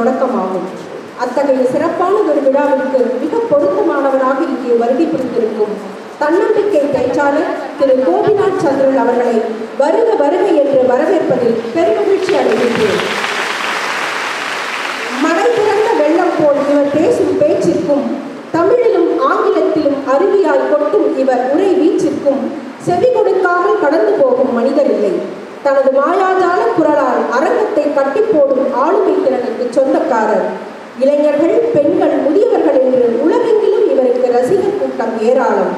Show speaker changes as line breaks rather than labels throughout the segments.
தொடக்கமாகும். அத்தகைய சிறப்பானதொரு விழாவிற்கு மிக பொருத்தமானவராக இங்கே வருகை புரிந்திருக்கும் தன்னம்பிக்கை பேச்சாளர் திரு கோபிநாத் சந்திரன் அவர்களை வருக வருக என்று வரவேற்பதில் பெருமகிழ்ச்சி அடைகின்றேன். மழை திறந்த வெள்ளம் போல் இவர் பேசும் பேச்சிற்கும் தமிழிலும் ஆங்கிலத்திலும் அருவியாய் கொட்டும் இவர் உரை வீச்சிற்கும் செவி கொடுக்காமல் கடந்து போகும் மனிதர் இல்லை. தனது மாயாஜால குரலால் அரங்கத்தை கட்டி போடும் ஆளுமை திறனுக்கு சொந்தக்காரர். இளைஞர்கள், பெண்கள், முதியவர்கள் என்று உலகெங்கிலும் இவருக்கு ரசிகர் கூட்டம் ஏராளம்.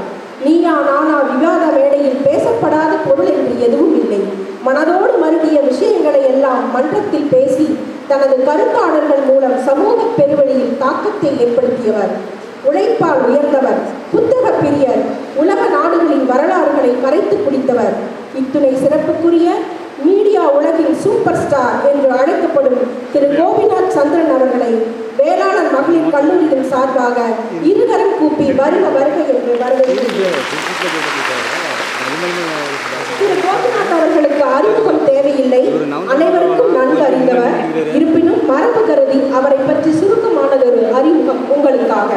நீயா நானா விவாத மேடையில் பேசப்படாத பொருள் என்று எதுவும் இல்லை. மனதோடு மருகிய விஷயங்களை எல்லாம் மன்றத்தில் பேசி தனது கருத்தாளர்கள் மூலம் சமூக பெருவெளியில் தாக்கத்தை ஏற்படுத்தியவர். உழைப்பால் உயர்ந்தவர், புத்தக பிரியர், உலக நாடுகளின் வரலாறுகளை கரைத்து குடித்தவர். இத்துணை சிறப்புக்குரிய மீடியா உலகின் சூப்பர் ஸ்டார் என்று அழைக்கப்படும் திரு கோபிநாத் சந்திரன் அவர்களை வேளாளர் மகளிர் கல்லூரியின் சார்பாக இருகரம் கூப்பி வருக வருக என்று வரவேற்கிறேன். திரு கோபிநாத் அவர்களுக்கு அறிமுகம் தேவையில்லை, அனைவருக்கும் நன்கு அறிந்தவர். இருப்பினும் மரபு கருதி அவரை பற்றி சுருக்கமானதொரு அறிமுகம் உங்களுக்காக.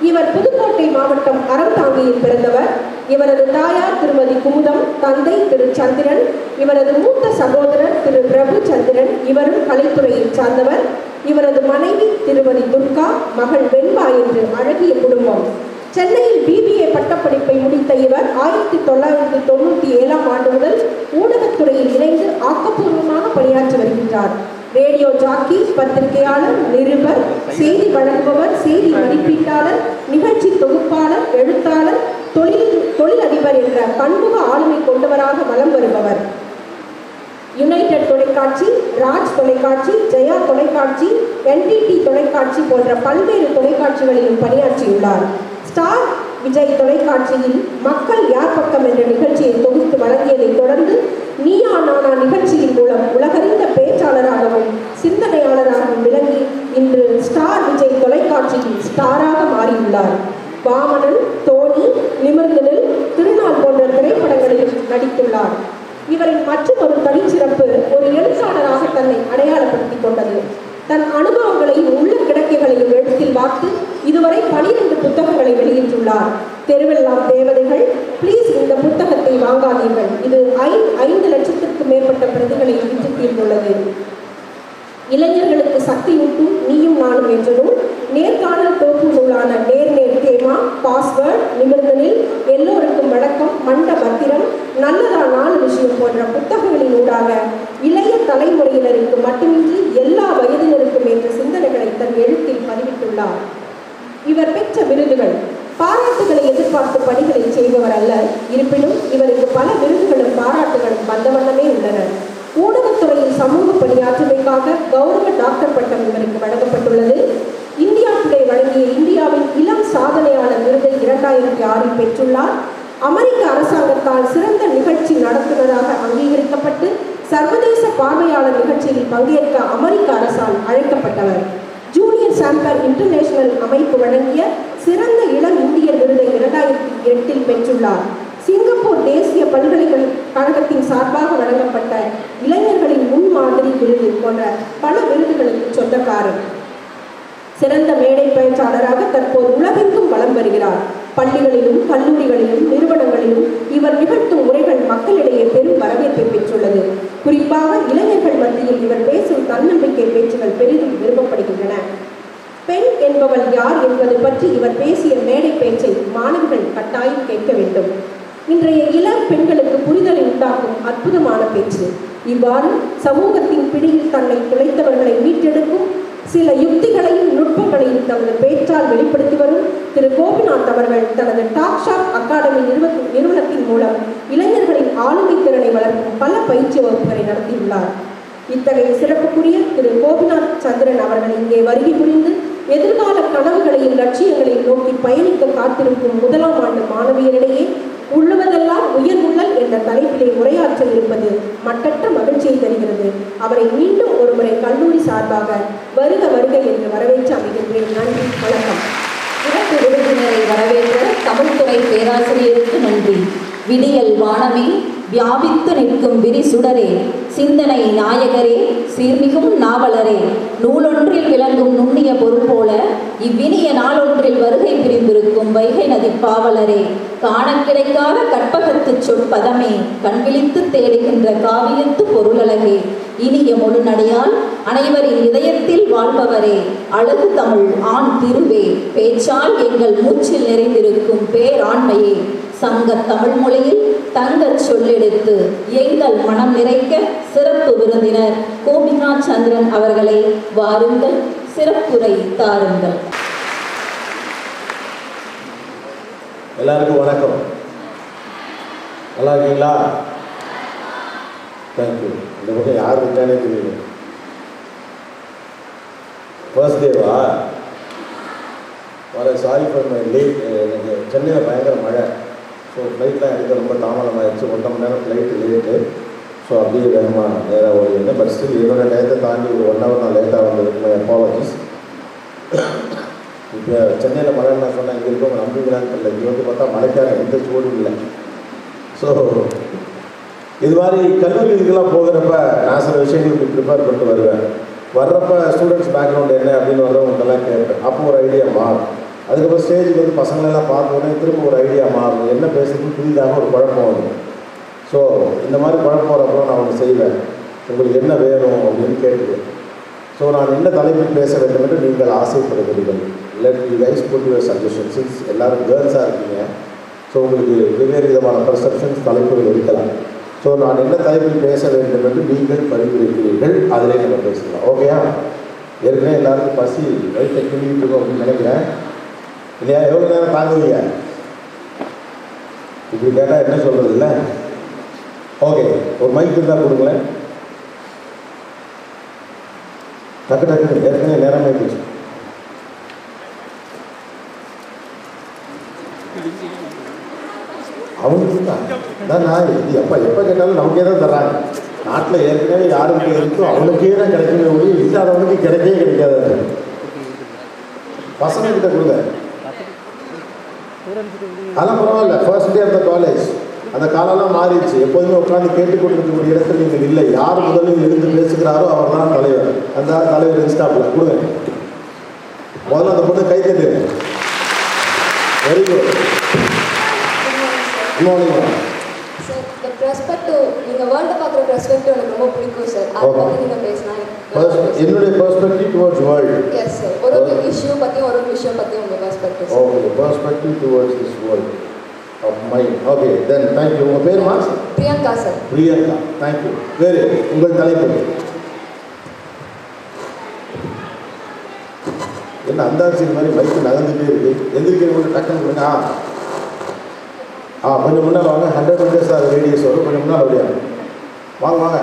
இவர் புதுக்கோட்டை மாவட்டம் அறந்தாங்கியில் பிறந்தவர். இவரது தாயார் திருமதி குமுதம், தந்தை திரு சந்திரன், இவரது மூத்த சகோதரர் திரு பிரபு சந்திரன், இவரும் கலைத்துறையை சார்ந்தவர். இவரது மனைவி திருமதி துர்கா, மகள் வெண்பா என்று அழகிய குடும்பம். சென்னையில் BBA பட்டப்படிப்பை முடித்த இவர் 1997ஆம் ஆண்டு முதல் ஊடகத்துறையில் இணைந்து ஆக்கப்பூர்வமாக பணியாற்றி வருகின்றார். ரேடியோ ஜாக்கி, பத்திரிகையாளர், நிருபர், செய்தி வழங்குபவர், செய்தி மதிப்பீட்டாளர், நிகழ்ச்சி தொகுப்பாளர், எழுத்தாளர், தொழிலதிபர் என்ற பன்முக ஆளுமை கொண்டவராக வலம் வருபவர். யுனைடெட் தொலைக்காட்சி, ராஜ் தொலைக்காட்சி, ஜெயா தொலைக்காட்சி, NDT தொலைக்காட்சி போன்ற பல்வேறு தொலைக்காட்சிகளிலும் பணியாற்றியுள்ளார். ஸ்டார் விஜய் தொலைக்காட்சியில் மக்கள் யார் பக்கம் என்ற நிகழ்ச்சியை தொகுத்து வழங்கியதை தொடர்ந்து நீயா நானா நிகழ்ச்சியின் மூலம் உலகறிந்த பேச்சாளராகவும் சிந்தனையாளராகவும் விளங்கி இன்று ஸ்டார் விஜய் தொலைக்காட்சியில் ஸ்டாராக மாறியுள்ளார். வாமனன், தோணி, நிமிர்ந்தனில், திருநாள் போன்ற திரைப்படங்களில் நடித்துள்ளார். இவரின் மற்றொரு தனிச்சிறப்பு ஒரு எழுத்தாளராக தன்னை அடையாளப்படுத்திக் கொண்டது. தன் அனுபவங்களையும் உள்ள கிடக்கைகளையும் எழுத்தில் வார்த்து இதுவரை 12 புத்தகங்களை வெளியிட்டுள்ளார். தெருவெல்லாம் தேவதைகள், ப்ளீஸ் இந்த புத்தகத்தை வாங்காதீர்கள், இது 5 லட்சத்திற்கும் மேற்பட்ட பிரதிகளை விற்று தீர்ந்துள்ளது. இளைஞர்களுக்கு சக்தியூட்டும் நீயும் நானும் என்ற நூல், நேர்காணல் தொகுப்பு நூலான நேர் தேமா, பாஸ்வேர்ட், நிமிர்ந்தனில், எல்லோருக்கும் வணக்கம், மண்ட பத்திரம், நல்லதா 4 விஷயம் போன்ற புத்தகங்களின் ஊடாக இளைய தலைமுறையினருக்கு மட்டுமின்றி எல்லா வயதினருக்கும் என்ற சிந்தனைகளை தன் எழுத்தில் பதிவிட்டுள்ளார். இவர் பெற்ற விருதுகள் பாராட்டுகளை எதிர்பார்த்து பணிகளை செய்பவர் அல்ல. இருப்பினும் இவருக்கு பல விருதுகளும் பாராட்டுகளும் வந்த வண்ணமே உள்ளன. ஊடகத்துறையில் சமூக பணியாற்றுமைக்காக கௌரவ டாக்டர் பட்டம் இவருக்கு வழங்கப்பட்டுள்ளது. இந்தியா டுடே வழங்கிய இந்தியாவின் இளம் சாதனையாளர் விருதை 2006இல் பெற்றுள்ளார். அமெரிக்க அரசாங்கத்தால் சிறந்த நிகழ்ச்சி நடத்துனராக அங்கீகரிக்கப்பட்டு சர்வதேச பார்வையாளர் நிகழ்ச்சியில் பங்கேற்க அமெரிக்க அரசால் அழைக்கப்பட்டவர். ஜூனியர் சாம்பர் இன்டர்நேஷனல் அமைப்பு வழங்கிய சிறந்த இளம் இந்தியர் விருதை 2008இல் பெற்றுள்ளார். சிங்கப்பூர் தேசிய பல்கலைக்கழகத்தின் சார்பாக வழங்கப்பட்ட இளைஞர்களின் முன்மாதிரி விருது போன்ற பல விருதுகளுக்கு சொந்தக்காரர். சிறந்த மேடை பேச்சாளராக தற்போது உலகெங்கும் வலம் வருகிறார். பள்ளிகளிலும் கல்லூரிகளிலும் நிறுவனங்களிலும் இவர் நிகழ்த்தும் உரைகள் மக்களிடையே பெரும் வரவேற்பை பெற்றுள்ளது. குறிப்பாக இளைஞர்கள் மத்தியில் இவர் பேசும் தன்னம்பிக்கை பேச்சுகள் பெரிதும் விரும்பப்படுகின்றன. பெண் என்பவள் யார் என்பது பற்றி இவர் பேசிய மேடை பேச்சை மாணவர்கள் கட்டாயம் கேட்க வேண்டும். இன்றைய இளம் பெண்களுக்கு புரிதலை உண்டாக்கும் அற்புதமான பேச்சு. இவ்வாறு சமூகத்தின் பிடியில் தன்னை துளைத்தவர்களை மீட்டெடுக்கும் சில யுக்திகளையும் நுட்பங்களையும் தனது பேச்சால் வெளிப்படுத்தி வரும் திரு கோபிநாத் அவர்கள் தனது டாக் ஷாப் அகாடமி நிறுவனத்தின் மூலம் இளைஞர்களின் ஆளுமை திறனை வளர்க்கும் பல பயிற்சி வகுப்புகளை நடத்தியுள்ளார். இத்தகைய சிறப்புக்குரிய திரு கோபிநாத் சந்திரன் அவர்கள் இங்கே வருகை புரிந்து எதிர்கால கனவுகளையும் லட்சியங்களையும் நோக்கி பயணிக்க காத்திருக்கும் 1ஆம் ஆண்டு மாணவியரிடையே உள்ளுவதெல்லாம் உயர்வுள்ளல் என்ற தலைப்பிலே உரையாற்ற இருப்பது மட்டற்ற மகிழ்ச்சியை தருகிறது. அவரை மீண்டும் ஒருமுறை கல்லூரி சார்பாக வருக வருக என்று வரவேற்று அமைகின்றேன். நன்றி, வணக்கம்.
சிறப்பு விருந்தினரை வரவேற்ற தமிழ்துறை பேராசிரியருக்கு நன்றி. விடியல் வானவி வியாபித்து நிற்கும் விரி சுடரே, சிந்தனை நாயகரே, சீர்மிகும் நாவலரே, நூலொன்றில் விளங்கும் நுண்ணிய பொருள் போல இவ்வினிய நாளொன்றில் வருகை புரிந்திருக்கும் வைகை நதி பாவலரே, காண கிடைக்காத கற்பகத்து சொற்பதமே, கண்விழித்து தேடுகின்ற காவியத்து பொருளழகே, இனிய முழுநடையால் அனைவரின் இதயத்தில் வாழ்பவரே, அழகு தமிழ் ஆண் திருவே, பேச்சால் எங்கள் மூச்சில் நிறைந்திருக்கும் பேராண்மையே, சங்க தமிழ் மொழியில் தங்கச் சொல்லெடுத்து எங்கள் மனம் நிறைக்க சிறப்பு விருந்தினர் கோபிகா சந்திரன் அவர்களை வாருங்கள், சிறப்புரை தாருங்கள்.
எல்லாருக்கும் வணக்கம். நல்லா இருக்கீங்களா? தேங்க்யூ. இந்த பக்கம் யார் இருக்கானே தெரியல. ஃபர்ஸ்ட் டேவா? Sorry for my late. எனக்கு சென்னையில் பயங்கர மழை. ஸோ ஃப்ளைட்லாம் எடுக்க ரொம்ப தாமதமாகிடுச்சு. 1 மணி நேரம் ஃப்ளைட்டு லேட்டு. ஸோ அப்படியே வேகமாக நேராக ஓடிடுறேன். பட் ஸ்டில் என்னோட டயத்தை தாண்டி ஒரு 1 ஹவர் நான் லேட்டாக வந்ததுக்கு மை அப்பாலஜிஸ். இப்போ சென்னையில் மழைன்னு நான் சொன்னேன், இங்கே இருக்கவங்க நம்பிக்கலான்னு தெரியல. இங்கே வந்து பார்த்தா மழைக்காக எந்த சூடும் இல்லை. ஸோ இது மாதிரி கல்லூரி இதுக்கெல்லாம் போகிறப்ப நான் சில விஷயங்களுக்கு ப்ரிப்பேர் பண்ணிட்டு வருவேன். வர்றப்ப ஸ்டூடெண்ட்ஸ் பேக்ரவுண்ட் என்ன அப்படின்னு வர்றவங்கள்ட்டெல்லாம் கேட்பேன். அப்போ ஒரு ஐடியா மாறும். அதுக்கப்புறம் ஸ்டேஜுக்கு வந்து பசங்களெல்லாம் பார்த்தோன்னே திரும்ப ஒரு ஐடியா மாறும். என்ன பேசுறதுன்னு புதிதாக ஒரு குழப்பம் வரும். ஸோ இந்த மாதிரி குழப்பம் வரப்போ நான் ஒன்று செய்வேன். உங்களுக்கு என்ன வேணும் அப்படின்னு கேட்டுக்குவேன். ஸோ நான் என்ன தலைப்பில் பேச வேண்டும் என்று நீங்கள் ஆசைப்படுகிறீர்கள். Let you guys put your suggestion. Since எல்லோரும் கேர்ள்ஸாக இருக்கீங்க, ஸோ உங்களுக்கு வெவ்வேறு விதமான பர்செப்ஷன்ஸ் தலைப்புகள் இருக்கலாம். ஸோ நான் என்ன தலைப்பில் பேச வேண்டும் என்று நீங்கள் பரிந்துரைக்கிறீர்கள், அதிலே நம்ம பேசலாம். ஓகேயா? ஏற்கனவே எல்லாருக்கும் பசி வயிற்றை கிள்ளிட்டு இருக்கோம் அப்படின்னு நினைக்கிறேன். இல்லையா? எவ்வளோ நேரம் தாங்குவீங்க? இப்படி கேட்டால் என்ன சொல்கிறது இல்லை? ஓகே, ஒரு மைக் இருந்தால் கொடுங்களேன். டக்கு டக்குன்னு ஏற்கனவே நேரமே போச்சு. அவங்களுக்கு தான் நான் இது எப்போ கேட்டாலும் நமக்கே தான் தர்றாங்க. நாட்டில் ஏற்கனவே யாருக்கு இருக்கோ அவனுக்கே தான் கிடைக்கவே ஒழி, இல்லாதவனுக்கு கிடைக்கவே கிடைக்காது. பசங்கக்கிட்ட கொடுங்க. அதெல்லாம் பரவாயில்ல. First day of the college அந்த காலம்லாம் மாறிடுச்சு. எப்போதுமே உட்காந்து கேட்டுக்கொண்டிருக்கக்கூடிய இடத்துல நீங்கள் இல்லை. யார் முதலில் எழுந்து பேசுகிறாரோ அவர் தான் தலைவர். அந்த தலைவர் இன்ஸ்டாப்பில் கொடுங்க. முதல்ல அந்த பொண்ணு கை தட்டு. Very good. Good morning
sir. இந்த பெர்ஸ்பெக்டிவ், நீங்கள் வேர்ல்டு பார்க்குற பெர்ஸ்பெக்டிவ் எனக்கு ரொம்ப பிடிக்கும் சார். அதை பற்றி நீங்கள் பேசினா
என்னுடைய perspective towards world.
Yes sir. ஒரு இஷ்யூ பற்றியும் ஒரு விஷயம் பற்றியும் உங்கள் perspective.
Okay, perspective towards this world of mind. Okay, then thank you. உங்கள் பேருமா?
பிரியங்கா சார்.
பிரியங்கா, தேங்க்யூ. வேறு உங்கள் தலைப்பு என்ன? அந்தாட்சி மாதிரி மைக்கு நகர்ந்துட்டே இருக்கு. எந்திரிக்கிறவங்க டக்குன்னு கொடுங்க. கொஞ்சம் முன்னால் வாங்க. 100 மீட்டர்ஸ் அது ரேடியஸ் வரும். கொஞ்சம் முன்னால் அப்படியா வாங்க வாங்க.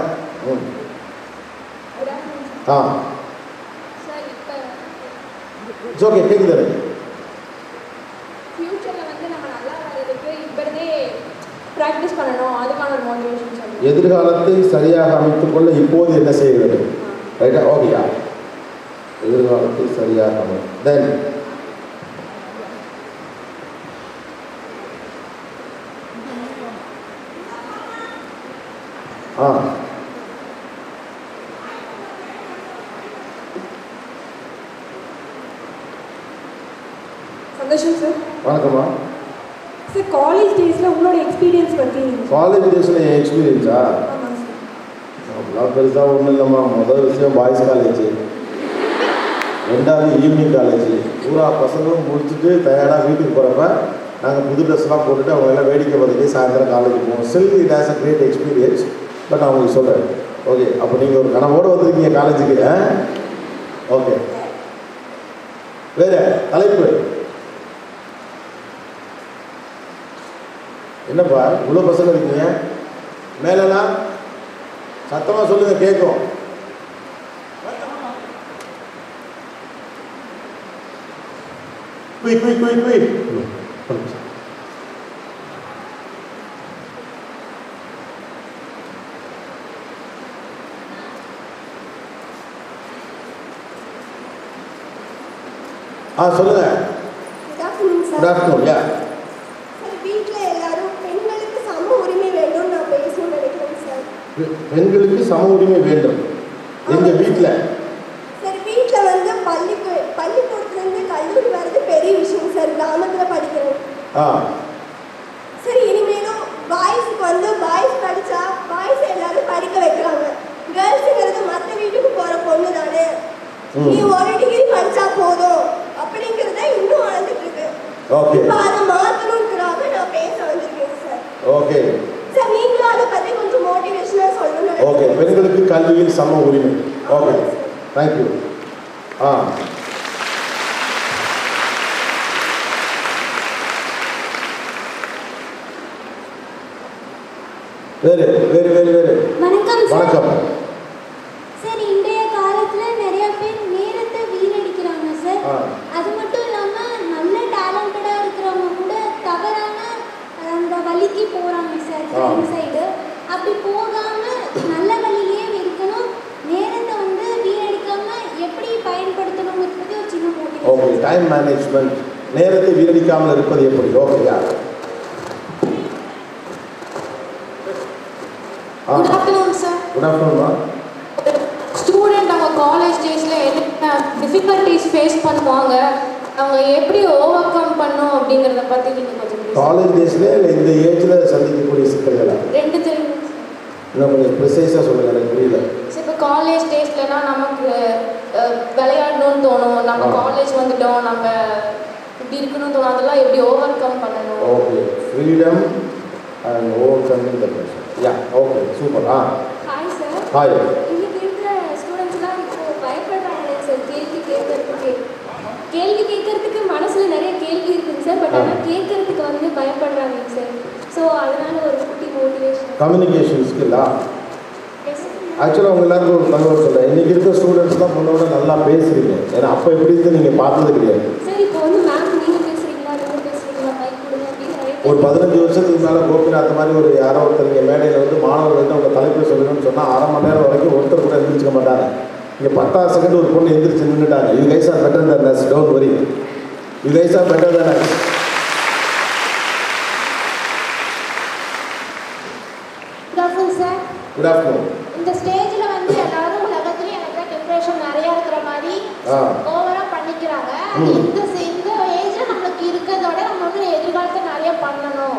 இட்ஸ் ஓகே, கேட்குது.
ஃபியூச்சரில் வந்து நம்ம நல்லா வர்றதுக்கு இப்போதே ப்ராக்டிஸ் பண்ணணும். அதுக்கான ஒரு மோட்டிவேஷன் சொல்லுங்கள்.
எதிர்காலத்தை சரியாக அமைத்துக் கொள்ள இப்போது என்ன செய்ய வேண்டும்? ரைட்டா? ஓகேயா? எதிர்காலத்தை சரியாக அமைக்கும். தென்
சந்தோஷம் சார்.
வணக்கம்மா
சார். காலேஜ் டேஸில் உங்களோட எக்ஸ்பீரியன்ஸ் பற்றி.
காலேஜ் டேஸில் என் எக்ஸ்பீரியன்ஸா?
ஆமாம் சார்.
அவ்வளோ பெருசாக ஒன்றும் இல்லைம்மா. முதல் விஷயம் பாய்ஸ் காலேஜ், ரெண்டாவது ஈவினிங் காலேஜ். பூரா பசங்களும் முடிச்சுட்டு தயாராக வீட்டுக்கு போகிறப்ப நாங்கள் புது ட்ரெஸ்லாம் போட்டுட்டு அவங்க எல்லாம் வேடிக்கை பார்த்துட்டு சாயந்தரம் காலேஜ் போவோம். Still it has a great experience. But நான் உங்களுக்கு சொல்கிறேன். ஓகே, அப்போ நீங்கள் ஒரு கனவோடு வந்துருக்கீங்க காலேஜுக்கு. ஓகே, வேறு தலைப்பு என்னப்பா? இவ்வளோ பசங்க இருக்கீங்க. மேலெல்லாம் சத்தமாக சொல்லுங்கள், கேட்கும். குய் குய் குய் குய். சொல்லுங்க.
Good afternoon.
யா.
சார், வீட்டில் எல்லாரும் பெண்களுக்கு சம உரிமை வேணும்னு நான் பேசினேன்.
பெண்களுக்கு சம உரிமை வேண்டும். எங்கள் வீட்டில்
சரி, வீட்டில் வந்து பள்ளிக்கூடத்துலேருந்து கல்லூரி வர்றது பெரிய விஷயம் சார். கிராமத்தில் படிக்கிறோம். சரி, இனிமேலும் பாய்ஸுக்கு வந்து பாய்ஸ் படித்தா பாய்ஸ் எல்லாரும் படிக்க வைக்கிறாங்க. கேர்ள்ஸுங்கிறது மற்ற வீட்டுக்கு போகிற பொண்ணு தானே, நீ ஒரு டிகிரி படித்தா போதும் அப்படிங்கிறத இன்னும் வளர்ந்துட்டு இருக்கு. இப்போ அதை மாற்றணுங்கிறாங்க. நான் பேச வந்திருக்கேன் சார்.
ஓகே
சார், நீங்களும் அதை பற்றி கொஞ்சம் மோட்டிவேஷனாக சொல்லணும்.
ஓகே, பெண்களுக்கு கல்வியில் சம உரிமை. Okay, thank you. வேறு வேறு வேறு வேறு வணக்கம்.
சார், இன்றைய காலத்தில் நிறைய பேர் நேரத்தை வீணடிக்கிறாங்க சார். அது மட்டும் இல்லாமல் நல்ல டேலண்டடாக இருக்கிறவங்க கூட தவறான அந்த வழிக்கு போகிறாங்க சார், ரைட் சைடு. அப்படி போகாமல் நல்ல வழியிலே இருக்கணும். நேரத்தை வந்து வீணடிக்காமல் எப்படி பயன்படுத்தணுங்கிறது ஒரு சின்ன மோட்டிவேஷன்.
ஓகே, டைம் மேனேஜ்மெண்ட், நேரத்தை வீணடிக்காமல் இருப்பது எப்படி? ஓகேயா?
Good afternoon sir.
குட் ஆஃப்டர்நூன்மா.
ஸ்டூடெண்ட் அவங்க காலேஜ் டேஸில் என்ன டிஃபிகல்ட்டிஸ் ஃபேஸ் பண்ணுவாங்க, அவங்க எப்படி ஓவர் கம் பண்ணணும் அப்படிங்கிறத பற்றி நீங்கள் கொஞ்சம்
காலேஜ் டேஸ்லேயே இல்லை இந்த ஏஜில் சந்திக்கக்கூடிய சிக்கல்களா?
ரெண்டு தெரியும்.
இன்னும் கொஞ்சம் ப்ரிசைஸாக சொல்லுங்கள், எனக்கு புரியல.
ஸோ இப்போ காலேஜ் டேஸ்லனா நமக்கு விளையாடணும்னு தோணும், நம்ம காலேஜ் வந்துட்டோம், நம்ம இப்படி இருக்கணும்னு தோணும், அதெல்லாம் எப்படி ஓவர் கம் பண்ணணும்?
Okay, freedom and over coming the pressure. Yeah, okay, super.
Hi sir.
Hi.
இன்னைக்கு இருக்கிற ஸ்டூடெண்ட்ஸ்லாம் இப்போ பயப்படுறாங்க சார் கேள்வி கேட்கறதுக்கு. கேள்வி கேட்கறதுக்கு மனசில் நிறைய கேள்வி இருக்குங்க சார், பட் ஆனால் கேட்கறதுக்கு வந்து பயப்படுறாங்க சார். ஸோ அதனால ஒரு குட்டி மோட்டிவேஷன்.
கம்யூனிகேஷன் ஸ்கில்லா? ஆக்சுவலாக அவங்க எல்லாருக்கும் ஒரு தகவல் சொல்கிறேன். இன்றைக்கி இருக்க ஸ்டூடெண்ட்ஸ் தான் முன்னோட நல்லா பேசுகிறீங்க. ஏன்னா அப்போ எப்படி இருந்து நீங்கள் பார்த்தது கிடையாது.
சார், இப்போ வந்து மேம் நீங்கள் பேசுகிறீங்களா, நீங்கள் பேசுகிறீங்களா, மைக் கொடுங்க அப்படின்னு நிறைய
ஒரு 15 வருஷத்துக்கு மேலே கோபிநாத் மாதிரி ஒரு யாரோ ஒருத்தர் இங்கே மேடையில் வந்து மாணவர்கள் வந்து அவங்க தலைப்பை சொல்லணும்னு சொன்னால் அரை மணி நேரம் வரைக்கும் ஒருத்தர் கூட எந்திரிச்சிக்க மாட்டாங்க. இங்கே 10 செகண்ட் ஒரு பொண்ணு எந்திரிச்சு நின்றுட்டாங்க. You guys are better than us, don't worry, you guys are better than us.
Good afternoon sir.
Good afternoon.
இந்த ஸ்டேஜில் வந்து எல்லாரும் உலகத்துலேயும் எனக்கு டிப்ரெஷன் நிறையா இருக்கிற மாதிரி ஓவராக பண்ணிக்கிறாங்க. இந்த ஏஜில் நம்மளுக்கு இருக்கிறதோட நம்ம வந்து எதிர்காலத்தை நிறைய பண்ணணும்,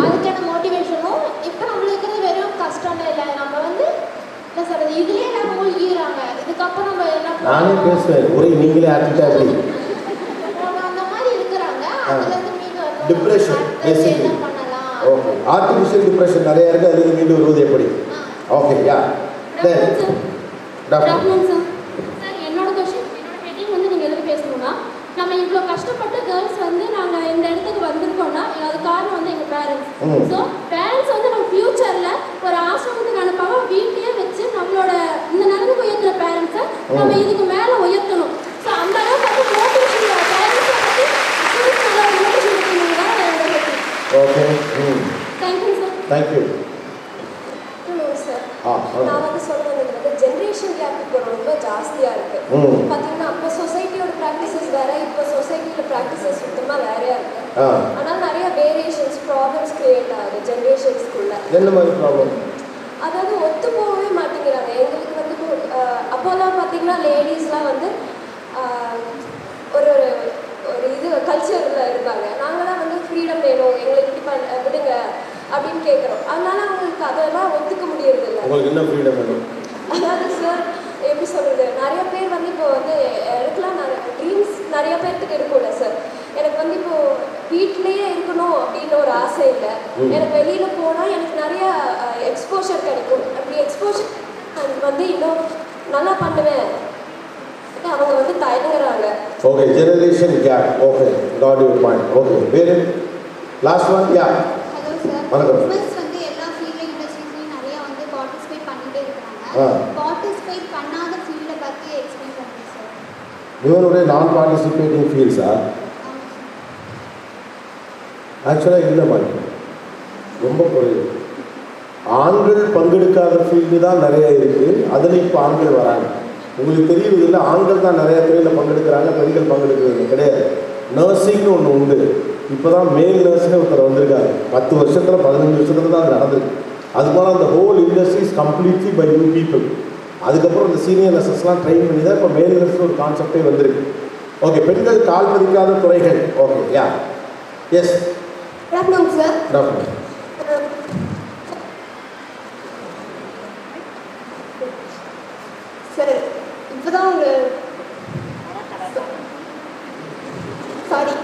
அதுக்கான மோட்டிவேஷனும். இப்போ நம்மளுக்கு இருக்கிறது வெறும் கஷ்டம் இல்லை, நம்ம வந்து என்ன சொல்கிறது, இதுலேயே நம்ம மூழ்கிறாங்க. இதுக்கப்புறம் நம்ம என்ன
நானே பேசுவேன், ஒரே நீங்களே ஆட்டிட்டா அப்படி
நம்ம அந்த மாதிரி இருக்கிறாங்க. அதுலேருந்து மீண்டும்
டிப்ரெஷன்
என்ன பண்ணலாம்?
ஓகே, ஆர்டிஃபிஷியல் டிப்ரெஷன் நிறைய இருக்குது. அதுலேருந்து மீண்டும் வருவது எப்படி? ஓகே, யா.
சார், என்னோட ஹெட்டிங் வந்து நீங்கள் எதுவும் பேசணும்னா, நம்ம இவ்வளோ கஷ்டப்பட்டு கேர்ள்ஸ் வந்து நாங்கள் இந்த இடத்துக்கு வந்திருக்கோம்னா அது காரணம் வந்து எங்கள் பேரண்ட்ஸ். ஸோ பேரண்ட்ஸ் வந்து நம்ம ஃப்யூச்சரில் ஒரு ஆசிரமத்துக்கு அனுப்பாமல் வீட்டையே வச்சு நம்மளோட இந்த நிலைமைக்கு உயர்த்துற பேரண்ட்ஸை நம்ம இதுக்கு மேலே உயர்த்தணும். ஸோ அந்த அளவுக்கு வந்து மோட்டிவேஷன் பேரண்ட்ஸை பற்றி மோட்டிவேஷன் தான்.
Okay,
thank you sir.
தேங்க்யூ.
நான் வந்து சொல்ல வந்தது வந்து ஜென்ரேஷன் கேப் இப்போ ரொம்ப ஜாஸ்தியாக இருக்குது. பார்த்தீங்கன்னா அப்போ சொசைட்டியோட ப்ராக்டிசஸ் வேறு, இப்போ சொசைட்டியோட ப்ராக்டிசஸ் சுத்தமாக வேறையாக இருக்குது. ஆனால் நிறைய வேரியேஷன்ஸ், ப்ராப்ளம்ஸ் க்ரியேட் ஆகுது ஜென்ரேஷன்ஸ்குள்ளே.
என்ன மாதிரி ப்ராப்ளம்?
அதாவது ஒத்து போகவே மாட்டேங்கிறாங்க. எங்களுக்கு வந்து அப்போல்லாம் பார்த்தீங்கன்னா லேடிஸ்லாம் வந்து ஒரு ஒரு இது கல்ச்சரில் இருப்பாங்க. நாங்களாம் வந்து ஃப்ரீடம் வேணும், எங்களுக்கு இப்படி விடுங்க அப்படின்னு கேட்குறோம். அதனால அவங்களுக்கு அதெல்லாம் ஒத்துக்க முடியறதில்லை.
உங்களுக்கு என்ன ஃப்ரீடம் வேணும்?
அதாவது சார் எப்படி சொல்கிறது, நிறைய பேர் வந்து இப்போ வந்து எனக்குலாம் ட்ரீம்ஸ் நிறைய பேர்த்துக்கு இருக்கும்ல சார். எனக்கு வந்து இப்போது வீட்டிலேயே இருக்கணும் அப்படின்னு ஒரு ஆசை இல்லை. எனக்கு வெளியில் போனால் எனக்கு நிறையா எக்ஸ்போஷர் கிடைக்கும். அப்படி எக்ஸ்போஷர் வந்து இன்னும் நல்லா பண்ணுவேன், அவங்க வந்து தயங்குறாங்க.
Okay, generation gap. Okay, got your point. Okay, வேறு last one. Yeah,
hello sir.
வணக்கம்.
உமன்ஸ் வந்து எல்லா ஃபீல்டு இண்டஸ்ட்ரீஸ்லையும் நிறையா வந்து பார்ட்டிசிபேட் பண்ணிகிட்டே இருக்காங்க. பார்ட்டிசிபேட் பண்ணாத ஃபீல்டை பற்றி எக்ஸ்பிளைன் பண்ணுங்க சார்.
இவனுடைய நான் பார்ட்டிசிபேட்டிங் ஃபீல்ட்ஸா? ஆக்சுவலாக இல்லை மாதிரி ரொம்ப குறைவு. ஆண்கள் பங்கெடுக்காத ஃபீல்டு தான் நிறைய இருக்குது. அதில் இப்போ ஆண்கள் வராங்க. உங்களுக்கு தெரியுது இல்லை, ஆண்கள் தான் நிறைய துறையில் பங்கெடுக்கிறாங்க, பெண்கள் பங்கெடுக்கிறது கிடையாது. நர்சிங்னு ஒன்று உண்டு. இப்போ தான் மேல் நர்ஸ்னு ஒருத்தர் வந்திருக்காரு. 10 வருஷத்தில் 15 வருஷத்தில் தான் அது நடந்திருக்கு. அது போல் அந்த whole industry is completely by you people. அதுக்கப்புறம் இந்த சீனியர் நர்சஸ்லாம் ட்ரெயின் பண்ணி தான் இப்போ மேல் நர்ஸ்னு ஒரு கான்செப்டே வந்திருக்கு. ஓகே, பெண்கள் கால் பதிக்காத துறைகள். ஓகே, யா, எஸ்.
சார் சார் இப்போதான் உங்கள் சாரி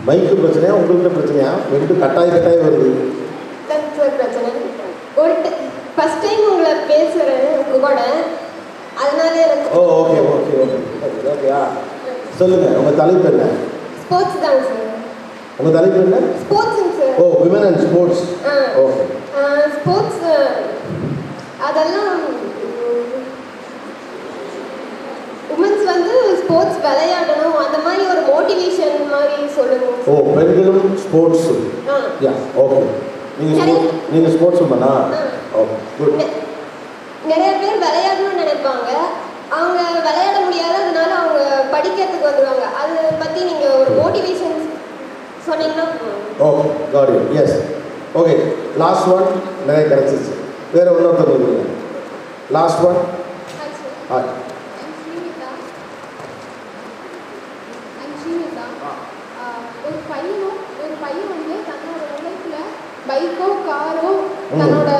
மைக்கு பிரச்சனையா உங்களுக்கு பிரச்சனையா? ரெண்டு கட்டாய வருது
சார் பிரச்சனை. ஒரு ஃபஸ்ட் டைம் உங்களை பேசுகிறேன் உங்கள் கூட, அதனால எனக்கு
ஓகே ஓகே ஓகே ஓகேயா. சொல்லுங்கள், உங்கள் தலைப்பு என்ன?
ஸ்போர்ட்ஸ் தாங்க சார்.
உங்கள் தலைப்பு என்ன?
ஸ்போர்ட்ஸுங்க sir.
Oh, women and sports. Okay.
Sports அதெல்லாம் உமன்ஸ் வந்து ஸ்போர்ட்ஸ் விளையாடணும், அந்த மாதிரி ஒரு மோட்டிவேஷன் மாதிரி சொல்லுங்க.
ஓ, பெண்களும் ஸ்போர்ட்ஸ். Yeah, okay. நீங்கள் ஸ்போர்ட்ஸ் உமனா? Okay, good.
நிறைய பேர் விளையாடணும்னு நினைப்பாங்க, அவங்க விளையாட முடியாததுனால அவங்க படிக்கிறதுக்கு வந்துடுவாங்க. அதை பற்றி நீங்கள் ஒரு மோட்டிவேஷன் சொன்னீங்கன்னா.
Okay, got you. Yes, okay. Last one நிறைய கிடச்சிச்சு. வேறு ஒன்றொருத்தர் கொடுங்க. Last one.
ஒரு பையன் வந்து தன்னோட உழைப்புல பைக்கோ காரோ தன்னோட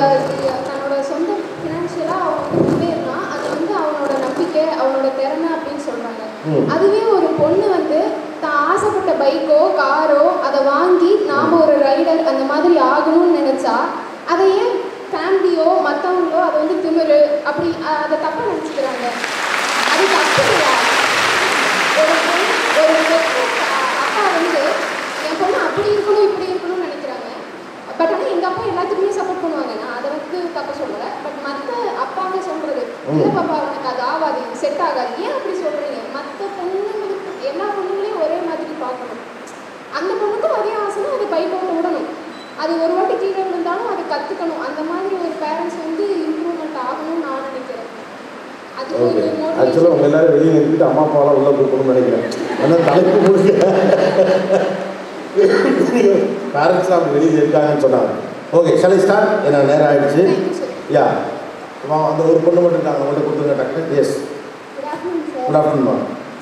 சொந்த ஃபினான்ஷியலாக அவன் முன்னேறினா அது வந்து அவனோட நம்பிக்கை, அவனோட திறமை அப்படின்னு சொல்கிறாங்க. அதுவே ஒரு பொண்ணு வந்து தான் ஆசைப்பட்ட பைக்கோ காரோ அதை வாங்கி நாம் ஒரு ரைடர் அந்த மாதிரி ஆகணும்னு நினச்சா அதை ஏன் ஃபேமிலியோ மற்றவங்களோ அதை வந்து திமிரு அப்படி அதை தப்பாக நினச்சிக்கிறாங்க? அது தப்பு இல்லையா? ஒரு அப்பா வந்து என் பொண்ணு அப்படி இருக்கணும் இப்படி இருக்கணும்னு நினைக்கிறாங்க. பட் ஆனால் எங்கள் அப்பா எல்லாத்துக்குமே சப்போர்ட் பண்ணுவாங்க, நான் அதை வந்து தப்பு சொல்லலை. பட் மற்ற அப்பாங்க சொல்கிறது இல்லை பாப்பா உனக்கு அது ஆகாது, இது செட் ஆகாது, ஏன் அப்படி சொல்கிறீங்க? மற்ற பொண்ணுங்களுக்கு எல்லா பொண்ணுங்களையும் ஒரே மாதிரி பார்க்கணும். அந்த பொண்ணுக்கும் அதே ஆசைனா அது பைக்கோட விடணும், அது ஒரு வாட்டி கீழே விழுந்தாலும் அதை கற்றுக்கணும். அந்த மாதிரி ஒரு பேரண்ட்ஸ் வந்து இம்ப்ரூவ்மெண்ட் ஆகணும்னு நான் நினைக்கிறேன். அது ஒரு
ஆக்சுவலாக உங்கள் எல்லாரும் வெளியே நிறுத்திட்டு அம்மா அப்பாவெல்லாம் உள்ள போகணும்னு நினைக்கிறேன். ஆனால் தலைப்பு முடிக்க பேரண்ட்ஸ்லாம் அப்படி வெளியில் இருக்காங்கன்னு சொன்னாங்க. Okay, shall I start? ஏன்னா நேரம் ஆகிடுச்சு. யா, அந்த ஒரு பொண்ணு மட்டும் இருக்காங்க, அவங்கள்ட்ட கொடுத்துருங்க டக்குனு. எஸ், குட் ஆஃப்டர்நூன்மா.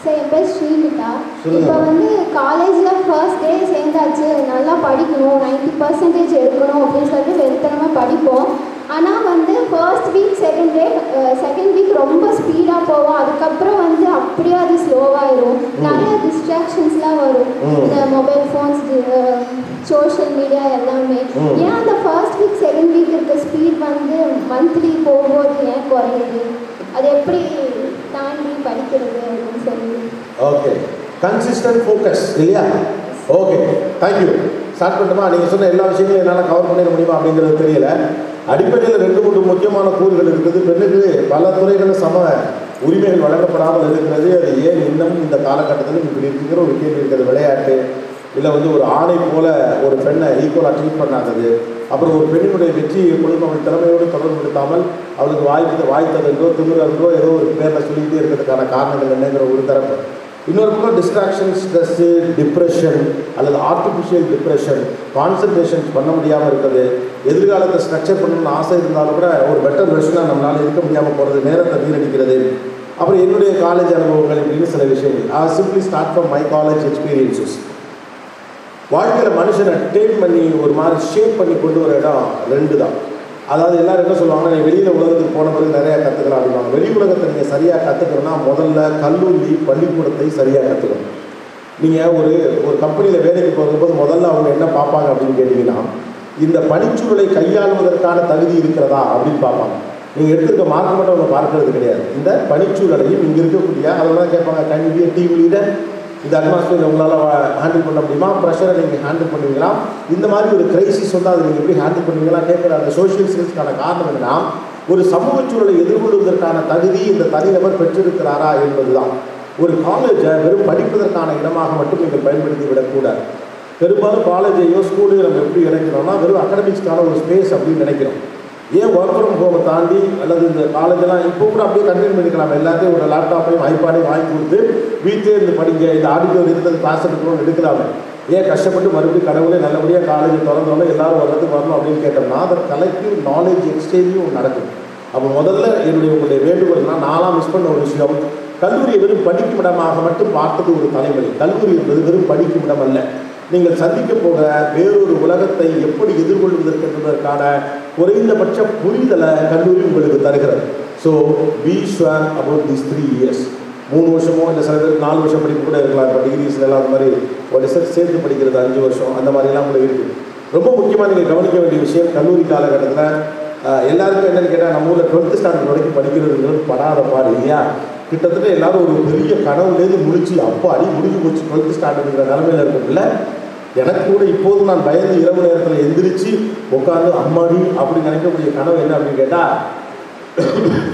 சார், என் பேர் ஸ்ரீமிதா. இப்போ வந்து காலேஜில் ஃபர்ஸ்ட் டே சேர்ந்தாச்சு, நல்லா படிக்கணும், 90% எடுக்கணும் அப்படின்னு சொல்லிட்டு வெறுத்தனமாக படிப்போம். ஆனால் வந்து ஃபர்ஸ்ட் வீக் செகண்ட் வீக் ரொம்ப ஸ்பீடாக போவோம். அதுக்கப்புறம் வந்து அப்படியே அது ஸ்லோவாகிடும். நிறைய டிஸ்ட்ராக்ஷன்ஸ்லாம் வரும், இந்த மொபைல் ஃபோன்ஸ், சோஷியல் மீடியா எல்லாமே. ஏன் அந்த ஃபர்ஸ்ட் வீக் செகண்ட் வீக் இருக்க ஸ்பீட் வந்து மந்த்லி போகும்போது ஏன் குறையுது? அது எப்படி தாண்டி படிக்கிறது அப்படின்னு சொல்லி.
ஓகே, கன்சிஸ்டன்ட் ஃபோக்கஸ் இல்லையா? Okay, thank you. ஸ்டார்ட் பண்ணட்டுமா? நீங்கள் சொன்ன எல்லா விஷயங்களும் என்னால் கவர் பண்ணிட முடியுமா அப்படிங்கிறது தெரியல. அடிப்படையில் 2-3 முக்கியமான கூறுகள் இருக்குது. பெண்ணுக்கு பல துறைகளில் சம உரிமைகள் வழங்கப்படாமல் இருக்கிறது. அது ஏன் இன்னும் இந்த காலகட்டத்தில் இப்படி இருக்கிற ஒரு கேள்வி இருக்கிறது. விளையாட்டு இல்லை வந்து ஒரு ஆணை போல ஒரு பெண்ணை ஈக்குவலாக ட்ரீட் பண்ணாதது, அப்புறம் ஒரு பெண்ணினுடைய வெற்றி எப்பொழுதும் அவள் திறமையோடு தொடர்புபடுத்தாமல் அவளுக்கு வாய்த்ததென்றோ திமிரன்றோ ஏதோ ஒரு பேரில் சொல்லிக்கிட்டே இருக்கிறதுக்கான காரணங்கள் என்னங்கிற ஒரு தரப்பு. இன்னொரு பக்கம் டிஸ்ட்ராக்ஷன், ஸ்ட்ரெஸ்ஸு, டிப்ரெஷன் அல்லது ஆர்டிஃபிஷியல் டிப்ரெஷன், கான்சன்ட்ரேஷன் பண்ண முடியாமல் இருக்கிறது, எதிர்காலத்தை ஸ்ட்ரக்சர் பண்ணணும்னு ஆசை இருந்தாலும் கூட ஒரு பெட்டர் வெர்ஷனாக நம்மளால் இருக்க முடியாமல் போகிறது, நேரத்தை வீணடிக்கிறது. அப்புறம் என்னுடைய காலேஜ் அனுபவங்கள் இப்படின்னு சில விஷயங்கள். ஐ simply start from my college experiences. வாழ்க்கையில் மனுஷனை டேக் பண்ணி ஒரு மாதிரி ஷேப் பண்ணி கொண்டு வர இடம் 2 தான். அதாவது எல்லோரும் என்ன சொல்லுவாங்கன்னா, நீ வெளியில் உலகத்துக்கு போன பிறகு நிறையா கற்றுக்கலாம் அப்படிவாங்க. வெளி உலகத்தை நீங்கள் சரியாக கற்றுக்கணும்னா முதல்ல கல்லூரி பள்ளிக்கூடத்தை சரியாக கற்றுக்கணும். நீங்கள் ஒரு கம்பெனியில் வேலைக்கு போகும்போது முதல்ல அவங்க என்ன பார்ப்பாங்க அப்படின்னு கேட்டிங்கன்னா, இந்த பணிச்சூழலை கையாளுவதற்கான தகுதி இருக்கிறதா அப்படின்னு பார்ப்பாங்க. நீங்கள் எடுத்துருக்க மார்க் மட்டும் அவங்க பார்க்கறது கிடையாது, இந்த பணிச்சூழலையும் இங்கே இருக்கக்கூடிய அதெல்லாம் தான் கேட்பாங்க. கண்டிப்பாக டீம் லீடர் இந்த அட்மாஸ்பியர் உங்களால் ஹேண்டில் பண்ண முடியுமா? ப்ரெஷரை நீங்கள் ஹேண்டில் பண்ணுவீங்களா? இந்த மாதிரி ஒரு கிரைசிஸ் வந்து அதை நீங்கள் எப்படி ஹேண்டில் பண்ணுவீங்களா கேட்குற அந்த சோஷியல் ஸ்கில்ஸ்க்கான காரணம் என்னன்னா, ஒரு சமூக சூழலை எதிர்கொள்வதற்கான தகுதி இந்த தனிநபர் பெற்றிருக்கிறாரா என்பது தான். ஒரு காலேஜை வெறும் படிப்பதற்கான இடமாக மட்டும் நீங்கள் பயன்படுத்தி விடக்கூடாது. பெரும்பாலும் காலேஜையோ ஸ்கூலையோ நம்ம எப்படி நினைக்கிறோம்னா வெறும் அகடமிக்ஸ்க்கான ஒரு ஸ்பேஸ் அப்படின்னு நினைக்கிறோம். ஏன் ஒர்க் ஃப்ரம் ஹோமை தாண்டி அல்லது இந்த காலேஜெல்லாம் இப்போ கூட அப்படியே கண்டினியூ பண்ணிக்கலாம். எல்லாத்தையும் ஒரு லேப்டாப்பையும் ஐபாடையும் வாங்கி கொடுத்து வீட்டிலே இருந்து படிங்க, இந்த ஆடிட்டோரியத்தில் கிளாஸ் எடுக்கணும்னு எடுக்கலாமே. ஏன் கஷ்டப்பட்டு மறுபடியும் கடவுளே நல்லபடியாக காலேஜ் திறந்தோன்னே எல்லாரும் வர்றதுக்கு வரணும் அப்படின்னு கேட்டோம்னா அதை கலெக்டிவ் நாலேஜ் எக்ஸ்சேஞ்சும் நடக்கும். அப்போ முதல்ல உங்களுடைய வேண்டுகோள்னா நான்லாம் மிஸ் பண்ண ஒரு விஷயம், கல்லூரியை வெறும் படிக்கும் இடமாக மட்டும் பார்த்தது ஒரு தலைமுறை. கல்லூரி என்பது வெறும் படிக்கும் இடம் அல்ல, நீங்கள் சந்திக்க போகிற வேறொரு உலகத்தை எப்படி எதிர்கொள்வதற்கு என்பதற்கான குறைந்தபட்ச புரிதலை கல்லூரி உங்களுக்கு தருகிறது. So be sure about this 3 years. 3 வருஷமோ இல்லை சில பேருக்கு 4 வருஷம் படிப்பு கூட இருக்கலாம். இப்போ டிகிரிஸ்லாம் அந்த மாதிரி ஒரு ரிசர்ச் சேர்த்து படிக்கிறது 5 வருஷம் அந்த மாதிரிலாம் கூட இருக்குது. ரொம்ப முக்கியமாக நீங்கள் கவனிக்க வேண்டிய விஷயம், கல்லூரி காலகட்டத்தில் எல்லாருக்கும் என்னென்னு கேட்டால் நம்ம ஊரில் 12th ஸ்டாண்டர்ட் வரைக்கும் படிக்கிறதுங்கிறது படாத பாடு இல்லையா? கிட்டத்தட்ட எல்லாரும் ஒரு பெரிய கனவுலேருந்து முடிச்சு அப்போ அடி முடிஞ்சு போச்சு 12th ஸ்டாண்டர்டுங்கிற நிலமையில் இருக்கும்ல. எனக்கு கூட இப்போது நான் பயந்து இரவு நேரத்தில் எந்திரிச்சு உட்காந்து அம்மாடி அப்படி நினைக்கக்கூடிய கனவு என்ன அப்படின்னு கேட்டால்,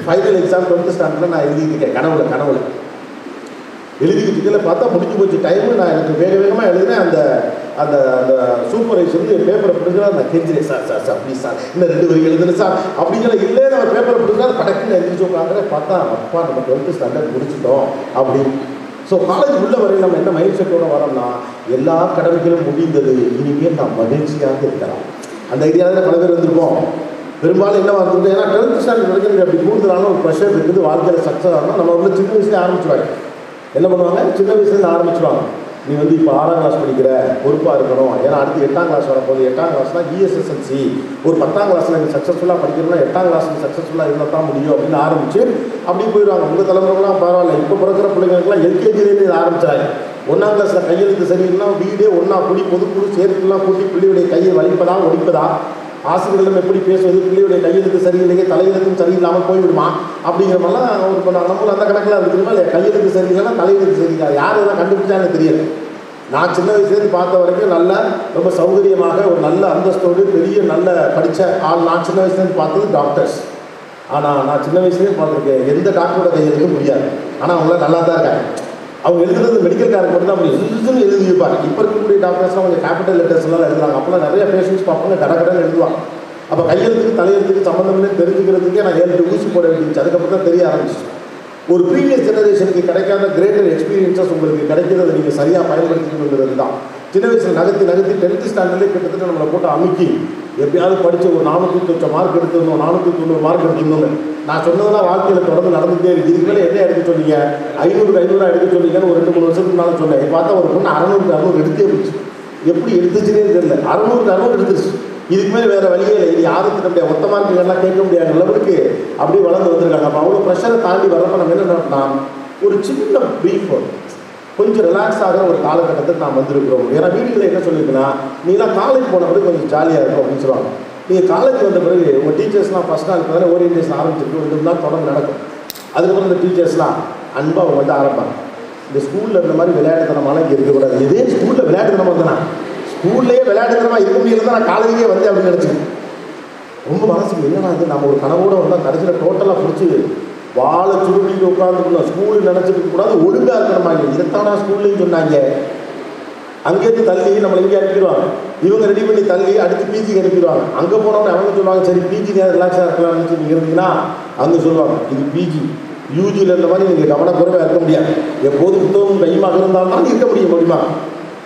ஃபைனல் எக்ஸாம் 12th ஸ்டாண்டர்டில் நான் எழுதிக்கிட்டேன். கனவுல எழுதிக்கிட்டு பார்த்தா முடிஞ்சு போச்சு டைமு. நான் எனக்கு வேகமாக எழுதினேன். அந்த அந்த அந்த சூப்பர்வைசர் வந்து என் பேப்பரை பிடிக்கிறா, நான் கெஞ்சினேன், சார் ப்ளீஸ் சார் இன்னும் 2 வரி எழுதுனேன் சார் அப்படிங்கிற. இல்லை நம்ம பேப்பரை பிடிக்கிறா படக்குன்னு எழுதிச்சு உட்காந்துறேன். பார்த்தா அப்பா நம்ம 12th ஸ்டாண்டர்ட் முடிச்சிட்டோம் அப்படின்னு. ஸோ காலேஜ் உள்ள வரையில் நம்ம என்ன மைண்ட் செட்டோட வரோம்னா, எல்லா கடமைகளும் முடிந்தது, இனிமேல் நான் மகிழ்ச்சியாக இருக்கலாம். அந்த ஐடியாவில் பல பேர் வந்திருக்கோம். பெரும்பாலும் என்ன வந்துருக்கு, ஏன்னா 12th ஸ்டாண்டர்ட் வரைக்கும் அப்படி கூடுதலான ஒரு ப்ரெஷர் இருக்குது. வாழ்க்கையில் சக்ஸஸ் ஆகணும். நம்ம வந்து சின்ன வயசுலேயே ஆரம்பிச்சுருவாங்க. என்ன பண்ணுவாங்க, சின்ன வயசுலேருந்து ஆரம்பிச்சுருவாங்க. நீ வந்து இப்போ 6ஆம் கிளாஸ் படிக்கிற, பொறுப்பாக இருக்கணும். ஏன்னா அடுத்து 8ஆம் கிளாஸ் வரப்போகுது. 8ஆம் கிளாஸ்னால் ESSLC. ஒரு 10ஆம் கிளாஸில் நீங்கள் சக்ஸஸ்ஃபுல்லாக படிக்கணும்னா 8ஆம் கிளாஸில் சக்ஸஸ்ஃபுல்லாக இருந்தால் தான் முடியும் அப்படின்னு ஆரம்பிச்சு அப்படி போயிடுவாங்க. உங்கள் தலைமுறைலாம் பரவாயில்ல, இப்போ பிறக்கிற பிள்ளைங்களுக்குலாம் LKGலேருந்து இது ஆரம்பிச்சாங்க. 1ஆம் கிளாஸில் கையெழுத்து சரியில்லைன்னா வீடே ஒன்றா கூடி பொதுக்குழு சேர்த்துலாம் கூட்டி பிள்ளையுடைய கையை வலிப்பதா ஒடிப்பதா, ஆசிரியர்களும் எப்படி பேசுவது, பிள்ளையுடைய கையெழுத்து சரியில்லையே தலையெழுத்தும் சரியில்லாமல் போய்விடுமா அப்படிங்கிற மாதிரிலாம் ஒரு நம்மளும் அந்த கணக்கில் இருக்குதுமா இல்லையா? கையெழுத்து சரியில்லைன்னா தலையெழுத்து சரியில்லை, யார் எல்லாம் கண்டுபிடிச்சான்னு தெரியல. நான் சின்ன வயசுலேருந்து பார்த்த வரைக்கும் நல்ல ரொம்ப சௌகரியமாக ஒரு நல்ல அந்தஸ்தோடு பெரிய நல்ல படித்த ஆள் நான் சின்ன வயசுலேருந்து பார்த்தது டாக்டர்ஸ். ஆனால் நான் சின்ன வயசுலேயே பார்த்துருக்கேன் எந்த டாக்டரோட கையெழுத்த முடியாது. ஆனால் அவங்களாம் நல்லா தான் இருக்காங்க. அவங்க எழுதுறது மெடிக்கல் கார்டு மட்டும் தான் அப்படி எழுதுன்னு எழுதி வைப்பாங்க. இப்போ இருக்கக்கூடிய டாக்டர்ஸ்லாம் கொஞ்சம் கேபிட்டல் லெட்டர்ஸ்லாம் எழுதுறாங்க. அப்போலாம் நிறைய பேஷண்ட்ஸ் பார்ப்பாங்க, கடை எழுதுவாங்க. அப்போ கையெழுத்துக்கு தலையெழுத்துக்கு சம்மந்தமே தெரிஞ்சுக்கிறதுக்கே நான் 7 ஊசி போட வேண்டியிருந்துச்சு. அதுக்கப்புறம் தான் தெரிய ஆரம்பிச்சு. ஒரு ப்ரீவியஸ் ஜெனரேஷனுக்கு கிடைக்காத கிரேட்டர் எக்ஸ்பீரியன்ஸஸ் உங்களுக்கு கிடைக்கிறத நீங்கள் சரியாக பயன்படுத்திக்கணுங்கிறது தான். சின்ன வயசில் நகர்த்தி 10th ஸ்டாண்டர்ட்லேயே கிட்டத்தட்ட நம்மளை போட்டு அமுக்கி எப்படியாவது படித்து ஒரு 400 மார்க் எடுத்துருந்தோம், 490 மார்க் எடுத்துருந்தோம். நான் சொன்னதெல்லாம் வாழ்க்கையில் தொடர்ந்து நடந்துகிட்டே இருக்குது. இதுக்கு மேலே என்ன எடுக்க சொன்னீங்க, 500 எடுக்க சொன்னீங்கன்னு ஒரு 2-3 வருஷத்துக்கு மேலே சொன்னேன். பார்த்தா ஒரு பொண்ணு 600 எடுத்தே போச்சு. எப்படி எடுத்துச்சுன்னே தெரியல. 600 எடுத்துச்சு. இதுக்கு மேலே வேறு வழியே இல்லை. இது யாரும் திட்ட முடியாது, மொத்த மார்க்குகள்லாம் கேட்க முடியாத அளவுக்கு அப்படியே வளர்ந்து வந்திருக்காங்க. அப்போ அவ்வளோ ப்ரெஷரை தாண்டி வரப்போ நம்ம என்ன பண்ணோம்னா, ஒரு சின்ன ப்ரீஃப் கொஞ்சம் ரிலாக்ஸ் ஆகிற ஒரு காலகட்டத்தில் நாம் வந்திருக்கிறோம். ஏன்னா வீடுகளில் என்ன சொல்லியிருக்குன்னா, நீலாம் காலேஜ் போன பிறகு கொஞ்சம் ஜாலியாக இருக்கும் அப்படின்னு சொல்லுவாங்க. நீங்கள் காலேஜ் வந்த பிறகு உங்கள் டீச்சர்ஸ்லாம் ஃபஸ்ட் நாள் இப்போ தானே ஓரியன்டேஷன் ஆரம்பிச்சிருக்கு, ஒரு 2 நாள் தொடர்ந்து நடக்கும். அதுக்கப்புறம் இந்த டீச்சர்ஸ்லாம் அன்பாக அவங்க வந்து ஆரம்பிப்பாங்க. இந்த ஸ்கூலில் இருந்த மாதிரி விளையாட்டுத்தனமாலாம் இங்கே இருக்கக்கூடாது. இதே ஸ்கூலில் விளையாட்டுத்தனமாக வந்தேன்னா ஸ்கூல்லேயே விளையாட்டுத்தனமாக இருக்க முடியல தான் நான் காலேஜுக்கே வந்தேன் அப்படின்னு நினச்சிக்கேன். ரொம்ப மனசுக்கு என்னன்னா அது நம்ம ஒரு கனவோடு வந்தால் கடைசியில் டோட்டலாக பிடிச்சி வாழை சுருட்டிட்டு உட்காந்துக்கணும். ஸ்கூலு நினச்சிட்டு கூடாது, ஒழுங்காக இருக்கணுமா இல்லை. இதைத்தான் நான் ஸ்கூல்லையும் சொன்னாங்க. அங்கேருந்து தள்ளி நம்மளை இங்கே அனுப்பிடுவாங்க. இவங்க ரெடி பண்ணி தள்ளி அடுத்து பிஜிக்கு அனுப்பிடுவாங்க. அங்கே போனவங்க அவங்க சொல்லுவாங்க, சரி பிஜி ரிலாக்ஸாக இருக்கலாம் நினச்சி நீங்கள் இருந்தீங்கன்னா அங்கே சொல்லுவாங்க இது பிஜி. யூஜியில் இருந்த மாதிரி நீங்கள் கவனக்குறைவாக இருக்க முடியாது. எப்போது புத்தகம் கையுமாக இருந்தால்தான் இருக்க முடியுமா?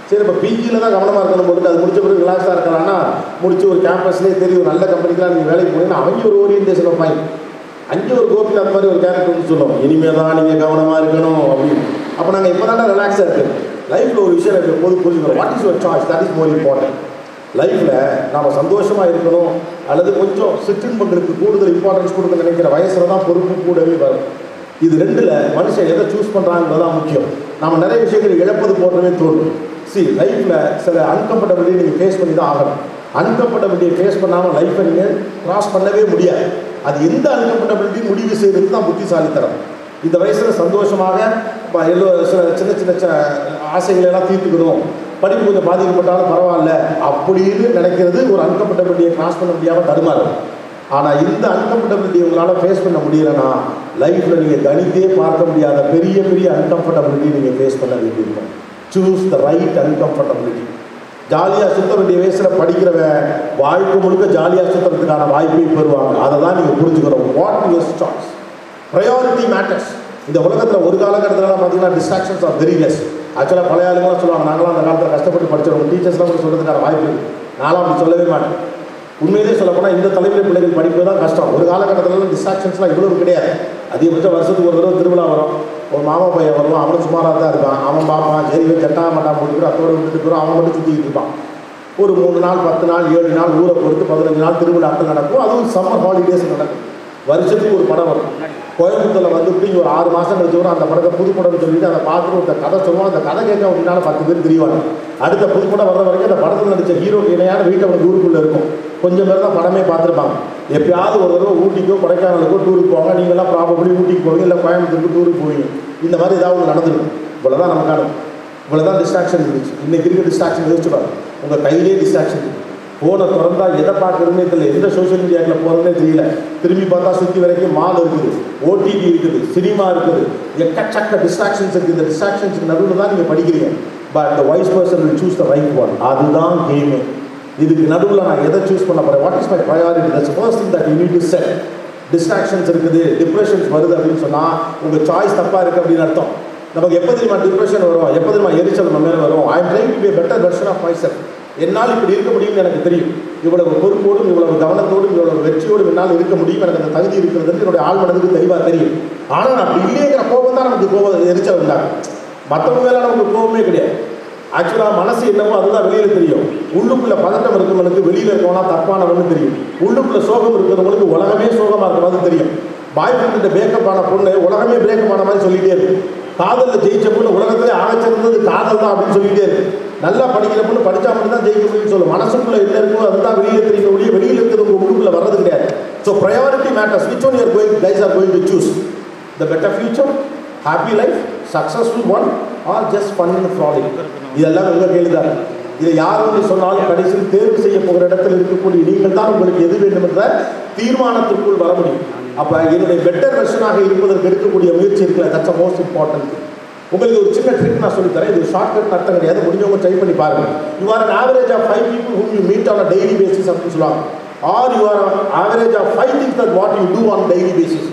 சரி இப்போ பிஜியில் தான் கவனமாக இருக்கணும் போட்டு அது முடிச்ச பிறகு ரிலாக்ஸாக இருக்கலாம்னா முடிச்சு ஒரு கேம்பஸ்லேயே தெரியும் நல்ல கம்பெனிக்கெலாம் நீங்கள் வேலைக்கு போனீங்கன்னா அவங்க ஒரு ஓரியன்டேஷன் வைப்பாங்க. அங்கே ஒரு கோபில் அந்த மாதிரி ஒரு கேரக்டர்னு சொல்லுவோம், இனிமேல் தான் நீங்கள் கவனமாக இருக்கணும் அப்படின்னு. அப்போ நாங்கள் இப்போ தானே ரிலாக்ஸாக இருக்குது. லைஃப்பில் ஒரு விஷயம் எனக்கு எப்போது புரிஞ்சுக்கணும், what is your choice, that is more important. லைஃப்பில் நாம் சந்தோஷமாக இருக்கணும் அல்லது கொஞ்சம் சிற்றின்பங்களுக்கு கூடுதல் இம்பார்ட்டன்ஸ் கொடுக்க நினைக்கிற வயசில் தான் பொறுப்பு கூடவே வரும். இது ரெண்டில் மனுஷன் எதை சூஸ் பண்ணுறாங்கிறது தான் முக்கியம். நாம் நிறைய விஷயங்கள் இழப்பது போன்றவே தோணும். லைஃப்பில் சில அன்கம்ஃபர்டபிலிட்டி நீங்கள் ஃபேஸ் பண்ணி தான் ஆகணும். அன்கம்ஃபர்டபிலிட்டியை ஃபேஸ் பண்ணாமல் லைஃப்பை நீங்கள் க்ராஸ் பண்ணவே முடியாது. அது எந்த அன்கம்ஃபர்டபிலிட்டி முடிவு செய்கிறது தான் புத்திசாலித்தனம். இந்த வயசில் சந்தோஷமாக சின்ன சின்ன ஆசைகளெல்லாம் தீர்த்துக்கணும், படிப்பு கொஞ்சம் பாதிக்கப்பட்டாலும் பரவாயில்ல அப்படின்னு நினைக்கிறது ஒரு அன்கம்ஃபர்டபிலிட்டியை க்ராஸ் பண்ண முடியாமல் தடுமாறும். ஆனால் இந்த அன்கம்ஃபர்டபிலிட்டி உங்களால் ஃபேஸ் பண்ண முடியலைன்னா லைஃப்பில் நீங்கள் கணித்தே பார்க்க முடியாத பெரிய பெரிய அன்கம்ஃபர்டபிலிட்டி நீங்கள் ஃபேஸ் பண்ண வேண்டியிருக்கும். Choose the right uncomfortability. ஜாலியாக சுத்த வேண்டிய வயசில் படிக்கிறவன் வாழ்க்கை முழுக்க ஜாலியாக சுற்றுறதுக்கான வாய்ப்பை பெறுவாங்க. அதை தான் நீங்கள் புரிஞ்சுக்கணும். What your choice, priority matters. இந்த உலகத்தில் ஒரு காலகட்டத்தில் பார்த்தீங்கன்னா டிஸ்ட்ராக்ஷன்ஸ் ஆர் வெரி லெஸ். ஆக்சுவலாக பழைய ஆளுங்களாம் சொல்லுவாங்க, நாங்களாம் அந்த காலத்தில் கஷ்டப்பட்டு படிச்சிருவோம், டீச்சர்ஸ்லாம் கூட சொல்கிறதுக்கான வாய்ப்பு இருக்குது. நானும் அப்படி சொல்லவே மாட்டேன். உண்மையிலே சொல்லப்போனால் இந்த தலைமுறை பிள்ளைகள் படிப்பது தான் கஷ்டம். ஒரு காலகட்டத்தில் டிஸ்ட்ராக்ஷன்ஸ்லாம் இவ்வளவு கிடையாது. அதிகபட்சம் வருஷத்துக்கு ஒரு தடவை திருவிழா வரும், ஒரு மாமா பையன் வருவான், அவனும் சுமாராக தான் இருப்பான், அவன் பார்ப்பான், ஜெயிலே ஜட்டா மாட்டான் போட்டுக்கிட்டு அத்தோடு விட்டுட்டு போகிறோம், அவன் மட்டும் சுற்றிக்கிட்டு இருப்பான். ஒரு 3 நாள் 10 நாள் 7 நாள் ஊரை பொறுத்து 15 நாள் திருவிழாக்கள் நடக்கும். அதுவும் சம்மர் ஹாலிடேஸ் நடக்கும். வருஷத்துக்கு ஒரு படம் வரும். கோயம்புத்தூரில் வந்து இப்படி ஒரு 6 மாதம் கழிச்சு வரும். அந்த படத்தை புது படம்னு சொல்லிட்டு அதை பார்த்துட்டு ஒரு கதை சொல்லுவான். அந்த கதை கேட்க அப்படின்னால 10 பேர் தெரிவாங்க. அடுத்த புது படம் வர்ற வரைக்கும் அந்த படத்தில் நடித்த ஹீரோக்கு இணையான வீட்டை அவங்க ஊருக்குள்ளே இருக்கும். கொஞ்சம் பேர் தான் படமே பார்த்துருப்பாங்க. எப்பயாவது ஒரு தடவை ஊட்டிக்கோ கொடைக்கானலுக்கோ டூருக்கு போவாங்க. நீங்களாம் ப்ராபப்ளி ஊட்டிக்கு போவீங்க, இல்லை கோயம்புத்தூருக்கு டூருக்கு போவீங்க. இந்த மாதிரி ஏதாவது ஒன்று நடந்துருக்கும். இவ்வளோதான் நமக்கான, இவ்வளோதான் டிஸ்ட்ராக்ஷன் இருந்துச்சு. இன்றைக்கி இருக்க டிஸ்ட்ராக்ஷன் யோசிச்சு பாருங்க. உங்கள் கையிலே டிஸ்ட்ராக்ஷன் இருக்குது. ஃபோனை திறந்தா எதை பார்க்குறதுனே தெரியல, எந்த சோஷியல் மீடியாவில் போகிறதுனே தெரியல. திரும்பி பார்த்தா சுற்றி வரைக்கும் மால் இருக்குது, ஓடிடி இருக்குது, சினிமா இருக்குது, எக்கச்சக்க டிஸ்ட்ராக்ஷன்ஸ் இருக்குது. இந்த டிஸ்ட்ராக்ஷன்ஸுக்கு நடுவில் தான் நீங்கள் படிக்கிறீங்க. But the wise person will choose the right one. அதுதான் கேமு. இதுக்கு நடுவில் நான் எதை சூஸ் பண்ண போகிறேன், what is my priority, that's first thing that you need to set. Distractions இருக்குது, டிப்ரெஷன்ஸ் வருது அப்படின்னு சொன்னால் உங்கள் சாய்ஸ் தப்பாக இருக்குது அப்படின்னு அர்த்தம். நமக்கு எப்போ தெரியுமா டிப்ரெஷன் வரும், எப்போ தெரியுமா எரிச்சல் நம்ம மேலே வரும்? I am trying to be better version of myself. என்னால் இப்படி இருக்க முடியும்னு எனக்கு தெரியும். இவ்வளவு பொறுப்போடும், இவ்வளவு கவனத்தோடும், இவ்வளவு வெற்றியோடும் என்னால் இருக்க முடியும், எனக்கு அந்த தகுதி இருக்கிறது என்னுடைய ஆள் மனதுக்கு தெளிவாக தெரியும். ஆனால் அப்படி இல்லைங்கிற கோபம் தான் நமக்கு கோபம் எரிச்சல் உண்டாகும். மற்றவங்க மேலே நமக்கு கோபமே கிடையாது. ஆக்சுவலாக மனசு என்னவோ அதுதான் வெளியில் தெரியும். உள்ளுக்குள்ளே பதட்டம் இருக்கிறவங்களுக்கு வெளியில் இருக்கவனா தப்பானவன்னு தெரியும். உள்ளுக்குள்ளே சோகம் இருக்கிறவங்களுக்கு உலகமே சோகமாக இருக்கிற மாதிரி தெரியும். பாய் ஃப்ரெண்ட் பிரேக்கப் ஆன பொண்ணு உலகமே பிரேக்கப் ஆன மாதிரி சொல்லிகிட்டே இருக்கு. காதலில் ஜெயிச்ச பொண்ணு உலகத்திலே ஆகச்சிருந்தது காதல் தான் அப்படின்னு சொல்லிகிட்டே இருக்கு. நல்லா படிக்கிற பொண்ணு படித்தா மட்டும் தான் ஜெயிக்க முடியும்னு சொல்லும். மனசுக்குள்ளே என்ன இருக்கோ அதுதான் வெளியில் தெரியும் ஒழிய வெளியில் இருக்கிறவங்க உள்ளுக்குள்ளே வர்றது கிடையாது. So priority matters. Which one you're going guys are going to choose the better future, happy life, successful one, or just fun and frauding? இதெல்லாம் உங்கள் கேள்விதான். இதை யார் வந்து சொன்னாலும் கடைசியில் தேர்வு செய்ய போகிற இடத்தில் இருக்கக்கூடிய நீங்கள் தான் உங்களுக்கு எது வேண்டும் என்ற தீர்மானத்திற்குள் வர முடியும். அப்போ என்னுடைய பெட்டர் வெர்ஷனாக இருப்பதற்கு எடுக்கக்கூடிய முயற்சி இருக்குல்ல, தட்ஸ் அ மோஸ்ட் இம்பார்ட்டன்ட். உங்களுக்கு ஒரு சின்ன ட்ரிக் நான் சொல்லித்தரேன். இது ஷார்ட்கட் அர்த்தம் கிடையாது, முடிஞ்சவங்க ட்ரை பண்ணி பாருங்கள். You are an average of 5 people whom you meet on a daily basis அப்படின்னு சொல்லுவாங்க. Are you are average of 5 things that what you do on daily basis.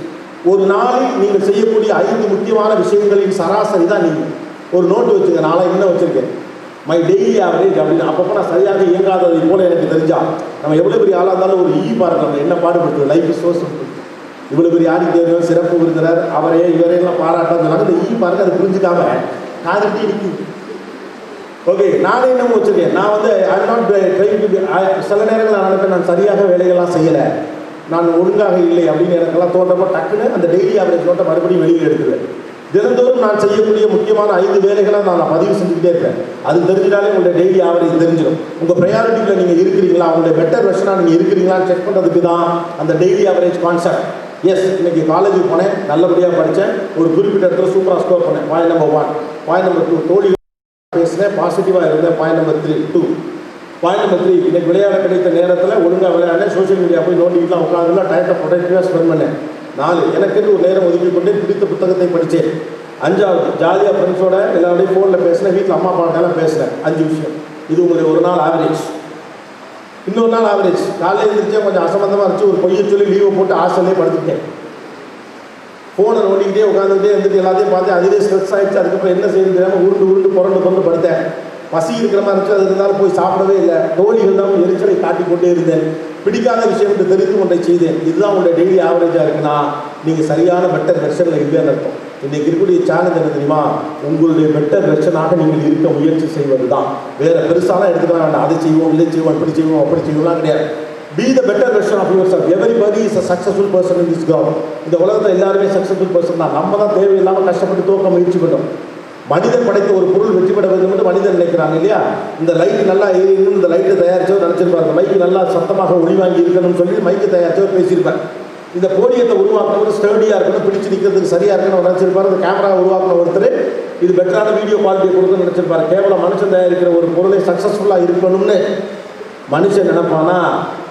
ஒரு நாளில் நீங்கள் செய்யக்கூடிய 5 முக்கியமான விஷயங்களின் சராசரி தான் நீங்கள். ஒரு நோட்டு வச்சுங்க, நாளாக என்ன வச்சுருக்கேன், மை டெய்லி ஆவரேஜ் அப்படின்னு. அப்பப்போ நான் சரியாக இயங்காததை போல் எனக்கு தெரிஞ்சா, நம்ம எவ்வளோ பெரிய ஆளாக இருந்தாலும் ஒரு பாருங்க, நம்ம என்ன பாடுபடுத்துது. Life is so simple. இவ்வளோ பெரிய ஆடிட்டோரியம், சிறப்பு விருந்தினர், அவரையே இவரையெல்லாம் பாராட்டான்னு சொன்னாங்க. இந்த பாருங்க, அதை புரிஞ்சுக்காம காதுட்டி இருக்குது. ஓகே, நானே என்ன வச்சுருக்கேன், நான் வந்து I am not trying to be. சில நேரங்கள் நான் நினைப்பேன், நான் சரியாக வேலைகள்லாம் செய்யலை, நான் ஒழுங்காக இல்லை அப்படின்னு எனக்கெல்லாம் தோன்றப்போ டக்குன்னு அந்த டெய்லி ஆவரேஜ் நோட்டை மறுபடியும் வெளியில் எடுத்துருவேன். தினந்தோறும் நான் செய்யக்கூடிய முக்கியமான 5 வேலைகளை நான் பதிவு செஞ்சுக்கிட்டே இருப்பேன். அது தெரிஞ்சிட்டாலே உங்களுடைய டெய்லி ஆவரேஜ் தெரிஞ்சிடும். உங்கள் ப்ரையாரிட்டியில் நீங்கள் இருக்கிறீங்களா, உங்களுடைய பெட்டர் வெர்ஷனாக நீங்கள் இருக்கிறீங்களான்னு செக் பண்ணுறதுக்கு தான் அந்த டெய்லி ஆவரேஜ் கான்செப்ட். எஸ், இன்றைக்கி காலேஜுக்கு போனேன், நல்லபடியாக படித்தேன், ஒரு குறிப்பிட்ட இடத்துல சூப்பராக ஸ்கோர் பண்ணேன். Point number 1. பாயிண்ட் நம்பர் 2, தோழி பேசினேன், பாசிட்டிவாக இருந்தேன். Point number 2. பாயிண்ட் நம்பர் 3, இன்றைக்கி விளையாட கிடைத்த நேரத்தில் ஒழுங்காக விளையாடினேன், சோஷியல் மீடியா போய் நோண்டிக்கிட்டலாம் உட்காந்துலாம் டயத்தை ப்ரொடக்டிவாக ஸ்பெண்ட் பண்ணேன். 4, எனக்கென்று ஒரு நேரம் ஒதுக்கி கொண்டு பிடித்த புத்தகத்தை படித்தேன். 5வது, ஜாலியாக ஃப்ரெண்ட்ஸோட எல்லாருடைய ஃபோனில் பேசினேன், வீட்டில் அம்மா அப்பாட்டெல்லாம் பேசினேன். 5 விஷயம். இது உங்களுடைய ஒரு நாள் ஆவரேஜ். இன்னொரு நாள் ஆவரேஜ், காலையில் எழுந்திரிச்சா கொஞ்சம் அசம்பந்தமாக இருந்துச்சு, ஒரு பொய்யை சொல்லி லீவை போட்டு ஹாஸ்டல்லே படுத்துட்டேன். ஃபோனை நோண்டிக்கிட்டே உட்காந்துக்கிட்டே இருந்துட்டு எல்லாத்தையும் பார்த்து அதுவே ஸ்ட்ரெஸ் ஆகிடுச்சு. அதுக்கப்புறம் என்ன செய்யறது தெரியாமல் உருண்டு புரண்டு படுத்தேன். பசி இருக்கிற மாதிரி இருந்துச்சு, அது இருந்தாலும் போய் சாப்பிடவே இல்லை. தோழிகள் தான் எரிச்சலை காட்டிக் கொண்டே இருந்தேன். பிடிக்காத விஷயம் என்று தெரிந்து கொண்டை செய்தேன். இதுதான் உங்களுடைய டெய்லி ஆவரேஜாக இருக்குன்னா நீங்கள் சரியான பெட்டர் வெர்ஷனில் இல்லைன்னு அர்த்தம். இன்றைக்கி இருக்கக்கூடிய சேலஞ்ச் என்ன தெரியுமா, உங்களுடைய பெட்டர் வெர்ஷனாக நீங்கள் இருக்க முயற்சி செய்வது தான். வேறு பெருசாலாம் எடுத்துக்கலாம் வேண்டாம். அதை செய்வோம், இதை செய்வோம், இப்படி செய்வோம், அப்படி செய்வோம்லாம் கிடையாது. Be the better version of yourself. Everybody is a successful person in this ground. இந்த உலகத்தில் எல்லாருமே சக்ஸஸ்ஃபுல் பர்சன் தான். நம்ம தான் தேவையில்லாமல் கஷ்டப்பட்டு தோக்க முயற்சி பண்ணோம். மனிதன் படைத்த ஒரு பொருள் வெற்றி பெற வேண்டும் என்று மனிதன் நினைக்கிறாங்க இல்லையா? இந்த லைட்டு நல்லா ஏறிக்கணும், இந்த லைட்டை தயாரிச்சவர் நினச்சிருப்பாங்க. மைக்கு நல்லா சத்தமாக ஒளி வாங்கி இருக்கணும்னு சொல்லி மைக்கு தயாரிச்சவர் பேசியிருப்பார். இந்த போடியத்தை உருவாக்குனவர் ஸ்டர்டியாக இருக்கணும், பிடிச்சி நிற்கிறதுக்கு சரியாக இருக்கணும் நினச்சிருப்பார். இந்த கேமரா உருவாக்குன ஒருத்தர் இது பெட்டரான வீடியோ குவாலிட்டியை கொடுக்கணும்னு நினச்சிருப்பார். கேவலம் மனுஷன் தயாரிக்கிற ஒரு பொருளை சக்ஸஸ்ஃபுல்லாக இருக்கணும்னு மனுஷன் நினைப்பானா,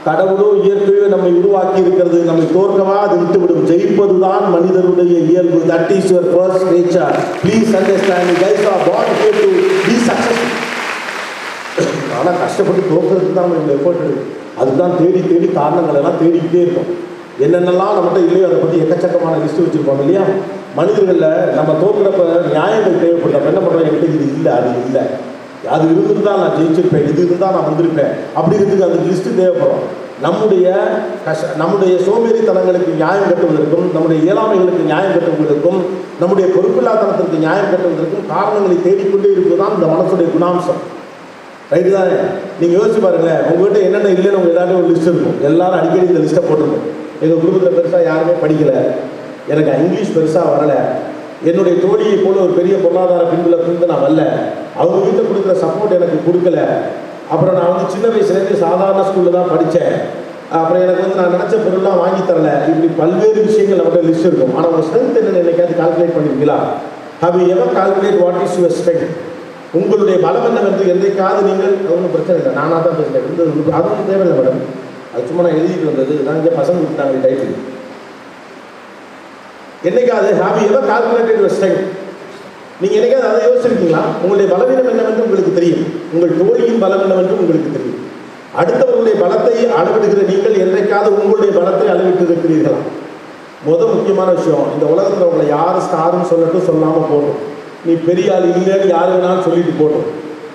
கடவுளோ இயற்கையோ நம்மை உருவாக்கி இருக்கிறது, நம்மை தோற்கவா அது விட்டுவிடும். ஜெயிப்பதுதான் மனிதனுடைய இயல்பு. That is your first nature. Please understand, you guys R born here to be successful. ஆனால் கஷ்டப்பட்டு தோற்கிறதுக்கு தான் நம்ம எஃபோர்ட் எடுக்கும். அதுதான் தேடி தேடி காரணங்கள் எல்லாம் தேடிக்கிட்டே இருக்கும். என்னென்னலாம் நம்மகிட்ட இல்லையோ அதை பற்றி எக்கச்சக்கமான லிஸ்ட் வச்சுருப்போம் இல்லையா? மனிதர்களில் நம்ம தோக்குறப்ப நியாயங்கள் தேவைப்படுது. அப்போ என்ன பண்ணுறோம், என்கிட்ட இது இல்லை, அது இல்லை, அது இருந்திருந்தால் நான் ஜெயிச்சிருப்பேன், இது இருந்தால் நான் வந்திருப்பேன் அப்படிங்கிறதுக்கு அந்த லிஸ்ட்டு தேவைப்படும். நம்முடைய சோம்பேறித்தனங்களுக்கு நியாயம் கட்டுவதற்கும், நம்முடைய இயலாமைகளுக்கு நியாயம் கட்டுவதற்கும், நம்முடைய பொறுப்பில்லாதனத்திற்கு நியாயம் கட்டுவதற்கும் காரணங்களை தேடிக்கொண்டே இருப்பதுதான் இந்த மனசுடைய குணாம்சம். ரைட்டு தானே? நீங்கள் யோசிச்சு பாருங்களேன், உங்கள்கிட்ட என்னென்ன இல்லைன்னு உங்கள் எல்லாருமே ஒரு லிஸ்ட் இருக்கும். எல்லாரும் அடிக்கடி இந்த லிஸ்ட்டை போட்டிருக்கும். எங்கள் குடும்பத்தில் பெருசாக யாருமே படிக்கலை, எனக்கு இங்கிலீஷ் பெருசாக வரலை, என்னுடைய தோழியை போல ஒரு பெரிய பொருளாதார பின்புலத்திலிருந்து நான் வரல, அவங்க வீட்டில் கொடுக்குற சப்போர்ட் எனக்கு கொடுக்கல, அப்புறம் நான் வந்து சின்ன வயசுலேருந்து சாதாரண ஸ்கூலில் தான் படித்தேன், அப்புறம் எனக்கு வந்து நான் நினச்ச பொருள்லாம் வாங்கி தரல, இப்படி பல்வேறு விஷயங்கள் நம்மகிட்ட லிஸ்ட் இருக்கும். ஆனால் உங்கள் ஸ்ட்ரென்த் என்னென்னு என்னைக்காவது கால்குலேட் பண்ணிருக்கீங்களா? How you ever calculate what is your strength? உங்களுடைய பலம் என்னவென்று என்றைக்காவது நீங்கள், ஒன்றும் பிரச்சனை இல்லை, நானாக தான் பேசுகிறேன், அதுவும் தேவையில்லை மேடம், அது சும்மா நான் எழுதிட்டு வந்தது, நான் இங்கே பசங்க கொடுத்தாங்க டைட்டில். என்னைக்காவது have you ever calculated your strength? நீங்கள் என்னைக்காவது அதை யோசிச்சிருக்கீங்களா? உங்களுடைய பலவீனம் என்னவென்று உங்களுக்கு தெரியும், உங்கள் தோழியின் பலம் என்னவென்று உங்களுக்கு தெரியும். அடுத்தவர்களுடைய பலத்தை அளவிடுகிற நீங்கள் என்றைக்காவது உங்களுடைய பலத்தை அளவிட்டு இருக்கிறீர்களா? முக்கியமான விஷயம், இந்த உலகத்தில் உங்களை யார் ஸ்டாருன்னு சொல்லட்டும், சொல்லாமல் போட்டோம், நீ பெரிய ஆள் இல்லைன்னு யார் வேணாலும் சொல்லிட்டு போட்டோம்,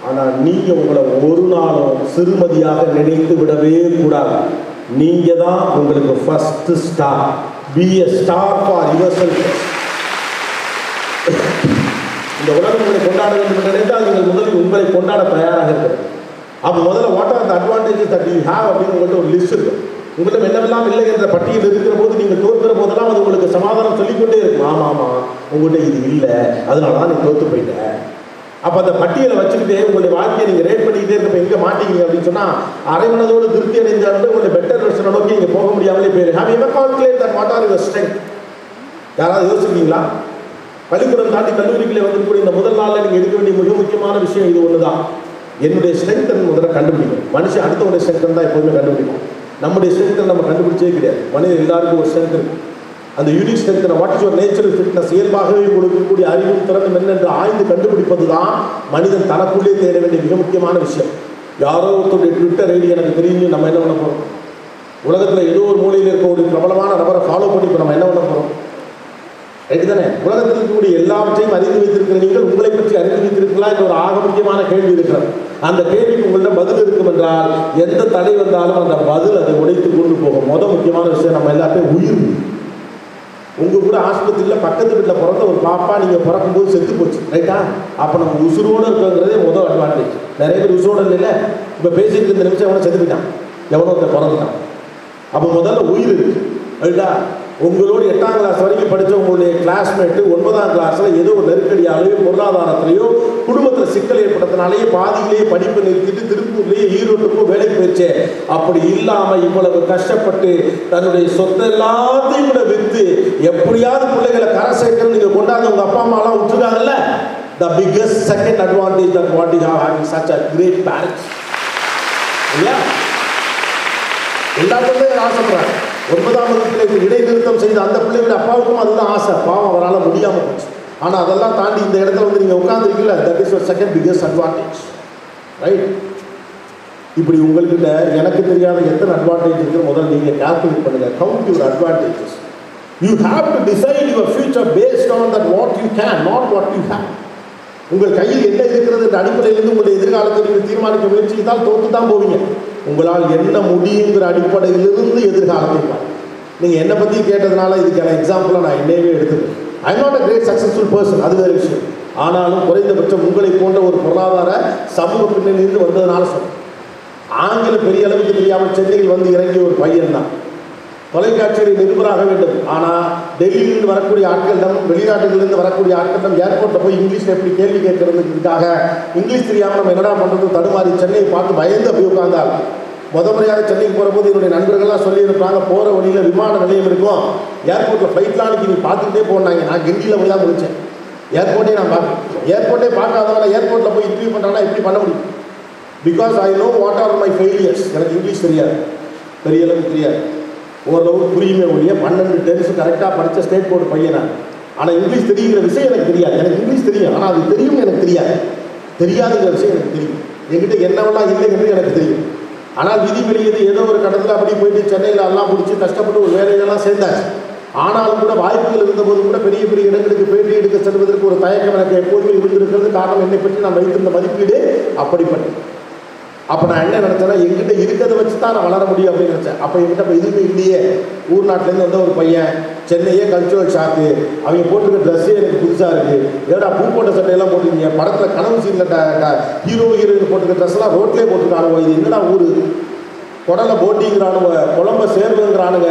ஆனால் நீங்கள் உங்களை ஒரு நாளும் சிறுமதியாக நினைத்து விடவே கூடாது. நீங்கள் தான் உங்களுக்கு first star. B a star for your self. இந்த உலகம் உங்களை கொண்டாட வேண்டும் என்று நினைத்தால் நீங்கள் முதலில் உங்களை கொண்டாட தயாராக இருக்கிறது. அப்போ முதல்ல what are the advantages that you have அப்படின்னு உங்கள்கிட்ட ஒரு லிஸ்ட் இருக்கும். உங்களிடம் என்னவெல்லாம் இல்லை என்ற பட்டியல் இருக்கிற போது நீங்கள் தோற்கிற போதெல்லாம் அது உங்களுக்கு சமாதானம் சொல்லிக்கொண்டே இருக்கும். ஆமாம், உங்கள்கிட்ட இது இல்லை, அதனால தான் நீ தோற்று போயிட்ட. அப்போ அந்த பட்டியலை வச்சுக்கிட்டே உங்களுடைய வாழ்க்கையை நீங்கள் ரேட் பண்ணிக்கிட்டே இருக்கப்போ எங்கே மாட்டீங்க அப்படின்னு சொன்னால், அரைமனதோடு திருப்தி அடைஞ்சாலும் உங்களுடைய பெட்டர் வெர்ஷனை நோக்கி நீங்கள் போக முடியாமலே போயிரு. Have you ever calculate that what are your strength? யாராவது யோசிச்சிருக்கீங்களா? பள்ளிக்கூடம் தாண்டி கல்லூரிகளே வந்துக்கூடிய இந்த முதல் நாளில் நீங்கள் எடுக்க வேண்டிய மிக முக்கியமான விஷயம் இது ஒன்று தான். என்னுடைய ஸ்ட்ரென்த் முதல்ல கண்டுபிடிக்கும். மனுஷன் அடுத்தவங்களுடைய ஸ்ட்ரென்த் தான் எப்போதுமே கண்டுபிடிக்கும். நம்முடைய ஸ்ட்ரென்த்தை நம்ம கண்டுபிடிச்சே கிடையாது. மனிதர் எல்லாருக்கும் ஒரு ஸ்ட்ரென்த் இருக்கும். அந்த unique strength, what is your natural fitness, இயல்பாகவே கொடுக்கக்கூடிய அறிவும் திறனும் என்னென்று ஆய்ந்து கண்டுபிடிப்பது தான் மனிதன் தனக்குள்ளே தேட வேண்டிய மிக முக்கியமான விஷயம். யாரோ ஒருத்தருடைய ட்விட்டர் ஐடி எனக்கு தெரியும், நம்ம என்ன பண்ண போகிறோம்? உலகத்தில் ஏதோ ஒரு மூலையில் இருக்க ஒரு பிரபலமான நபரை ஃபாலோ பண்ணி இப்போ நம்ம என்ன பண்ண போகிறோம்? ரைட்டு தானே? உலகத்தில் இருக்கக்கூடிய எல்லாவற்றையும் அறிந்து வைத்திருக்கிற நீங்கள் உங்களை பற்றி அறிந்து வைத்திருக்கலாம் என்ற ஒரு ஆக முக்கியமான கேள்வி இருக்கிறது. அந்த கேள்விக்கு உங்கள்கிட்ட பதில் இருக்கும் என்றால் எந்த தடை வந்தாலும் அந்த பதில் அதை உடைத்து கொண்டு போகும். முக்கியமான விஷயம், நம்ம எல்லாத்தையும் உயிர். உங்கள் கூட ஆஸ்பத்திரியில் பக்கத்து வீட்டில் பிறந்த ஒரு பாப்பா நீங்கள் பிறக்கும்போது செத்து போச்சு, ரைட்டா? அப்போ நம்ம உசுரோடு இருக்கிறதே முதல் அட்வான்டேஜ். நிறைய பேர் உசுரோடு இல்லை, இப்போ பேசிட்டு இருந்த நிமிஷம் எவனோ செத்து போயிட்டான், எவனோ ஒருத்தர் பிறந்துட்டான். அப்போ முதல்ல உயிர் இருக்கு, ரைட்டா? உங்களோட 8ஆம் கிளாஸ் வரைக்கும் படித்த உங்களுடைய கிளாஸ்மேட்டு 9ஆம் கிளாஸில் ஏதோ ஒரு நெருக்கடியாலேயோ பொருளாதாரத்திலேயோ குடும்பத்தில் சிக்கல் ஏற்பட்டதுனாலேயே பாதியிலேயே படிப்பை நிறுத்திட்டு திருப்பூர்லேயே ஈரோட்டுக்கும் வேலைக்கு போயிடுச்சு. அப்படி இல்லாமல் இவ்வளவு கஷ்டப்பட்டு தன்னுடைய சொத்தை எல்லாத்தையும் கூட விற்று எப்படியாவது பிள்ளைகளை கரை சேர்க்கணும் நீங்கள் கொண்டாந்து உங்கள் அப்பா அம்மாலாம் விட்டுருக்காங்கல்ல. The biggest second advantage that what you have having such a great parents. இல்லையா? எல்லாத்துக்கும் ஆசைப்படுறாங்க. 9ஆம் வகுப்பில் இடைநிறுத்தம் செய்த அந்த பிள்ளையோட அப்பாவுக்கும் அதுதான் ஆசை. பாவம் அவரால் முடியாமல் போச்சு. ஆனால் அதெல்லாம் தாண்டி இந்த இடத்துல வந்து நீங்கள் உட்காந்துருக்கீங்களா, that is your second biggest advantage, right? இப்படி உங்கள்கிட்ட எனக்கு தெரியாத எத்தனை அட்வான்டேஜ் இருக்குது முதல்ல நீங்கள் கால்குலேட் பண்ணுங்கள். Count your advantages. You have to decide your future based on that what you can, not what you have. உங்கள் கையில் என்ன இருக்கிறது என்ற அடிப்படையிலிருந்து உங்களுடைய எதிர்காலத்தை நீங்கள் தீர்மானிக்க முயற்சித்தால் தோற்று தான் போவீங்க. உங்களால் என்ன முடியுங்கிற அடிப்படையிலிருந்து எதிர்காலத்தை பாருங்கள். நீங்கள் என்னை பற்றி கேட்டதுனால இதுக்கான எக்ஸாம்பிளாக நான் என்னையவே எடுத்துக்கிறேன். I am not a great successful person, அது வேறு விஷயம். ஆனாலும் குறைந்தபட்சம் உங்களை போன்ற ஒரு பொருளாதார சமூக பின்னணியிலிருந்து வந்ததுனால சொல்றேன். ஆங்கிலம் பெரிய அளவுக்கு தெரியாமல் சென்னையில் வந்து இறங்கிய ஒரு பையன் தான். தொலைக்காட்சியில் நிருபராக வேண்டும். ஆனால் டெல்லியிலிருந்து வரக்கூடிய ஆட்களிடம், வெளிநாடுகளிலிருந்து வரக்கூடிய ஆட்களிடம் ஏர்போர்ட்டில் போய் இங்கிலீஷில் எப்படி கேள்வி கேட்கறதுக்காக இங்கிலீஷ் தெரியாமல் நம்ம என்னடா பண்ணுறது தடுமாறி சென்னையை பார்த்து பயந்து போய் உட்கார்ந்தார். முறையாக சென்னைக்கு போகிற போது என்னுடைய நண்பர்கள்லாம் சொல்லியிருப்பாங்க, போகிற வழியில் விமான நிலையம் இருக்கும், ஏர்போர்ட்டில் ஃப்ளைட்லாம் நீ பார்த்துக்கிட்டே போனாங்க. நான் கெண்டியில் போய் தான் முடித்தேன். ஏர்போர்ட்டே நான் பார்ப்பேன். ஏர்போர்ட்டே பார்க்காதவங்க ஏர்போர்ட்டில் போய் இன்டர்வியூ பண்ணுறாங்கன்னா எப்படி பண்ண முடியும்? Because I know what are my failures. எனக்கு இங்கிலீஷ் தெரியாது, பெரிய அளவுக்கு தெரியாது, ஓரளவுக்கு புரியுமே ஒழிய 12 டென்ஸ் கரெக்டாக படித்த ஸ்டேட் போர்டு பையனா. ஆனால் இங்கிலீஷ் தெரியுங்கிற விஷயம் எனக்கு தெரியாது. எனக்கு இங்கிலீஷ் தெரியும், ஆனால் அது தெரியும் எனக்கு தெரியாது. தெரியாதுங்கிற விஷயம் எனக்கு தெரியும். என்கிட்ட என்னவெல்லாம் இல்லைங்கிறது எனக்கு தெரியும். ஆனால் விதி வெளியது ஏதோ ஒரு கடத்தில் அப்படி போயிட்டு சென்னையில் எல்லாம் பிடிச்சி கஷ்டப்பட்டு ஒரு வேலையிலலாம் சேர்ந்தாச்சு. ஆனாலும் கூட வாய்ப்புகள் இருந்தபோது கூட பெரிய பெரிய இடங்களுக்கு பேட்டி எடுக்க செல்வதற்கு ஒரு தயக்கம் எனக்கு எப்போதுமே இருந்திருக்கிறது. காரணம் என்னை பற்றி நான் வைத்திருந்த மதிப்பீடு அப்படிப்பட்டது. அப்போ நான் என்ன நினச்சேன்னா, எங்கிட்ட இருக்கிறத வச்சு தான் நான் வளர முடியும் அப்படின்னு நினச்சேன். அப்போ எங்கிட்ட இப்போ எதுவுமே இல்லையே. ஊர் நாட்டிலேருந்து வந்த ஒரு பையன், சென்னையே கல்ச்சுரல் ஷாக்கு, அவங்க போட்டுருக்க ட்ரெஸ்ஸே எனக்கு புதுசாக இருக்குது. ஏடா பூ போட்ட சட்டையெல்லாம் போட்டுருக்கீங்க, படத்தில் கனவு சீனில் ஹீரோ ஹீரோயின் போட்டுருக்க ட்ரெஸ்லாம் ரோட்லேயே போட்டுருக்கானுவோ, இது என்னடா ஊர், குடலை போட்டிங்கிறானுவ, குழம்ப சேர்வுங்கிறானுங்க,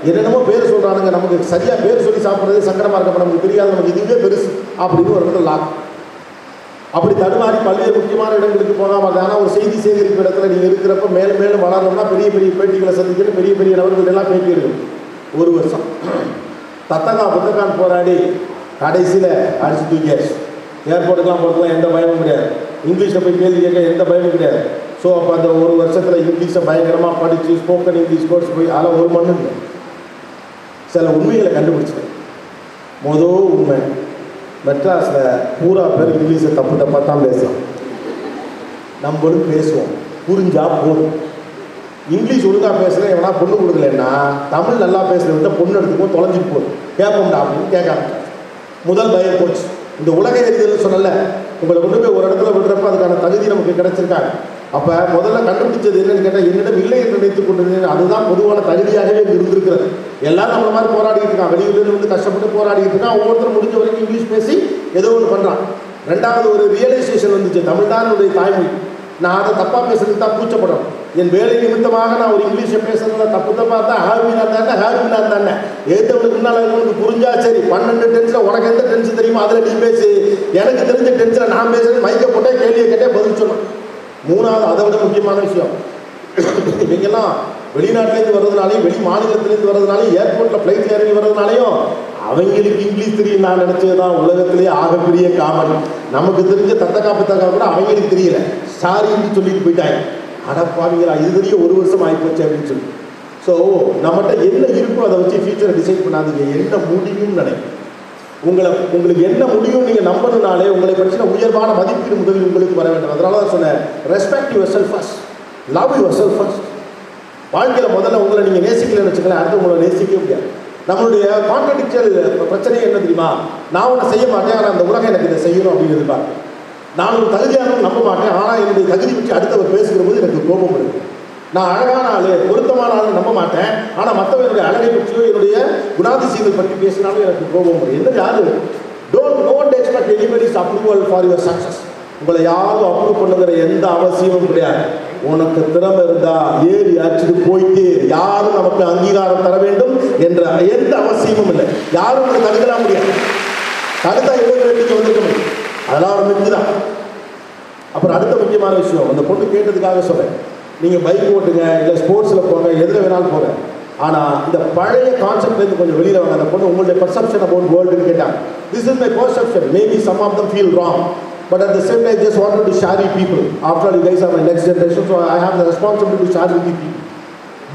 என்னென்னமோ பேர் சொல்கிறானுங்க, நமக்கு சரியாக பேர் சொல்லி சாப்பிட்றதே சங்கடமாக இருக்கப்ப நமக்கு தெரியாது, நமக்கு இதுவே பெருசு அப்படின்னு ஒரு இடத்துல லாக். அப்படி தடுமாறி பல்வேறு முக்கியமான இடங்களுக்கு போகாமல். ஆனால் ஒரு செய்தி சேகரிப்பு இடத்துல நீங்கள் இருக்கிறப்ப மேலும் மேலும் வளரணும்னா பெரிய பெரிய பேட்டிகளை சந்திக்கணும், பெரிய பெரிய நபர்கள் எல்லாம் பேட்டி எடுக்கணும். ஒரு வருஷம் தத்தகா புத்தகான் போராடி கடைசியில் அடிச்சு தூக்கியாச்சு. ஏர்போர்ட்டுக்கெலாம் போகிறதுலாம் எந்த பயமும் கிடையாது, இங்கிலீஷில் போய் கேள்வி கேட்க எந்த பயமும் கிடையாது. ஸோ அப்போ அந்த ஒரு வருஷத்தில் இங்கிலீஷை பயங்கரமாக படித்து ஸ்போக்கன் இங்கிலீஷ் கோர்ஸ் போய் அதெல்லாம் ஒரு மண்ணு இல்லை. சில உண்மைகளை கண்டுபிடிச்சேன். மொதல் உண்மை, மெட்ராஸில் பூரா பேர் இங்கிலீஷை தப்பு தப்பாக தான் பேசுவோம். நம்மளும் பேசுவோம், புரிஞ்சா போதும். இங்கிலீஷ் ஒழுங்காக பேசுகிறேன் எவனா பொண்ணு கொடுக்கலன்னா, தமிழ் நல்லா பேசுகிறவங்க பொண்ணு எடுத்துக்கும் தொலைஞ்சிட்டு போகுது, கேட்போம்டா அப்படின்னு கேட்க ஆரம்பிச்சேன். முதல் பயம் போச்சு. இந்த உலக எரிதல்னு சொன்னல, உங்களை கொண்டு போய் ஒரு இடத்துல விடுறப்ப அதுக்கான தகுதி நமக்கு கிடைச்சிருக்காங்க. அப்போ முதல்ல கண்டுபிடிச்சது என்னன்னு கேட்டால், என்னிடம் இல்லை என்று நினைத்துக் கொண்டிருந்தேன். அதுதான் பொதுவான தகுதியாகவே இருந்திருக்கிறது. எல்லாரும் நம்மள மாதிரி போராடிட்டு இருக்கான், வெளியூர்லேருந்து வந்து கஷ்டப்பட்டு போராடிட்டு இருக்கான். ஒவ்வொருத்தரும் முடிஞ்ச வரைக்கும் இங்கிலீஷ் பேசி ஏதோ ஒன்று பண்ணுறான். ரெண்டாவது ஒரு ரியலைசேஷன் வந்துச்சு, தமிழ் தான் என்னுடைய தாய்மொழி, நான் அதை தப்பாக பேசுறதுக்கு தான் கூச்சப்படும். என் வேலை நிமித்தமாக நான் ஒரு இங்கிலீஷை பேசுறதுல தப்பு தப்பாக இருந்தால் ஹாவினா இருந்தானே ஏற்றவனுக்கு முன்னால் இருக்கவனுக்கு புரிஞ்சா சரி. 12 டென்ஷன் உனக்கு எந்த டென்ஷன் தெரியுமோ அதில் நீ பேசு, எனக்கு தெரிஞ்ச டென்ஷனை நான் பேசுறது மைக்க போட்டே கேள்வியை கேட்டே பதில் சொல்லணும். மூணாவது, அதை விட முக்கியமான விஷயம், இவங்கெல்லாம் வெளிநாட்டிலேருந்து வர்றதுனாலையும் வெளி மாநிலத்திலேருந்து வர்றதுனாலையும் ஏர்போர்ட்டில் ஃப்ளைட்டில் இறங்கி வர்றதுனாலையும் அவங்களுக்கு இங்கிலீஷ் தெரியும். நான் நினச்சது தான் உலகத்திலேயே ஆகப்பெரிய காமன். நமக்கு தெரிஞ்ச தத்தக்கா புத்தகா கூட அவங்களுக்கு தெரியல, சாரின்னு சொல்லிட்டு போயிட்டாங்க. அடப்பாவீங்களா, இது தெரிய ஒரு வருஷம் ஆகிப்போச்சு அப்படின்னு சொல்லி. ஸோ நம்மகிட்ட என்ன இருக்கோ அதை வச்சு ஃபியூச்சரை டிசைட் பண்ணாதீங்க, என்ன முடியும்னு நினைக்கிறேன். உங்களுக்கு என்ன முடியும் நீங்கள் நம்பணுனாலே உங்களை பற்றின உயர்வான மதிப்பீடு முதலில் உங்களுக்கு வர வேண்டும். அதனால தான் சொன்னேன், respect yourself first, love your self first. வாழ்க்கையில் முதல்ல உங்களை நீங்கள் நேசிக்கலன்னு வச்சுக்கலாம், அடுத்து உங்களை நேசிக்கவே முடியாது. நம்மளுடைய கான்ட்ரடிக்ஷன் பிரச்சனையே என்ன தெரியுமா, நான் ஒன்று செய்ய மாட்டேன் ஆனால் அந்த உலகம் எனக்கு இதை செய்யணும் அப்படின்னு எதிர்பார்ப்பேன். நான் ஒரு தகுதியான நம்ப மாட்டேன், ஆனால் என்னுடைய தகுதி பற்றி அடுத்தவர் பேசுகிற போது எனக்கு கோபம் வருது. நான் அழகான ஆள், பொருத்தமான ஆள் நம்ப மாட்டேன், ஆனால் மற்றவருடைய அழகை பற்றியோ என்னுடைய குணாதிசயங்கள் பற்றி பேசினாலும் எனக்கு கோபம் வருது. என்ன யாரு, don't expect anybody's approval for your success. உங்களை யாரும் அப்ரூவ் பண்ணுங்கிற எந்த அவசியமும் கிடையாது. உனக்கு திறமை இருந்தா ஏறி அடிச்சுட்டு போயிட்டு யாரும் நமக்கு அங்கீகாரம் தர வேண்டும் என்ற எந்த அவசியமும் இல்லை. யாரும் உங்களை தடுக்கலாம் முடியாது. தடுத்தா எவ்வளவு வேண்டிக்கு வந்திருக்க முடியும், அதெல்லாம் ஒரு மித்து தான். அப்புறம் அடுத்த முக்கியமான விஷயம், அந்த பொண்ணு கேட்டதுக்காக சொல்றேன், நீங்கள் பைக் ஓட்டுங்க, இல்லை ஸ்போர்ட்ஸில் போங்க, எதில் வேணாலும் போங்க, ஆனால் இந்த பழைய கான்செப்ட்லேருந்து கொஞ்சம் வெளியில் வாங்க. அந்த பொண்ணு உங்களுடைய பர்செப்ஷன் அபவுட் வேர்ல்டுன்னு கேட்டாங்க. This is my perception, maybe some of them feel wrong, but at the same time I just wanted to share with people. After all, you guys are my next generation, so I have the responsibility to share with people.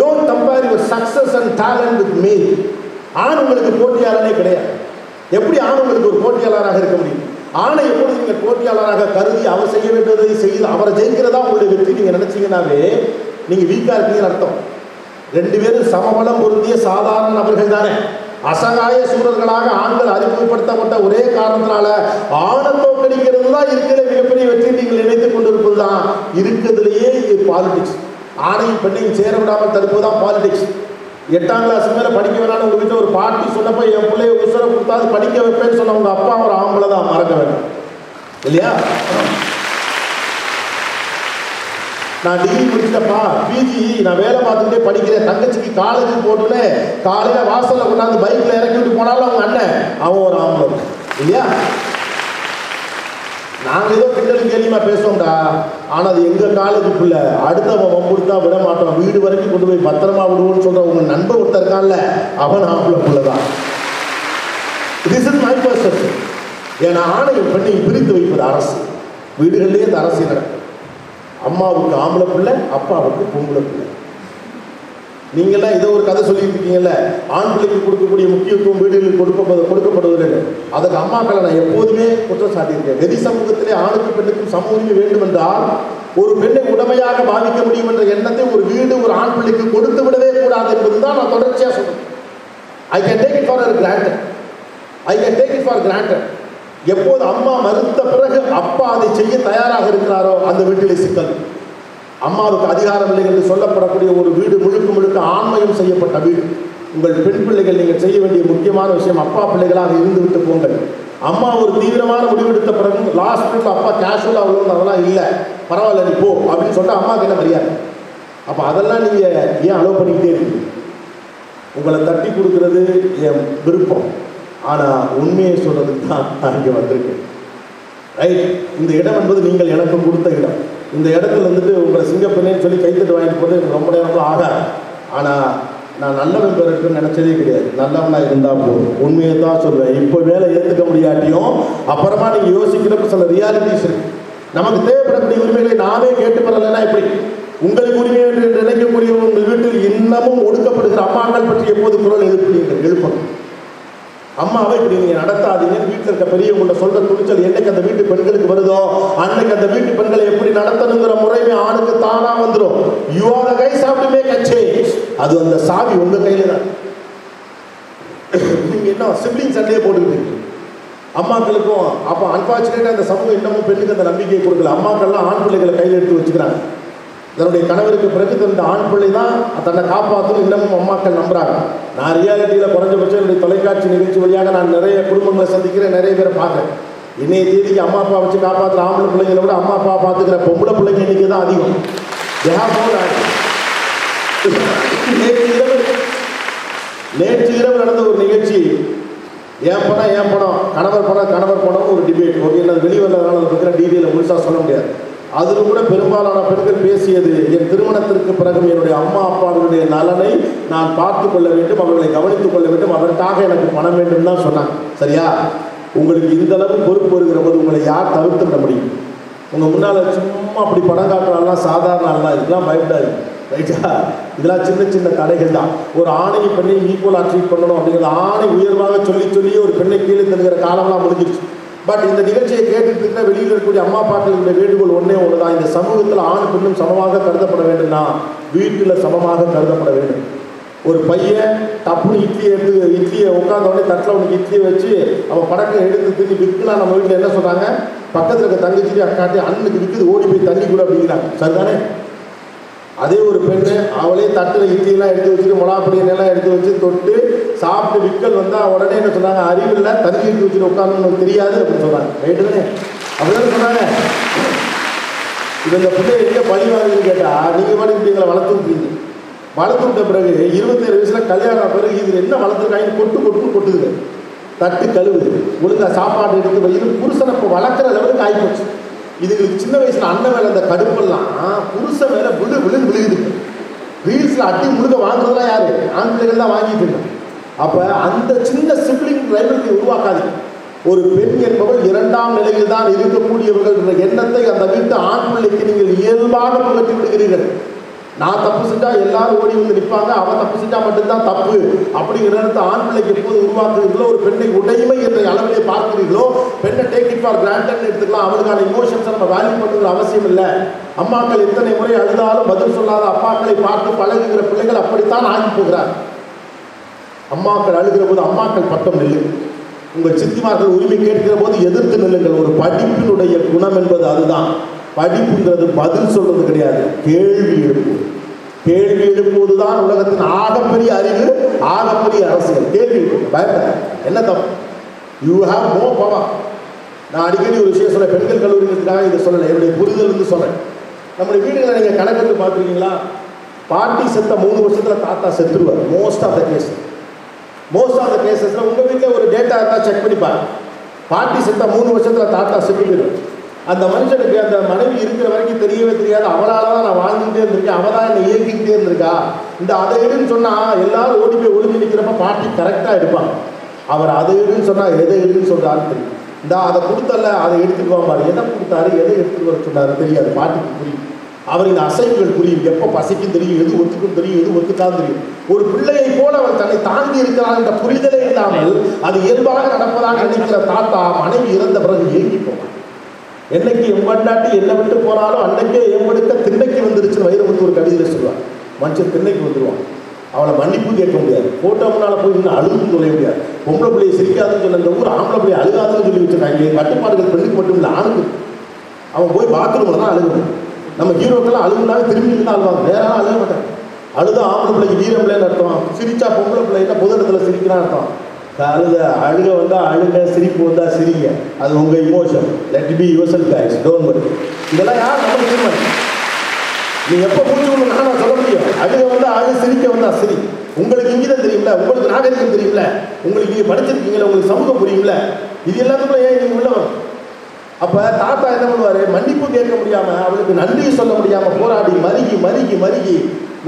Don't compare your success and talent with me. ஆண் உங்களுக்கு போட்டியாளனே கிடையாது. எப்படி ஆண் உங்களுக்கு ஒரு போட்டியாளராக இருக்க முடியும்? ஆணை எப்பொழுது நீங்கள் போட்டியாளராக கருதி அவர் செய்ய வேண்டியதை செய்து அவரை ஜெயிக்கிறதா உங்களுடைய வெற்றி நீங்கள் நினைச்சீங்கன்னாவே நீங்கள் வீக்காக இருக்கீங்கன்னு அர்த்தம். ரெண்டு பேரும் சமபலம் பொருந்திய சாதாரண நபர்கள் தானே. அசகாய சூழல்களாக ஆண்கள் அறிமுகப்படுத்தப்பட்ட ஒரே காரணத்தினால ஆணை தோற்கடிக்கிறது தான் இருக்கிற மிகப்பெரிய வெற்றி நீங்கள் நினைத்துக் கொண்டிருப்பது தான் இருக்கிறதுலேயே பாலிடிக்ஸ். ஆணையும் பெண்ணையும் சேர விடாமல் தடுப்பதுதான் பாலிடிக்ஸ். 8ஆம் கிளாஸ் மேலே படிக்க வேணாலும் உங்கள் வீட்டில் ஒரு பாட்டி சொன்னப்போ என் பிள்ளைய உசுரை கொடுத்தாது படிக்க வைப்பேன்னு சொன்ன உங்கள் அப்பா ஒரு ஆம்பளை தான், மறக்க வேண்டாம் இல்லையா? நான் டிகிரி முடிச்சிட்டப்பா, பிஜி நான் வேலை பார்த்துக்கிட்டே படிக்கிறேன், தங்கச்சிக்கு காலேஜுக்கு போட்டுன்னு காலையில் வாசலில் கொண்டாந்து பைக்கில் இறக்கி விட்டு போனாலும் அவங்க அண்ணன் அவன் ஒரு ஆம்பளை இல்லையா? நாங்கள் ஏதோ கிண்டலும் கேள்விமா பேசுவோம்டா, ஆனால் அது எங்கள் காலேஜுக்குள்ள அடுத்தவன் வம்புடுத்தா விட மாட்டோம், வீடு வரைக்கும் கொண்டு போய் பத்திரமா விடுவோம்னு சொல்கிற உங்கள் நண்பன் ஒருத்தர் இருக்கான்ல, அவன் ஆம்பளை தான். This is my perception. ஏன்னா ஆணையும் பெண்ணையும் பிரித்து வைப்பது அரசு. வீடுகள்லேயே இந்த அரசியல் நடக்கும். அம்மாவுக்கு ஆம்பளை பிள்ளை, அப்பாவுக்கு பொம்பளை பிள்ளை. நீங்கள்லாம் ஏதோ ஒரு கதை சொல்லிட்டு இருக்கீங்கல்ல, ஆண் பிள்ளைக்கு கொடுக்கக்கூடிய முக்கியத்துவம் வீடுகளுக்கு கொடுக்கப்படுவதில்லை. அதுக்கு அம்மாக்களை நான் எப்போதுமே குற்றம் சாட்டியிருக்கேன். வெறி சமூகத்திலே ஆணுக்கும் பெண்ணுக்கும் சம உரிமை வேண்டும் என்றால் ஒரு பெண்ணை உடமையாக பாதிக்க முடியும் என்ற எண்ணத்தை ஒரு வீடு ஒரு ஆண் பிள்ளைக்கு கொடுத்து விடவே கூடாது என்பதுதான் நான் தொடர்ச்சியாக சொல்றேன். I can take it for granted. எப்போது அம்மா மறுத்த பிறகு அப்பா அதை செய்ய தயாராக இருக்கிறாரோ அந்த வீட்டிலே சிக்கல். அம்மாவுக்கு அதிகாரம் இல்லை என்று சொல்லப்படக்கூடிய ஒரு வீடு முழுக்க முழுக்க ஆண்மையும் செய்யப்பட்ட வீடு. உங்கள் பெண் பிள்ளைகள் நீங்கள் செய்ய வேண்டிய முக்கியமான விஷயம், அப்பா பிள்ளைகளாக இருந்து விட்டு போங்கள். அம்மா ஒரு தீவிரமான முடிவெடுத்த பிறகு லாஸ்ட் மினிட்ல அப்பா கேஷுவலாக அவ்வளோ அதெல்லாம் இல்லை, பரவாயில்ல நீ போ அப்படின்னு சொல்லிட்டு அம்மாவுக்கு என்ன மரியாதை? அப்போ அதெல்லாம் நீங்கள் ஏன் அலோவ் பண்ணிக்கிட்டே இருக்கீங்க? உங்களை தட்டி கொடுக்கறது என் விருப்பம், ஆனால் உண்மையை சொல்றதுக்கு தான் நான் இங்கே வந்திருக்கேன். ரைட்? இந்த இடம் என்பது நீங்கள் எனக்கு கொடுத்த இடம். இந்த இடத்துல வந்துட்டு உங்களை சிங்கப்பெண்ணேன்னு சொல்லி கைத்தட்டு வாங்கி போது எனக்கு ரொம்ப நேரமும் ஆகாது. ஆனால் நான் நல்லவன் பெறட்டுன்னு நினச்சதே கிடையாது. நல்லவனாக இருந்தால் போதும், உண்மையை தான் சொல்வேன். இப்போ வேலை ஏற்றுக்க முடியாட்டியும் அப்புறமா நீங்கள் யோசிக்கிறப்ப சில ரியாலிட்டிஸ் இருக்கு. நமக்கு தேவைப்படக்கூடிய உரிமைகளை நாமே கேட்டு பெறலைன்னா எப்படி? உங்களுக்கு உரிமை என்று நினைக்கக்கூடிய உங்கள் வீட்டில் இன்னமும் ஒடுக்கப்படுகிற அம்மாக்கள் பற்றி எப்போது குரல் எழுப்பணும். அம்மாவை இப்படி நீங்கள் நடத்தாதீங்க. வீட்டில் இருக்க பெரியவங்கள்ட்ட சொல்ற துணிச்சல் என்னைக்கு அந்த வீட்டு பெண்களுக்கு வருதோ அன்னைக்கு அந்த வீட்டு பெண்களை எப்படி நடத்தணுங்கிற முறைமை ஆணுக்கு தானா வந்துடும். You are the guys have to make a change. அது அந்த சாவி உங்க கையில தான். நீங்க என்ன சிப்ளிங் சண்டையே போட்டுக்கிட்டு அம்மாக்களுக்கும் அப்போ அன்பார்ச்சுனேட்டாக அந்த சமூகம் இன்னமும் பெண்ணுக்கு அந்த நம்பிக்கையை கொடுக்கல. அம்மாக்கள்லாம் ஆண் பிள்ளைகளை கையில் எடுத்து வச்சுக்கிறாங்க. தன்னுடைய கணவருக்கு பிறகு தந்த ஆண் பிள்ளை தான் தன்னை காப்பாற்றணும் இன்னமும் அம்மாக்கள் நம்புறாங்க. நான் ரியாலிட்டியில் குறைஞ்சபட்சம் என்னுடைய தொலைக்காட்சி நிகழ்ச்சி வழியாக நான் நிறைய குடும்பங்களை சந்திக்கிறேன், நிறைய பேரை பார்க்குறேன். இன்னைய தேதிக்கு அம்மா அப்பா வச்சு காப்பாற்றுற ஆம்பளை பிள்ளைங்களை விட அம்மா அப்பா பார்த்துக்கிற பொம்பளை பிள்ளைங்க இன்னைக்கு தான் அதிகம். நேற்று இரவு நடந்த ஒரு நிகழ்ச்சி, ஏன் பணம் கணவர் பணம் ஒரு டிபேட். ஓகே, அது வெளியே வந்ததுனால அதை பற்றின டீட்டெயிலை முழுசாக சொல்ல முடியாது. அதில் கூட பெரும்பாலான பெண்கள் பேசியது, என் திருமணத்திற்கு பிறகு என்னுடைய அம்மா அப்பாவுடைய நலனை நான் பார்த்து கொள்ள வேண்டும், அவர்களை கவனித்துக் கொள்ள வேண்டும், அதற்காக எனக்கு பணம் வேண்டும் தான் சொன்னாங்க. சரியா? உங்களுக்கு இந்த அளவு பொறுப்பு வருகிற போது உங்களை யார் தவிர்த்துட முடியும்? உங்கள் முன்னால் சும்மா அப்படி பணம் காட்டுறாலாம் சாதாரண ஆள்லாம், இதெல்லாம் பயப்படாது. ரைட்டா? இதெல்லாம் சின்ன சின்ன தடைகள் தான். ஒரு ஆணையை பெண்ணையும் ஈக்குவலாக ட்ரீட் பண்ணணும் அப்படிங்கிறது ஆணை உயர்வாக சொல்லி ஒரு பெண்ணை கீழே தருகிற காலம்லாம் முடிஞ்சிருச்சு. பட் இந்த நிகழ்ச்சியை கேட்டுட்டு இருக்க வெளியில் இருக்கக்கூடிய அம்மா அப்பாக்களுடைய வேண்டுகோள் ஒன்றே ஒன்று தான். இந்த சமூகத்தில் ஆண் பெண்ணும் சமமாக கருதப்பட வேண்டும்னா வீட்டில் சமமாக கருதப்பட வேண்டும். ஒரு பையன் டப்புன்னு இட்லியை உட்காந்த உடனே தட்டில் உனக்கு இட்லியை வச்சு அவன் படக்கம் எடுத்து திரும்பி விற்கலாம். நம்ம வீட்டில் என்ன சொல்கிறாங்க, பக்கத்தில் இருக்க தங்கச்சி அக்காட்டி அண்ணனுக்கு விற்குது, ஓடி போய் தண்ணி கூட அப்படிங்கிறாங்க. சரிதானே? அதே ஒரு பெண்ணு அவளே தட்டில் இட்லியெல்லாம் எடுத்து வச்சுட்டு மிளகாப்பொடியெல்லாம் எடுத்து வச்சு தொட்டு சாப்பிட்டு விற்கல் வந்தால் உடனே என்ன சொன்னாங்க, அறிவில்லை, தண்ணி எடுத்து வச்சுட்டு உட்காந்து தெரியாது அப்படின்னு சொன்னாங்க. ரைட்டு தானே? அப்படிதான் சொன்னாங்க. இது இந்த பிள்ளை எங்கே பழி வாங்குதுன்னு கேட்டால், நீங்கள் பாட்டு எங்களை வளர்த்து விட்ட பிறகு 27 வயசில் கல்யாணம் பிறகு இது என்ன வளர்த்துருக்காங்க, கொட்டுது. தட்டு கழுவுது, ஒழுங்காக சாப்பாடு எடுத்து வை. இது புருஷனை இப்போ வளர்க்குற லெவலுக்கு ஆகிப்போச்சு. இதுங்களுக்கு சின்ன வயசில் அண்ணன் மேலே அந்த கடுப்பெல்லாம் புருஷன் மேலே விழுகுது. ரீல்ஸில் அட்டி முழுக்க வாங்குறதுலாம் யார்? ஆண்கள் தான் வாங்கிட்டு இருக்காங்க. அப்போ அந்த சின்ன சிப்ளிங் ரைவல்ரி உருவாக்காதீங்க. ஒரு பெண் என்பவர் 2ஆம் நிலையில் தான் இருக்கக்கூடியவர்கள் என்ற எண்ணத்தை அந்த வீட்டு ஆண் பிள்ளைக்கு நீங்கள் இயல்பாக புகட்டி விடுகிறீர்கள். நான் தப்பு செஞ்சால் எல்லாரும் ஓடி வந்து நிற்பாங்க, அவன் தப்பு செஞ்சால் மட்டும்தான் தப்பு அப்படிங்கிற இடத்தை ஆண் பிள்ளைக்கு எப்போது உருவாக்குறீங்களோ, ஒரு பெண்ணை உடைமை என்ற அளவிலே பார்க்கிறீர்களோ, பெண்ணை டேக் இட் ஃபார் கிராண்டட்னு எடுத்துக்கலாம். அவளுக்கான இமோஷன்ஸை நம்ம வேல்யூ பண்ணுற அவசியம் இல்லை. அம்மாக்கள் எத்தனை முறை அழுதாலும் பதில் சொல்லாத அப்பாக்களை பார்த்து பழகுகிற பிள்ளைகள் அப்படித்தான் ஆகி போகிறார். அம்மாக்கள் அழுகிற போது அம்மாக்கள் பக்கம் நில்லு. உங்கள் சித்திமார்கள் உரிமை கேட்கிற போது எதிர்த்து நில்லுங்கள். ஒரு படிப்பினுடைய குணம் என்பது அதுதான். படிப்புங்கிறது பதில் சொல்றது கிடையாது, கேள்வி எழுப்புவது. கேள்வி எழுப்புவதுதான் உலகத்தின் ஆகப்பெரிய அறிவு, ஆகப்பெரிய அரசியல். கேள்வி பயப்பட என்ன தப்பு? You have no power. நான் அடிக்கடி ஒரு விஷயம் சொல்ல, பெண்கள் கல்லூரிகளுக்காக இதை சொல்லலை, என்னுடைய புரிதல் வந்து சொல்றேன். நம்முடைய வீடுகளை நீங்கள் கணக்கெடுத்து பார்த்துருக்கீங்களா? பாட்டி செத்த 3 வருஷத்தில் தாத்தா செத்துருவார். மோஸ்ட் ஆஃப் த கேசஸில் உங்கள் வீட்டில் ஒரு டேட்டா இருந்தால் செக் பண்ணி பாருங்க. பாட்டி செத்த 3 வருஷத்தில் தாத்தா செத்துருவார். அந்த மனுஷனுக்கு அந்த மனைவி இருக்கிற வரைக்கும் தெரியவே தெரியாது, அவளால் தான் நான் வாழ்ந்துகிட்டே இருந்திருக்கேன், அவள் தான் என்னை இயக்கிக்கிட்டே இருந்திருக்கா. இந்த அதை எடுன்னு சொன்னால் எல்லாரும் ஓடி போய் ஒளிஞ்சு நிற்கிறப்ப பாட்டி கரெக்டாக எடுப்பான். அவர் அதை எடுன்னு சொன்னால் எதை எடுன்னு சொல்கிறாரு தெரியும். இந்த அதை கொடுத்தல அதை எடுத்துட்டு வாம்பாரு. எதை கொடுத்தாரு, எதை எடுத்துட்டு வர சொன்னாரு தெரியாது. பாட்டிக்கு புரியும், அவரின் அசைவுகள் புரியும். எப்போ பசிக்கும் தெரியும், எது ஒத்துக்கும் தெரியும், எது ஒத்துக்காது தெரியும். ஒரு பிள்ளையை போல அவள் தன்னை தாங்கி இருக்கிறான் என்ற புரிதலே இல்லாமல் அது இயல்பாக நடப்பதாக நினைக்கிற தாத்தா மனைவி இறந்த பிறகு ஏங்கி போவான். என்னைக்கு எம்பண்டாட்டி என்னை விட்டு போனாலும் அன்னைக்கே எம்படுக்க திண்ணைக்கு வந்துருச்சுன்னு வைரமுத்து ஒரு கவிதையில் சொல்லுவார். மனுஷன் திண்ணைக்கு வந்துடுவான். அவளை மன்னிப்பு கேட்க முடியாது. ஃபோட்டோ முன்னால் போய் இன்னும் அழுகுன்னு சொல்ல முடியாது. பொம்பளை பிள்ளையை சிரிக்காதுன்னு சொன்ன இந்த ஊர் ஆம்பளை பிள்ளையை அழுகாதுன்னு சொல்லி வச்சுருக்காங்க. கட்டுப்பாடுகள் பெண்ணுக்கு மட்டும் இல்லை, ஆணுக்கு. அவன் போய் பாத்ரூமில் தான் அழுகணும். நம்ம ஹீரோக்கெல்லாம் அழுகுனாலும் திரும்பி தான் அழுவாங்க, வேறாலும் அழுக மாட்டாங்க. அழுதா ஆம்பளை பிள்ளைக்கு வீரம் பிள்ளைன்னு அர்த்தம், சிரிச்சா பொம்பளை பிள்ளைன்னா பொது இடத்துல சிரிக்கிறான்னு அர்த்தம். அழுக வந்தால் அழுக, சிரிப்பு வந்தால் சிரிங்க. அது உங்கள் emotion. Let be your self guys, don't worry. இதெல்லாம் யார் நம்ம தீர்மானம்? நீ எப்போ பூச்சி விடணும்னா நான் சொல்ல முடியும். அழுக வந்தால் அழு, சிரிக்க வந்தால் சிரி. உங்களுக்கு இங்கிதம் தெரியும்ல, உங்களுக்கு நாகரிகம் தெரியும்ல, உங்களுக்கு நீங்கள் படிச்சிருக்கீங்களா, உங்களுக்கு சமூகம் புரியும்ல, இது எல்லாத்துக்கும் ஏன் நீங்கள் உள்ள வரும்? அப்போ தாத்தா என்ன பண்ணுவார்? மன்னிப்பு கேட்க முடியாமல், அவளுக்கு நன்றி சொல்ல முடியாமல் போராடி மருகி மருகி மருகி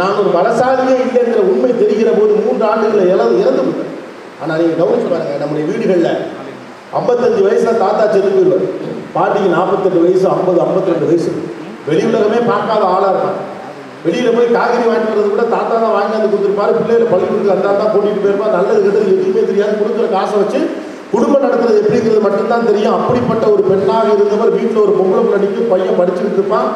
நான் ஒரு பலசாலியே இல்லைங்கிற உண்மை தெரிகிற போது 3 ஆண்டுகளை இறந்து விட்டேன். ஆனால் நீங்கள் கவனிச்சு பாருங்கள், நம்முடைய வீடுகளில் 55 வயசில் தாத்தா செத்து போயிடுவார், பாட்டிக்கு 48 வயசு, 50, 52 வயசு. வெளி உலகமே பார்க்காத ஆளாக இருப்பாங்க. வெளியில் போய் காய்கறி வாங்கிட்டு வரது கூட தாத்தா தான் வாங்கி வந்து கொடுத்துருப்பாரு. பிள்ளைகளை பள்ளிக்கூடத்துக்கு அந்த தான் கூட்டிகிட்டு போயிருப்பார். நல்லது கெட்டது எதுவுமே தெரியாது. கொடுக்குற காசை வச்சு குடும்பம் நடத்துறது எப்படிங்கிறது மட்டும்தான் தெரியும். அப்படிப்பட்ட ஒரு பெண்ணாக இருந்தவர் வீட்டில் ஒரு பொம்பளை பிள்ளைக்கு பையன் படிச்சுக்கிட்டு இருப்பான்.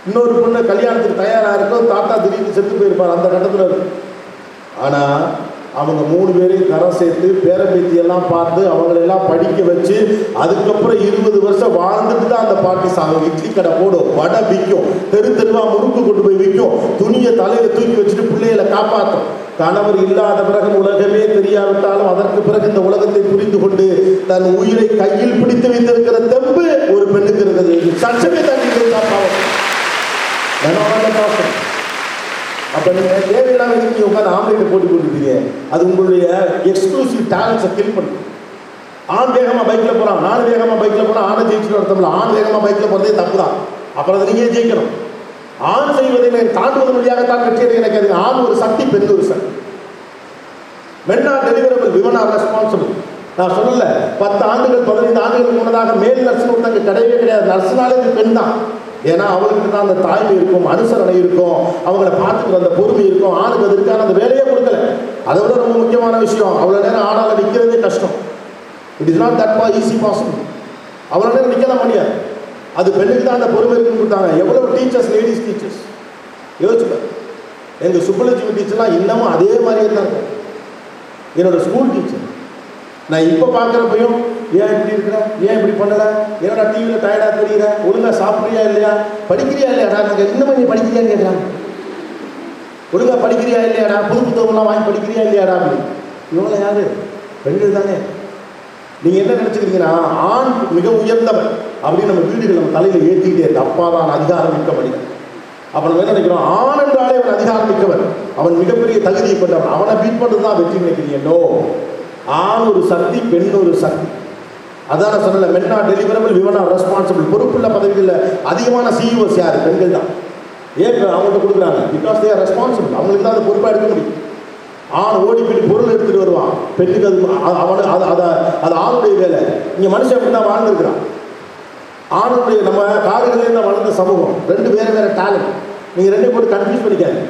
இன்னொரு பொண்ணு கல்யாணத்துக்கு தயாராக இருக்கும். தாத்தா திடீர்னு செத்து போயிருப்பார் அந்த கட்டத்தில். ஆனால் அவங்க 3 பேரையும் கரம் சேர்த்து பேரம்பேத்தியெல்லாம் பார்த்து அவங்களெல்லாம் படிக்க வச்சு அதுக்கப்புறம் 20 வருஷம் வாழ்ந்துட்டு தான் அந்த பாட்டி சாகும். இட்லி கடை போடும், வடை விற்கும், தெரு தெருவாக முறுக்கு கொண்டு போய் விற்கும், துணியை தலையில் தூக்கி வச்சுட்டு பிள்ளைகளை காப்பாற்றும். கணவர் இல்லாத பிறகு உலகமே தெரியாவிட்டாலும் அதற்கு பிறகு இந்த உலகத்தை புரிந்து கொண்டு தன் உயிரை கையில் பிடித்து வைத்திருக்கிற தெம்பு ஒரு பெண்ணுக்கு இருக்குது. சச்சமே தண்ணி காப்பாவும். அப்போ நீங்கள் தேவையில்லாமல் நீங்கள் உட்காந்து ஆம்லேட்டை போட்டு கொடுக்குறீங்க. அது உங்களுடைய எக்ஸ்க்ளூசிவ் டேலண்ட்ஸை கில் பண்ணும். ஆண் வேகமாக பைக்கில் போகிறான், நான் வேகமாக பைக்கில் போனால் ஆணை ஜெயிச்சுட்டு அர்த்தம்ல. ஆண் வேகமாக பைக்கில் போகிறதே தப்பு தான். அப்புறம் அதை நீங்கள் ஜெயிக்கணும். ஆண் செய்வதை தாண்டுவதன் வழியாகத்தான் வெற்றி நினைக்காது. ஆண் ஒரு சக்தி, பெண் ஒரு சக்தி. Men are deliverable, women are responsible. நான் சொல்லல 10 ஆண்டுகள் 15 ஆண்டுகளுக்கு முன்னதாக மேல் நர்ஸ்னு ஒருத்தங்க கிடையவே கிடையாது. நர்ஸ்னாலே இது பெண் தான். ஏன்னா அவங்களுக்கு தான் அந்த தாய்மை இருக்கும், அனுசரணை இருக்கும், அவங்கள பார்த்துக்கிற அந்த பொறுமை இருக்கும். ஆணுக்கு அது இருக்கான அந்த வேலையே கொடுக்கல. அதை விட ரொம்ப முக்கியமான விஷயம், அவ்வளோ நேரம் ஆணால் நிற்கிறதே கஷ்டம். It is not that easy possible. அவ்வளோ நேரம் நிற்கலாம் முடியாது. அது பெண்ணுக்கு தான் அந்த பொறுமை இருக்குன்னு கொடுத்தாங்க. எவ்வளோ டீச்சர்ஸ், லேடிஸ் டீச்சர்ஸ் யோசிச்சுப்பேன். எங்கள் சுப்பலட்சுமி டீச்சர்லாம் இன்னமும் அதே மாதிரியே தான் இருக்கும். என்னோட ஸ்கூல் டீச்சர் நான் இப்போ பார்க்குறப்பையும், ஏன் இப்படி இருக்கிற, ஏன் இப்படி பண்ணலை, என்னோட டிவியில் டயர்டாக தெரியுற, ஒழுங்காக சாப்பிட்றியா இல்லையா, படிக்கிறியா இல்லையாடா, நாங்கள் இன்னமும் நீ படிக்கிறியான்னு கேட்குறாங்க. ஒழுங்காக படிக்கிறியா இல்லையாடா, புது புத்தகம்லாம் வாங்கி படிக்கிறியா இல்லையாடா அப்படின்னு. இவங்கள யார்? பெண்கள் தானே. நீங்கள் என்ன நினச்சிக்கிறீங்கன்னா ஆண் மிக உயர்ந்தவன் அப்படின்னு நம்ம வீடுகள் நம்ம தலையில் ஏற்றிக்கிட்டே இருக்கு. அப்பா தான் அதிகாரம் மிக்க மனிதன். அப்போ நம்ம என்ன நினைக்கிறோம்? ஆண் என்றாலே அவன் அதிகாரம் மிக்கவன், அவன் மிகப்பெரிய தகுதியை கொண்டவன், அவனை பீட் பண்ணுறது தான் வெற்றி நினைக்கிறீங்க. நோ, ஆண் ஒரு சக்தி, பெண் ஒரு சக்தி. அதான் சொல்லல, மென் are deliverable, women are responsible. பொறுப்புள்ள பதவிகளில் அதிகமான சிஇஓஸ் யார்? பெண்கள் தான். ஏன் அவங்கள்ட்ட கொடுக்குறாங்க? Because they are responsible. அவங்களுக்கு தான் அதை பொறுப்பாக எடுக்க முடியும். ஆண் ஓடி போய் பொருள் எடுத்துகிட்டு வருவான், பெண்ணுக்கு அது அவனு அது ஆணுடைய வேலை. இங்கே மனுஷன் அப்படி தான் வாழ்ந்துருக்கிறான். ஆணுடைய நம்ம காடுகளில் தான் வளர்ந்த சமூகம். 2 வேறு டேலண்ட். நீங்கள் 2 போட்டு கன்ஃபியூஸ் பண்ணிக்காது.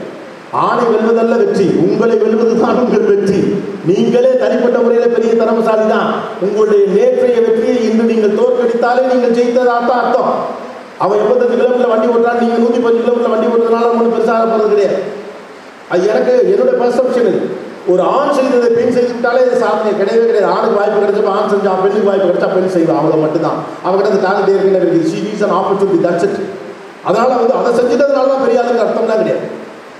ஆணை வெல்வதல்ல வெற்றி, உங்களை வெல்வது தான் உங்கள் வெற்றி. நீங்களே தனிப்பட்ட முறையில் பெரிய திறமசாலி தான். உங்களுடைய நேற்றைய வெற்றியை இன்று நீங்கள் தோற்கடித்தாலே நீங்கள் ஜெயித்ததாக தான் அர்த்தம். அவன் 85 கிலோமீட்டர் வண்டி ஓட்டுறான், நீங்கள் 110 கிலோமீட்டர் வண்டி ஓட்டுறதுனால ஒன்றும் பெருசாக போகிறது கிடையாது. அது எனக்கு என்னோட பெர்செப்ஷன். இது ஒரு ஆண் செய்ததை பெண் செய்துவிட்டாலே இது சாதனை கிடையவே கிடையாது. ஆணுக்கு வாய்ப்பு கிடைச்சப்ப ஆண் செஞ்சான், பெண்ணுக்கு வாய்ப்பு கிடைச்சா பெண் செய்வான். அவ்வளோ மட்டும்தான். அவங்ககிட்ட அந்த டேலண்ட் இருக்குது. She is an opportunity, that's it. அதனால் அதை செஞ்சுட்டதுனால தான் பெரியாதுங்கிற அர்த்தம்லாம் கிடையாது.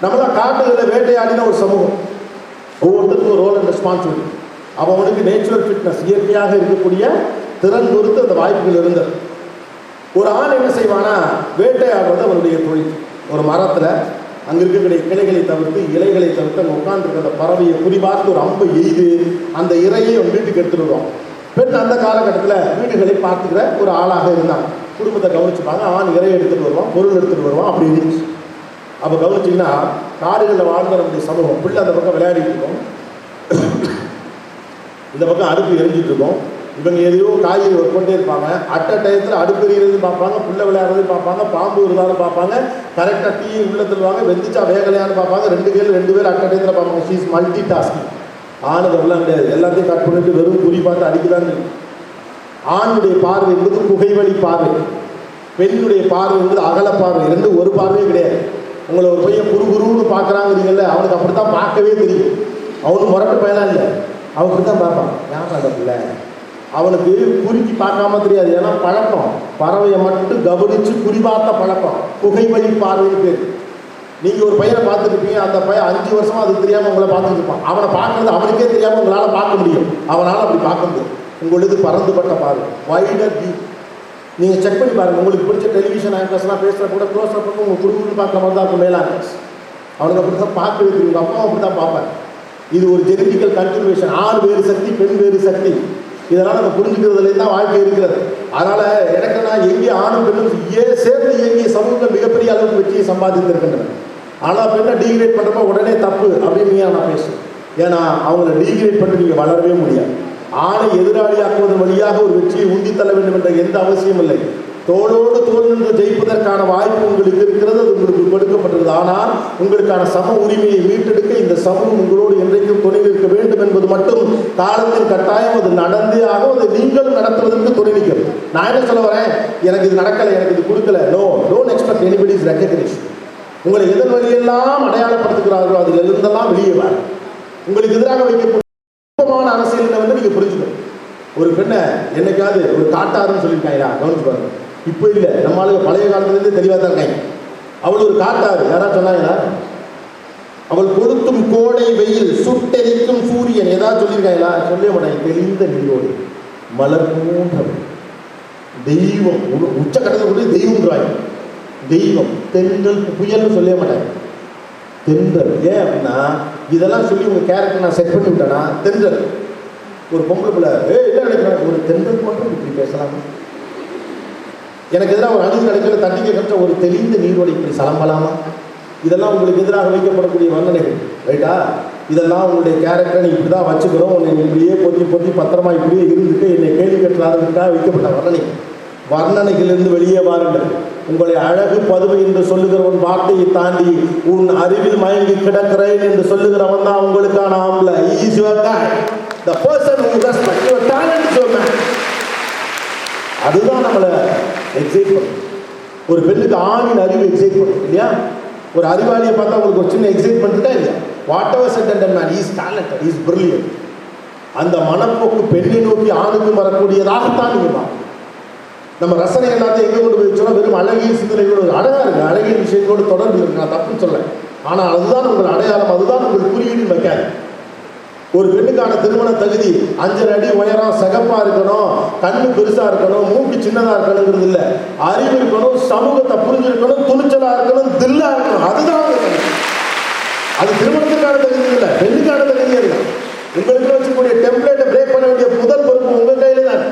நம்மளாம் காட்டுகளில் வேட்டையாடின ஒரு சமூகம். ஒவ்வொருத்தருக்கும் ஒரு ரோல் அண்ட் ரெஸ்பான்சிபிலிட்டி. அவனுக்கு நேச்சுரல் ஃபிட்னஸ், இயற்கையாக இருக்கக்கூடிய திறன் பொறுத்து அந்த வாய்ப்புகள் இருந்தது. ஒரு ஆண் என்ன செய்வானா, வேட்டையாடுறது அவனுடைய தொழில். ஒரு மரத்தில் அங்கே இருக்கக்கூடிய கிளைகளை தவிர்த்து, இலைகளை தவிர்த்து அங்கே உட்காந்துருக்க அந்த பறவையை குறிபார்த்து ஒரு அம்பை எய்து அந்த இறையை வீட்டுக்கு எடுத்துகிட்டு வருவான். பெண் அந்த காலகட்டத்தில் வீடுகளை பார்த்துக்கிற ஒரு ஆளாக இருந்தாங்க. குடும்பத்தை கவனிச்சுப்பாங்க. ஆண் இறையை எடுத்துகிட்டு வருவான், பொருள் எடுத்துகிட்டு வருவான். அப்படி இருந்துச்சு. அப்போ கவனிச்சிங்கன்னா காடுகளில் வாழ்ந்த நம்முடைய சமூகம். பிள்ளை அந்த பக்கம் விளையாடிட்டு இருக்கோம், இந்த பக்கம் அடுப்பு எரிஞ்சிட்டு இருக்கோம். இவங்க எதையோ காய்கறி ஒர்க் பண்ணிட்டே இருப்பாங்க. அட்ட டயத்தில் அடுப்பு எறிகிறது பார்ப்பாங்க, பிள்ளை விளையாடுறது பார்ப்பாங்க, பாம்பு வருதான்னு பார்ப்பாங்க, கரெக்டாக டீ உள்ளே தருவாங்க, வெந்துச்சா வேகலையான்னு பார்ப்பாங்க. 2 பேர் அட்ட டயத்தில் பார்ப்பாங்க. She's multi tasking. ஆணுக்கு எல்லாம் கிடையாது. எல்லாத்தையும் கட் பண்ணிட்டு வெறும் குறி பார்த்து அடிக்குதான்னு. ஆணுடைய பார்வை என்பது புகைவழி பார்வை, பெண்ணுடைய பார்வை என்பது அகல பார்வை. 2 ஒரு பார்வையே கிடையாது. உங்களை ஒரு பையன் குருன்னு பார்க்குறாங்கிறீங்கல்ல, அவனுக்கு அப்படி தான் பார்க்கவே தெரியும். அவனுக்கு முரட்டு பையனாக இல்லை, அவனுக்கு தான் பார்ப்பான். யார் அந்த பிள்ளை? அவனுக்கு குறிக்கி பார்க்காம தெரியாது. ஏன்னா பழக்கம், பறவையை மட்டும் கவனித்து குறிபார்த்த பழக்கம், புகை வழி பார்வைன்னு பேர். நீங்கள் ஒரு பையனை பார்த்துருப்பீங்க, அந்த பையன் 5 வருஷமாக அது தெரியாமல் உங்களை பார்த்துட்டு இருப்பான். அவனை பார்க்குறது அவனுக்கே தெரியாமல் உங்களால் பார்க்க முடியும், அவனால் அப்படி பார்க்க முடியும். உங்களுக்கு பறந்துபட்ட பார்வை, வைடர் வியூ. நீங்கள் செக் பண்ணி பாருங்கள், உங்களுக்கு பிடிச்ச டெலிவிஷன் ஆங்கர்ஸ்லாம் பேசுகிற கூட க்ளோஸ் அப் உங்கள் குடும்பம்னு பார்க்குற மாதிரி தான் இருக்கும் மேல் ஆங்கர்ஸ். அவனுக்கு அப்படி தான் பார்க்க வைக்கிறீங்க, உங்கள் அப்பாவும் அப்படி தான் பார்ப்பேன். இது ஒரு ஜெனட்டிக்கல் கன்டினியூஷன். ஆண் வேறு சக்தி, பெண் வேறு சக்தி. இதெல்லாம் நம்ம புரிஞ்சுக்கிறதுலேருந்து தான் வாழ்க்கை இருக்கிறது. அதனால் எனக்கு நான் எங்கே ஆணும் பெண்ணும் சேர்ந்து இயங்கிய சமூகங்கள் மிகப்பெரிய அளவுக்கு வெற்றியை சம்பாதித்திருக்கின்றன. ஆனால் பெண்ணை டீக்ரேட் பண்ணுறப்ப உடனே தப்பு அப்படின்னு நான் பேசுவேன். ஏன்னா அவங்கள டீக்ரேட் பண்ணி நீங்கள் வளரவே முடியாது. ஆணை எதிராளியாக்குவதன் வழியாக ஒரு வெற்றியை உந்தித்தள்ள வேண்டும் என்ற எந்த அவசியம் இல்லை. தோளோடு தோல் நின்று ஜெயிப்பதற்கான வாய்ப்பு உங்களுக்கு இருக்கிறது, அது உங்களுக்கு கொடுக்கப்பட்டது. ஆனால் உங்களுக்கான சம உரிமையை மீட்டெடுக்க இந்த சமூகம் உங்களோடு என்றைக்கும் துணை நிற்க வேண்டும் என்பது மட்டும் காலத்தின் கட்டாயம். அது நடந்தே ஆகும், அதை நீங்களும் நடத்துவதற்கு துணை நிற்கும். நான் என்ன சொல்ல வரேன், எனக்கு இது நடக்கலை, எனக்கு இது கொடுக்கல. No, don't expect anybody's recognition. உங்களை எதன் வழியெல்லாம் அடையாளப்படுத்துகிறார்களோ அதில் இருந்தெல்லாம் வெளியே வர உங்களுக்கு எதிராக வைக்கக்கூடிய அரசியல் வந்து நீங்கள் புரிஞ்சுக்கணும். ஒரு பெண்ணை என்னைக்காவது ஒரு காட்டாருன்னு சொல்லியிருக்காங்களா? கவனிச்சு பாருங்க. இப்போ இல்லை, நம்ம ஆளுங்க பழைய காலத்துலேருந்து தெளிவாக தான் இருக்காங்க. அவள் ஒரு காட்டாரு, யாராவது சொன்னாங்களா? அவள் கொளுத்தும் கோடை வெயில், சுட்டெரிக்கும் சூரியன், ஏதாவது சொல்லியிருக்காங்களா? சொல்லவே மாட்டாங்க. தெளிந்த நீரோடு மலர் போன்றவள் தெய்வம், உச்சக்கட்டத்தில் கூட தெய்வம்ன்றாங்க. தெய்வம், தென்றல், புயல்னு சொல்லவே மாட்டாங்க. தென்றல். ஏன் அப்படின்னா இதெல்லாம் சொல்லி உங்கள் கேரக்டர் நான் செட் பண்ணி விட்டேன்னா தென்றல். ஒரு பொம்பளை பிள்ளை என்ன நினைக்கிறேன், ஒரு தென்றல் போன்ற இப்படி பேசலாமா? எனக்கு எதிராக ஒரு அணிந்து கிடைக்கல தட்டி கேட்க ஒரு தெளிந்த நீரோடு இப்படி சலம்பலாமா? இதெல்லாம் உங்களுக்கு எதிராக வைக்கப்படக்கூடிய வர்ணனைகள், ரைட்டா? இதெல்லாம் உங்களுடைய கேரக்டரை நீ இப்படி தான் வச்சுக்கிறோம், உன்னை இப்படியே பொத்தி பத்திரமா இப்படியே இருந்துட்டு என்னை கேள்வி கேட்கலாததுக்காக வைக்கப்பட்ட வர்ணனைகளிலிருந்து வெளியே வாருங்கள். உங்களை அழகு பதுவை என்று சொல்லுகிறவன் வார்த்தையை தாண்டி உன் அறிவில் மயங்கி கிடக்கிறேன் என்று சொல்லுகிறவன் தான் உங்களுக்கான ஆம்பளை. இஸ் யுவர் காய். The person who respects your talent is your man. அதுதான் நம்மளை எக்ஸைட் பண்ணும். ஒரு பெண்ணுக்கு ஆணின் அறிவு எக்ஸைட் பண்ணும் இல்லையா? ஒரு அறிவாளியை பார்த்தா உங்களுக்கு ஒரு சின்ன எக்ஸைட்மெண்ட் இருக்கா இல்லையா? What ever said and man is talented, is brilliant. அந்த மனப்போக்கு பெண்ணை நோக்கி ஆணுக்கும் வரக்கூடியதாகத்தான் நீங்கள் பார்க்கணும். நம்ம ரசனை எல்லாத்தையும் எங்கே கொண்டு போய் வச்சோம்னா வெறும் அழகிய சிந்தனைகளோடு அழகாக இருக்குது, அழகிய விஷயங்களோடு தொடர்பு இருக்கு, நான் தப்புன்னு சொல்ல. ஆனால் அதுதான் உங்கள் அடையாளம், அதுதான் உங்கள் குறியீடு வைக்காது. ஒரு பெண்ணுக்கான திருமண தகுதி 5 அடி உயரம், சிகப்பாக இருக்கணும், கண்ணு பெருசாக இருக்கணும், மூக்கு சின்னதாக இருக்கணுங்கிறது இல்லை. அறிவு இருக்கணும், சமூகத்தை புரிஞ்சிருக்கணும், துணிச்சலாக இருக்கணும், தில்லா இருக்கணும். அதுதான் அது திருமணத்துக்கான தகுதி இல்லை, பெண்ணுக்கான தகுதியே இல்லை. உங்களுக்கு வச்சுக்கூடிய டெம்ப்ளேட்டை பிரேக் பண்ண வேண்டிய முதல் பொறுப்பு உங்கள் கையில் தான்.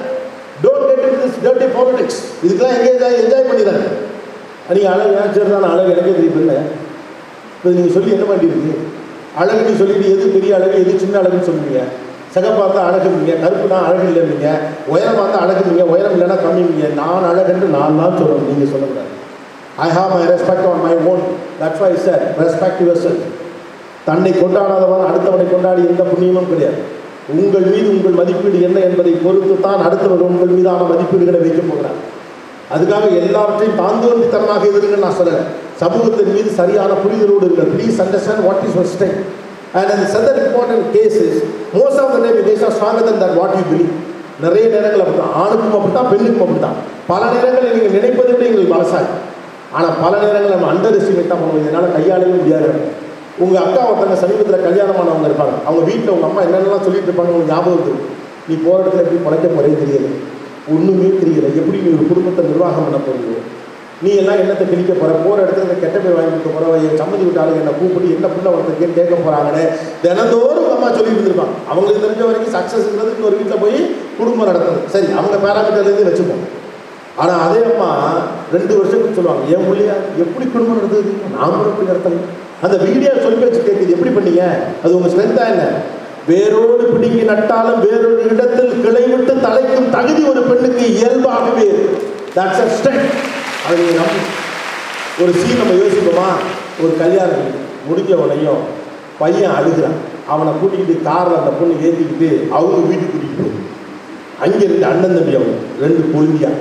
Don't get into this dirty politics. இதுக்கெல்லாம் என்ஜாய் பண்ணி தானே நீங்கள் அழகு நேச்சர் தான். அழகு எனக்கே தெரியும் இல்லை. இப்போ நீங்கள் சொல்லி என்ன பண்ணிருக்கு? அழகுன்னு சொல்லிட்டு எது பெரிய அழகு எது சின்ன அழகுன்னு சொல்லுவீங்க. சிகப்பாக இருந்தால் அழகுங்க, கருப்புனா அழகு இல்லைங்க, உயரமாக இருந்தால் அழகுங்க, உயரம் இல்லைன்னா கம்மிங்க. நான் அழகுன்னு நான் தான் சொல்லணும், நீங்கள் சொல்லக்கூடாது. I have my respect on my own. That's why sir respect yourself. தன்னை கொண்டாடாதவன் அடுத்தவனை கொண்டாடி எந்த புண்ணியமும் கிடையாது. உங்கள் மீது உங்கள் மதிப்பீடு என்ன என்பதை பொறுத்து தான் அடுத்தவர் உங்கள் மீதான மதிப்பீடுகளை வைக்கப் போகிறார். அதுக்காக எல்லாவற்றையும் தாந்தோன்றித்தனமாக எதிர்ன்னு நான் சொல்லலை. சமூகத்தின் மீது சரியான புரிதலோடு இருங்கள். Please understand what is your strength. And அந்த சதர் important cases most of the time it is stronger than that what you believe. நிறைய நேரங்கள் அப்படி தான், ஆணுக்கும் அப்படி தான், பெண்ணுக்கும் அப்படி தான். பல நேரங்களில் நீங்கள் நினைப்பதை விட எங்களுக்கு பலசாய். ஆனால் பல நேரங்களில் நம்ம அண்டர் எஸ்டிமேட் தான் பண்ணுவோம். இதனால் கையாளவே முடியாது. உங்கள் அக்கா ஒருத்தங்க சமீபத்தில் கல்யாணமானவங்க இருப்பாங்க. அவங்க வீட்டில் உங்கள் அம்மா என்னென்னலாம் சொல்லிட்டு இருப்பாங்க உங்களுக்கு ஞாபகம் இருக்குது. நீ போகிற இடத்துல எப்படி பழைக்க போகிறே தெரியல, ஒன்றுமே தெரியல, எப்படி நீ ஒரு குடும்பத்தை நிர்வாகம் பண்ண போகிறீங்க, நீ எல்லாம் என்னத்தை கிழிக்க போகிற, போகிற இடத்துல கெட்ட பேர் வாங்கி கொடுக்க போகிற, என் சம்மதி விட்டாலும் என்னை கூப்பிட்டு என்ன பிள்ளை ஒருத்தருக்கேன்னு கேட்க போகிறாங்கன்னு தினந்தோறும் அம்மா சொல்லிட்டு இருந்திருப்பாங்க. அவங்களுக்கு தெரிஞ்ச வரைக்கும் சக்ஸஸ்ங்கிறது ஒரு வீட்டில் போய் குடும்பம் நடத்துறது சரி, அவங்க பேராமீட்டர்லேருந்து வச்சுப்போம். ஆனால் அதே அம்மா 2 வருஷத்துக்கு சொல்லுவாங்க, என் பிள்ளையா எப்படி குடும்பம் நடத்துது, நாமளும் எப்படி நடத்தணும். அந்த வீடியோ சொல்லி வச்சு கேட்குது, எப்படி பண்ணீங்க, அது உங்கள் ஸ்ட்ரென்த்தா என்ன? வேரோடு பிடிங்கி நட்டாலும் வேறொரு இடத்தில் கிளை விட்டு தலைக்கும் தகுதி ஒரு பெண்ணுக்கு இயல்பாகவே. That's a strength. அது நீங்கள் நம்பி ஒரு சீன் நம்ம யோசிப்போமா? ஒரு கல்யாணம் முடிஞ்ச உடனேயும் பையன் அழுகிறான். அவனை கூட்டிக்கிட்டு காரில் அந்த பொண்ணு ஏற்றிக்கிட்டு அவங்க வீட்டுக்கு கூட்டிகிட்டு போய் அங்கே 2 அண்ணன் தம்பி, அவங்க 2 கொழுந்தியா,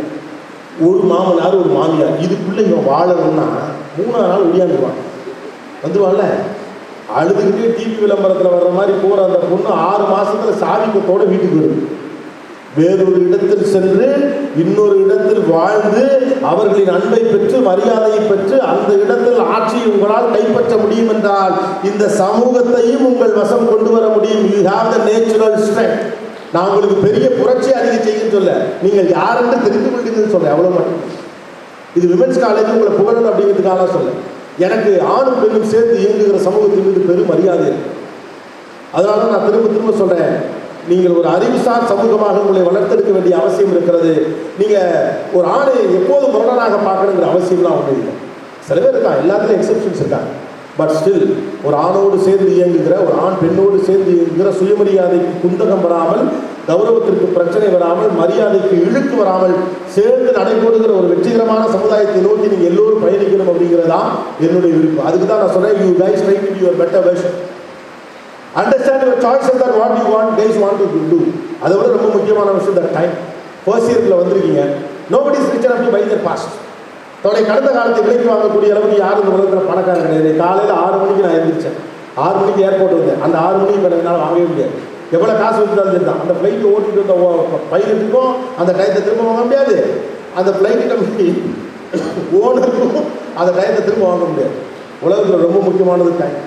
ஒரு மாமனார் ஒரு மாமியார். இதுக்குள்ளே இவன் வாழணும்னா 3ஆவது நாள் ஒடியாந்துருவான். வந்துருவான்ல. அழுதுகிட்டே டிவி விளம்பரத்தில் வர்ற மாதிரி போகிற அந்த பொண்ணு 6 மாதத்தில் சாவிக்கத்தோடு வீட்டுக்கு வருது. வேறொரு இடத்தில் சென்று இன்னொரு இடத்தில் வாழ்ந்து அவர்களின் அன்பை பெற்று மரியாதையை பெற்று அந்த இடத்தில் ஆட்சியை உங்களால் கைப்பற்ற முடியும் என்றால் இந்த சமூகத்தையும் உங்கள் வசம் கொண்டு வர முடியும். You have the natural strength. நான் உங்களுக்கு பெரிய புரட்சி அதிகம் செய்யன்னு சொல்ல, நீங்கள் யார் என்று தெரிந்து கொள்கிறீங்கன்னு சொல்ல, அவ்வளோ மட்டும். இது விமென்ஸ் காலேஜ் உங்களை புகழணும் அப்படிங்கிறதுக்காக சொல்ல. எனக்கு ஆணும் பெண்ணும் சேர்ந்து இயங்குகிற சமூகத்தின் மீது பெரும் மரியாதை இருக்கு. அதனால நான் திரும்ப திரும்ப சொல்றேன், நீங்கள் ஒரு அறிவுசார் சமூகமாக உங்களை வளர்த்தெடுக்க வேண்டிய அவசியம் இருக்கிறது. நீங்கள் ஒரு ஆணை எப்போதும் முரணாக பார்க்கணுங்கிற அவசியம்லாம் ஒன்றும் இல்லை. சில பேர் இருக்காங்க, எல்லாத்துலையும் எக்ஸப்ஷன்ஸ் இருக்காங்க. பட் ஸ்டில் ஒரு ஆணோடு சேர்ந்து இயங்குகிற, ஒரு ஆண் பெண்ணோடு சேர்ந்து இயங்குகிற, சுயமரியாதைக்கு குந்தகம் வராமல், கௌரவத்திற்கு பிரச்சனை வராமல், மரியாதைக்கு இழுக்கு வராமல் சேர்ந்து நடைபோடுகிற ஒரு வெற்றிகரமான சமுதாயத்தை நோக்கி நீங்கள் எல்லோரும் பயணிக்கணும் அப்படிங்கிறதா என்னுடைய விருப்பம். அதுக்கு தான் நான் சொன்னேன், you guys try to your better version. Understand your choices that what you want, guys want to do. அதை விட ரொம்ப முக்கியமான விஷயம் that time. ஃபர்ஸ்ட் இயர்ல வந்திருக்கீங்க. Nobody is rich enough to buy their past. தன்னுடைய கடந்த காலத்தை விலைக்கு வாங்கக்கூடிய அளவுக்கு யாரும் இந்த உலகத்தில் பணக்காரங்க கிடையாது. காலையில் 6 மணிக்கு நான் எழுந்திரிச்சேன், 6 மணிக்கு ஏர்போர்ட் வந்தேன். அந்த 6 மணிக்கு மேலே என்னால் வாங்கவே முடியாது. எவ்வளோ காசு வச்சுருந்தாலும் தான் அந்த ஃப்ளைட்டு ஓட்டிட்டு வந்த பைலட்டுக்கும் அந்த டயத்தை திரும்ப வாங்க முடியாது, அந்த ஃப்ளைட்டு கம்பெனி ஓனருக்கும் அந்த டயத்தை திரும்ப வாங்க முடியாது. உலகத்தில் ரொம்ப முக்கியமானது டைம்.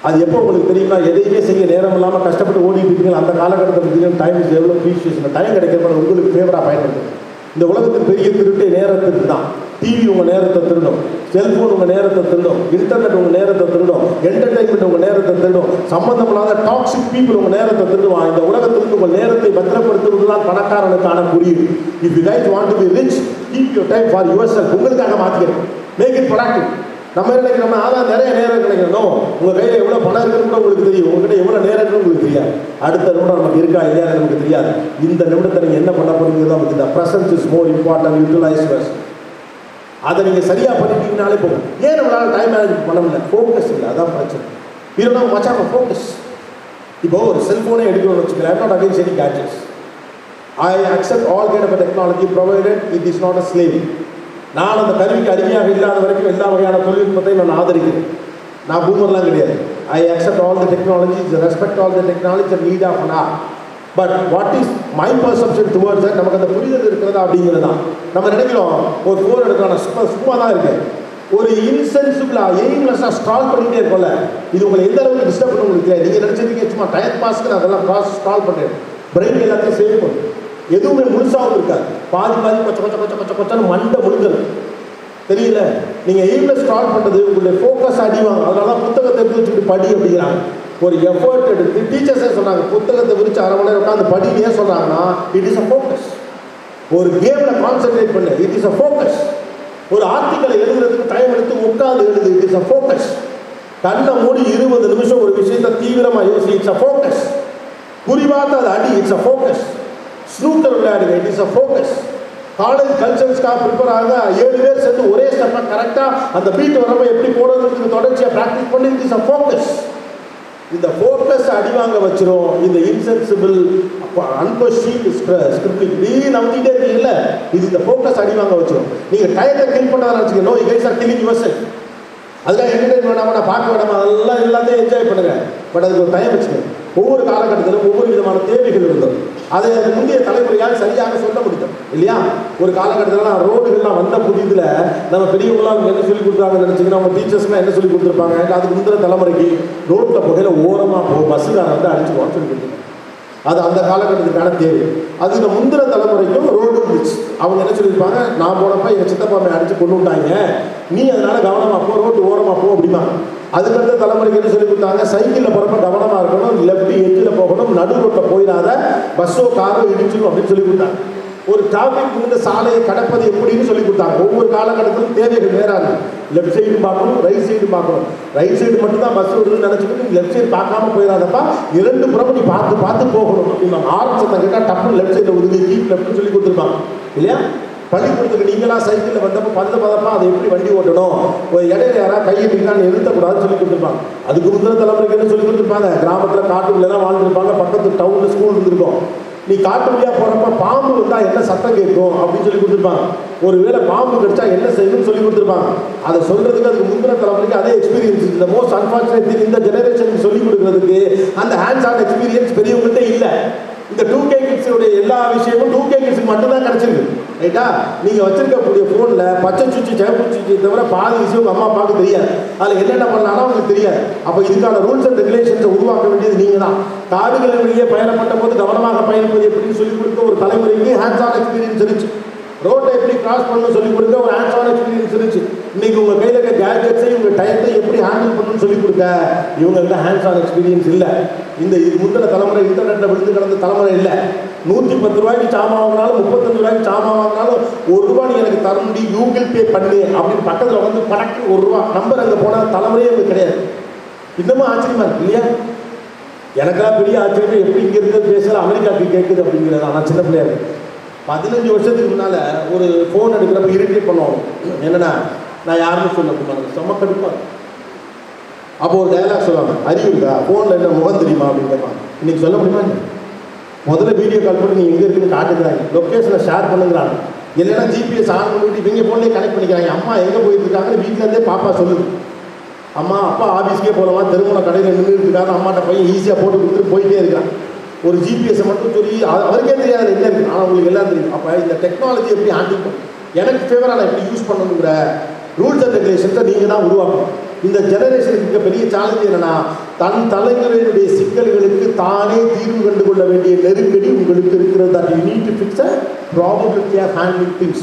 அது எப்போ உங்களுக்கு தெரியுமா? எதையுமே செய்ய நேரம் இல்லாமல் கஷ்டப்பட்டு ஓடிட்டு இருக்கீங்க. அந்த காலகட்டத்தில் பார்த்தீங்கன்னா டைம் இஸ் எவ்வளோ ப்ரீஷியஸ். டைம் கிடைக்கிறப்ப உங்களுக்கு ஃபேவராக பயன்படுத்தும். இந்த உலகத்தின் பெரிய திருட்டு நேரத்துக்கு தான். டிவி உங்கள் நேரத்தை திருடும், செல்ஃபோன் உங்கள் நேரத்தை திருடும், இன்டர்நெட் உங்கள் நேரத்தை திருடும், என்டர்டைன்மெண்ட் உங்கள் நேரத்தை திருடும், சம்பந்தமில்லாத டாக்ஸிக் பீப்புள் உங்கள் நேரத்தை திருடுவான். இந்த உலகத்திற்கு உங்கள் நேரத்தை பத்திரப்படுத்துவதுதான் பணக்காரனுக்கான குறியீடு. If you guys want to be rich, keep your time for your self. உங்களுக்காக மாற்றிக்கிறேன், மேக் இட் ப்ரொடக்டிவ். நம்ம நினைக்கிற நம்ம அதான் நிறைய நேரம் கிடைக்கணும். உங்கள் கையில் எவ்வளோ பணம் இருக்குன்னு கூட உங்களுக்கு தெரியும், உங்கள்கிட்ட எவ்வளோ நேரம் இருக்குன்னு உங்களுக்கு தெரியாது. அடுத்த நிமிடம் நமக்கு இருக்கா இல்லையா நமக்கு தெரியாது. இந்த நிமிடத்தை நீங்கள் என்ன பண்ண போறீங்கிறது நமக்கு இந்த presence is more important. Utilise first. அதை நீங்கள் சரியாக பண்ணிட்டீங்கனாலே போகும். ஏன் நம்மளால் டைம் மேனேஜ் பண்ண முடியல? ஃபோக்கஸ் இல்லை, அதான் பிரச்சனை. இதோட மச்சாம ஃபோக்கஸ். இப்போ ஒரு செல்ஃபோனே எடுக்கணும்னு வச்சுக்கிறேன். I'm not against any gadgets. I accept all kind of technology provided it is not a slave. நான் அந்த கருவிக்கு அடிமையாக இல்லாத வரைக்கும் எல்லா வகையான தொழில்நுட்பத்தையும் நான் ஆதரிக்கிறேன். நான் பூமர்லாம் கிடையாது. I accept all the technologies, respect all the technology and need of an hour. But what is my perception towards that? நமக்கு அந்த புரிதல் இருக்கிறதா அப்படிங்கிறது தான். நம்ம நினைக்கிறோம் ஒரு ஃபோன் எடுக்கலாம், நான் சும்மா தான் இருக்கேன். ஒரு இன்சென்சிபிளாக எய்ம்லெஸ்ஸாக ஸ்டால் பண்ணிகிட்டே இருக்கோம்ல, இது உங்களை எந்த அளவுக்கு டிஸ்டர்ப் பண்ண உங்களுக்கு தெரியாது. நீங்கள் நினச்சிருக்கீங்க சும்மா டைம் பாஸ்க்கு நான் அதெல்லாம் ஸ்டால் பண்ணுறேன். பிரெயின் எல்லாத்தையும் சேவ் பண்ணும், எதுவுமே முழுசாகவும் இருக்காது. பாதி கொச்சன்னு மண்டை முழுங்கிறது தெரியல. நீங்கள் எய்மில் ஸ்டார்ட் பண்ணுறது உங்களுடைய ஃபோக்கஸ் அடிவாங்க. அதனால தான் புத்தகத்தை எடுத்து வச்சுட்டு படி அப்படிங்கிறாங்க. ஒரு எஃபர்ட் எடுத்து டீச்சர்ஸே சொன்னாங்க, புத்தகத்தை விரிச்சு 1/2 மணி நேரம் உட்காந்து படின்னு ஏன் சொல்கிறாங்கன்னா, இட் இஸ் அ ஃபோக்கஸ். ஒரு கேமில் கான்சென்ட்ரேட் பண்ணு, இட் இஸ் அ ஃபோக்கஸ். ஒரு ஆர்டிக்கலை எழுதுறதுக்கு டைம் எடுத்து உட்காந்து எழுது, இட் இஸ் அ ஃபோக்கஸ். கண்ணை மூடி 20 நிமிஷம் ஒரு விஷயத்தை தீவிரமாக யோசி, இட்ஸ் அ ஃபோக்கஸ். குறிவாத்த அது அடி, இட்ஸ் அ ஃபோக்கஸ். ஸ்னூக்கர் விளையாடுங்க, it is a focus. College கல்ச்சர்ஸ்க்காக ப்ரிப்பேர் ஆக 7 பேர் சேர்ந்து ஒரே ஸ்டெப்பாக கரெக்டாக அந்த பீட் வரப்போ எப்படி போடுறதுக்கு தொடர்ச்சியாக ப்ராக்டிஸ் பண்ணி, இட் இஸ் அ ஃபோக்கஸ். இந்த ஃபோக்கஸ் அடிவாங்க வச்சிரும். இந்த இன்சென்சிபிள் அன்கொஸ்டின் ஸ்கிரிப்டிங் நீ நம்பிட்டே இருக்கீங்கல்ல, இது இந்த ஃபோக்கஸ் அடிவாங்க வச்சிரும். நீங்கள் டயத்தை கில் பண்ணாத நினச்சிக்க, no you guys are killing yourself. அதுக்காக என்டர்டைன் வேணாமா, நான் பார்க்க வேணாமா, அதெல்லாம் எல்லாத்தையும் என்ஜாய் பண்ணுங்க. பட் அதுக்கு ஒரு டைம் வச்சுக்கோங்க. ஒவ்வொரு காலகட்டத்திலும் ஒவ்வொரு விதமான தேவைகள் இருந்தது. அதை முந்தைய தலைமுறையால் சரியாக சொல்ல முடியும் இல்லையா? ஒரு காலகட்டத்தில் ரோடுகள்லாம் வந்த புதியதில் நம்ம பெரியவங்களாம் என்ன சொல்லி கொடுத்தாங்கன்னு நினச்சிங்கன்னா, அவங்க டீச்சர்ஸ்லாம் என்ன சொல்லி கொடுத்துருப்பாங்க, அதுக்கு முந்தின தலைமுறைக்கு ரோட்டில் போகையில் ஓரமாக பஸ்ஸுக்காரன் வந்து அடிச்சுக்குவான்னு சொல்லி கொடுத்துருப்பாங்க. அது அந்த காலகட்டத்துக்கான தேவை. அது இந்த முந்தின தலைமுறைக்கும் ரோடு இருந்துச்சு. அவங்க என்ன சொல்லியிருப்பாங்க, நான் போனப்ப எங்கள் சித்தப்பாமை அடித்து கொண்டு விட்டாங்க, நீ அதனால கவனமாக போ, ரோட்டு ஓரமாக போ அப்படிமா. அதுக்கடுத்த தலைமுறைக்கு என்ன சொல்லி கொடுத்தாங்க, சைக்கிளில் போகிறப்ப கவனமாக இருக்கணும், லெஃப்ட் எட்ஜில் போகணும், நடு ரோட்டில் போயிடாத, பஸ்ஸோ காரோ இடிச்சிடும் அப்படின்னு சொல்லி கொடுத்தாங்க. ஒரு டிராஃபிக் இந்த சாலையை கடப்பது எப்படின்னு சொல்லி கொடுத்தாங்க. ஒவ்வொரு காலகட்டத்திலும் தேவைகள் வேறாங்க. லெஃப்ட் சைடு பார்க்கணும், ரைட் சைடு பார்க்கணும். ரைட் சைடு மட்டும்தான் பஸ் வருதுன்னு நினச்சிக்கிட்டு நீ லெஃப்ட் சைடு பார்க்காம போயிடாதப்பா, 2 புறமும் நீ பார்த்து பார்த்து போகணும் அப்படின்னா. ஆரம்பிச்சதை கேட்டால் டப்புன்னு லெஃப்ட் சைடில் ஒதுங்கி கீப் லெஃப்ட்னு சொல்லி கொடுத்துருப்பாங்க இல்லையா? பள்ளிக்கூடத்துக்கு நீங்களாம் சைக்கிளில் வந்தப்போ பதப்பா அதை எப்படி வண்டி ஓட்டணும், ஒரு இடையில யாராவது கையை நீங்களாம் நிறுத்தக்கூடாதுன்னு சொல்லி கொடுத்துருப்பாங்க. அதுக்கு முந்தின தலைமுறைக்கு என்ன சொல்லி கொடுத்துருப்பாங்க, கிராமத்தில் காட்டுக்குள்ளெல்லாம் வாழ்ந்துருப்பாங்க, பக்கத்து டவுனில் ஸ்கூல் இருந்திருக்கும். நீ காட்டு வழியாக போகிறப்ப பாம்பு வந்தால் என்ன சத்தம் கேட்கும் அப்படின்னு சொல்லி கொடுத்துருப்பாங்க. ஒருவேளை பாம்பு கடிச்சா என்ன செய்யணும்னு சொல்லி கொடுத்துருப்பாங்க. அதை சொல்றதுக்கு அதுக்கு முந்தின தலைமுறைக்கு அதே எக்ஸ்பீரியன்ஸ். இந்த மோஸ்ட் அன்பார்ச்சுனேட் திங், இந்த ஜெனரேஷனுக்கு சொல்லிக் கொடுக்கறதுக்கு அந்த ஹேண்ட்ஸ் ஆன் எக்ஸ்பீரியன்ஸ் பெரியவங்கள்ட்ட இல்லை. இந்த 2K கிட்ஸுடைய எல்லா விஷயமும் 2K கிட்ஸுக்கு மட்டும்தான் கிடைச்சிருக்கு. ரைட்டா? நீங்கள் வச்சிருக்கக்கூடிய ஃபோனில் பச்சை சுச்சி சிவப்பு சுச்சி தவிர பாதி விஷயம் உங்கள் அம்மா அப்பாவுக்கு தெரியாது. அதில் என்னென்ன பண்ணலாம்னா உங்களுக்கு தெரியாது. அப்போ இதுக்கான ரூல்ஸ் அண்ட் ரெகுலேஷன்ஸை உருவாக்க வேண்டியது நீங்கள் தான். காடுகளின் வழியே பயணப்பட்ட போது கவனமாக பயணிப்பது எப்படின்னு சொல்லிக் கொடுக்க ஒரு தலைமுறைக்கு ஹேண்ட்ஸ் ஆன் எக்ஸ்பீரியன்ஸ் இருந்துச்சு. ரோட்டை எப்படி கிராஸ் பண்ணணும்னு சொல்லிக் கொடுக்க ஒரு ஹேண்ட்ஸ் ஆன் எக்ஸ்பீரியன்ஸ் இருந்துச்சு. இன்னைக்கு உங்கள் கையில் இருக்க கேட்ஜெட்ஸை உங்கள் டயத்தை எப்படி ஹேண்டில் பண்ணணும்னு சொல்லிக் கொடுக்க இவங்கள்ட்ட ஹேண்ட்ஸ் ஆன் எக்ஸ்பீரியன்ஸ் இல்லை. இந்த முந்தின தலைமுறை இன்டர்நெட்டில் விழுந்து கிடந்த தலைமுறை இல்லை. 110 ரூபாய்க்கு சாமா வாங்கினாலும் 35 ரூபாய்க்கு சாமா வாங்கினாலும் ₹1 நீ எனக்கு தர முடியும், கூகுள் பே பண்ணு அப்படின்னு பக்கத்தில் வந்து பணக்கு ₹1 நம்பர் அங்கே போனால் தலைமுறையே உங்களுக்கு கிடையாது. இன்னமும் ஆச்சரியமா இருக்கு இல்லையா? எனக்கெல்லாம் பெரிய ஆச்சரியமே எப்படி இங்கே இருக்கிறது பேசல அமெரிக்காவுக்கு கேட்குது அப்படிங்கிறது. ஆனால் சின்ன பிள்ளையா இருக்கு. 15 வருஷத்துக்கு முன்னால் ஒரு ஃபோன் எடுக்கிறப்ப இரிட்டேட் பண்ணுவோம். என்னென்னா நான் யாருன்னு சொல்ல போனாங்க செம்ம கடுப்பாக. அப்போ ஒரு டைலாக் சொல்லுவாங்க, அறிவு இருக்கா ஃபோனில் என்ன முகம் தெரியுமா அப்படின்னு கேட்பாங்க. இன்னைக்கு சொல்ல முடியுமா? முதல்ல வீடியோ கால் பண்ணி நீங்கள் எங்கே இருக்குன்னு காட்டுக்கிறாங்க, லொக்கேஷனை ஷேர் பண்ணுங்கிறாங்க. இல்லைன்னா ஜிபிஎஸ் ஆன் பண்ணிவிட்டு இவங்க ஃபோன்லேயே கனெக்ட் பண்ணிக்கிறாங்க. அம்மா எங்கே போயிட்டு இருக்காங்கன்னு வீட்டிலேருந்தே பாப்பா சொல்லுது. அம்மா அப்பா ஆஃபீஸ்க்கே போகலாமா, தெருமுனை கடையில் நின்றுட்டு இருக்காங்க, அம்மாட்ட பையன் ஈஸியாக போட்டு கொடுத்துட்டு போயிட்டே இருக்கான். ஒரு ஜிபிஎஸை மட்டும் சொல்லி அவருக்கே தெரியாது என்ன இருக்குது, ஆனால் உங்களுக்கு எல்லாம் தெரியும். அப்போ இந்த டெக்னாலஜி எப்படி ஹேண்டில் பண்ணும், எனக்கு ஃபேவராக நான் எப்படி யூஸ் பண்ணணுங்கிற ரூல்ஸ் அண்ட் ரெகுலேஷன்ஸை நீங்கள் தான் உருவாக்கணும். இந்த ஜெனரேஷனுக்கு இருக்க பெரிய சேலஞ்ச் என்னென்னா, தன் தலைமுறையினுடைய சிக்கல்களுக்கு தானே தீர்வு கண்டு கொள்ள வேண்டிய நெருக்கடி உங்களுக்கு இருக்கிறது. That you need to fix a probability of handling things.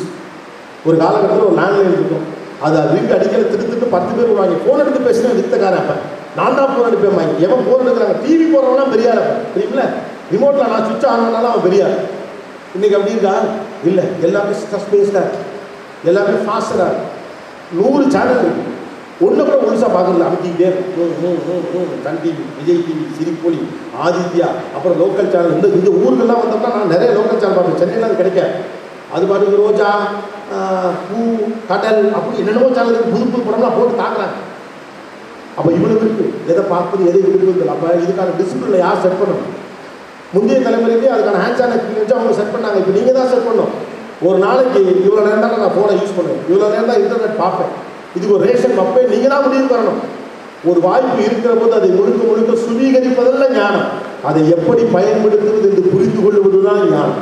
ஒரு காலகட்டத்தில் ஒரு லேண்ட்லைன் இருக்கும், அது ரிங் அடிக்கல திருத்துட்டு 10 பேர் வருவாங்க. ஃபோன் எடுத்து பேசினா வித்தக்காரன். அப்போ நான் தான் ஃபோன் எடுப்பேன் வாங்கி. எவன் ஃபோன் எடுக்கிறாங்க, டிவி போடுறவனா பெரிய ஆள் தெரியுமில்ல, ரிமோட்டில் நான் சுவிட்ச் ஆன் பண்ணாலும் அவன் பெரிய ஆள். இன்றைக்கி அப்படி இருக்கா? இல்லை, எல்லாமே ஸ்ட்ரெஸ் பேஸ்டாக, எல்லாமே ஃபாஸ்டராக. 100 சேனல் இருக்குது, ஒன்று கூட முழுசாக பார்க்கல, அமைக்கிட்டே Sun TV, Vijay TV, Sirippoli, Adithya, அப்புறம் லோக்கல் சேனல். இந்த ஊருக்கெல்லாம் வந்தோம்னா நான் நிறைய லோக்கல் சேனல் பார்ப்பேன். சென்னையில் அது கிடைக்காது. அது பாட்டுக்கு ரோஜா, பூ, கடல், அப்படி என்னென்னமோ சேனலுக்கு புது புது படம்லாம் போட்டு தாக்குறாங்க. அப்போ இவ்வளவு இருக்குது, எதை பார்க்குறது எதை விரும்புறது. அப்போ இதுக்கான டிசிப்ளினை யார் செட் பண்ணணும்? முந்தைய தலைமுறைக்கு அதுக்கான ஹேண்ட்ஸ் ஆன் எக்ஸ்பீரியன்ஸ் அவங்க செட் பண்ணாங்க. இப்போ நீங்கள் தான் செட் பண்ணணும். ஒரு நாளைக்கு இவ்வளோ நேரம் தான் நான் ஃபோனை யூஸ் பண்ணுவேன், இவ்வளோ நேரம் தான் இன்டர்நெட் பார்ப்பேன், இதுக்கு ஒரு ரேஷன் வைப்பேன். நீங்கள் தான் முடிவு பண்ணணும். ஒரு வாய்ப்பு இருக்கிற போது அதை முழுக்க முழுக்க சுவீகரிப்பதல்ல ஞானம், அதை எப்படி பயன்படுத்துவது என்று புரிந்து கொள்வது தான் ஞானம்.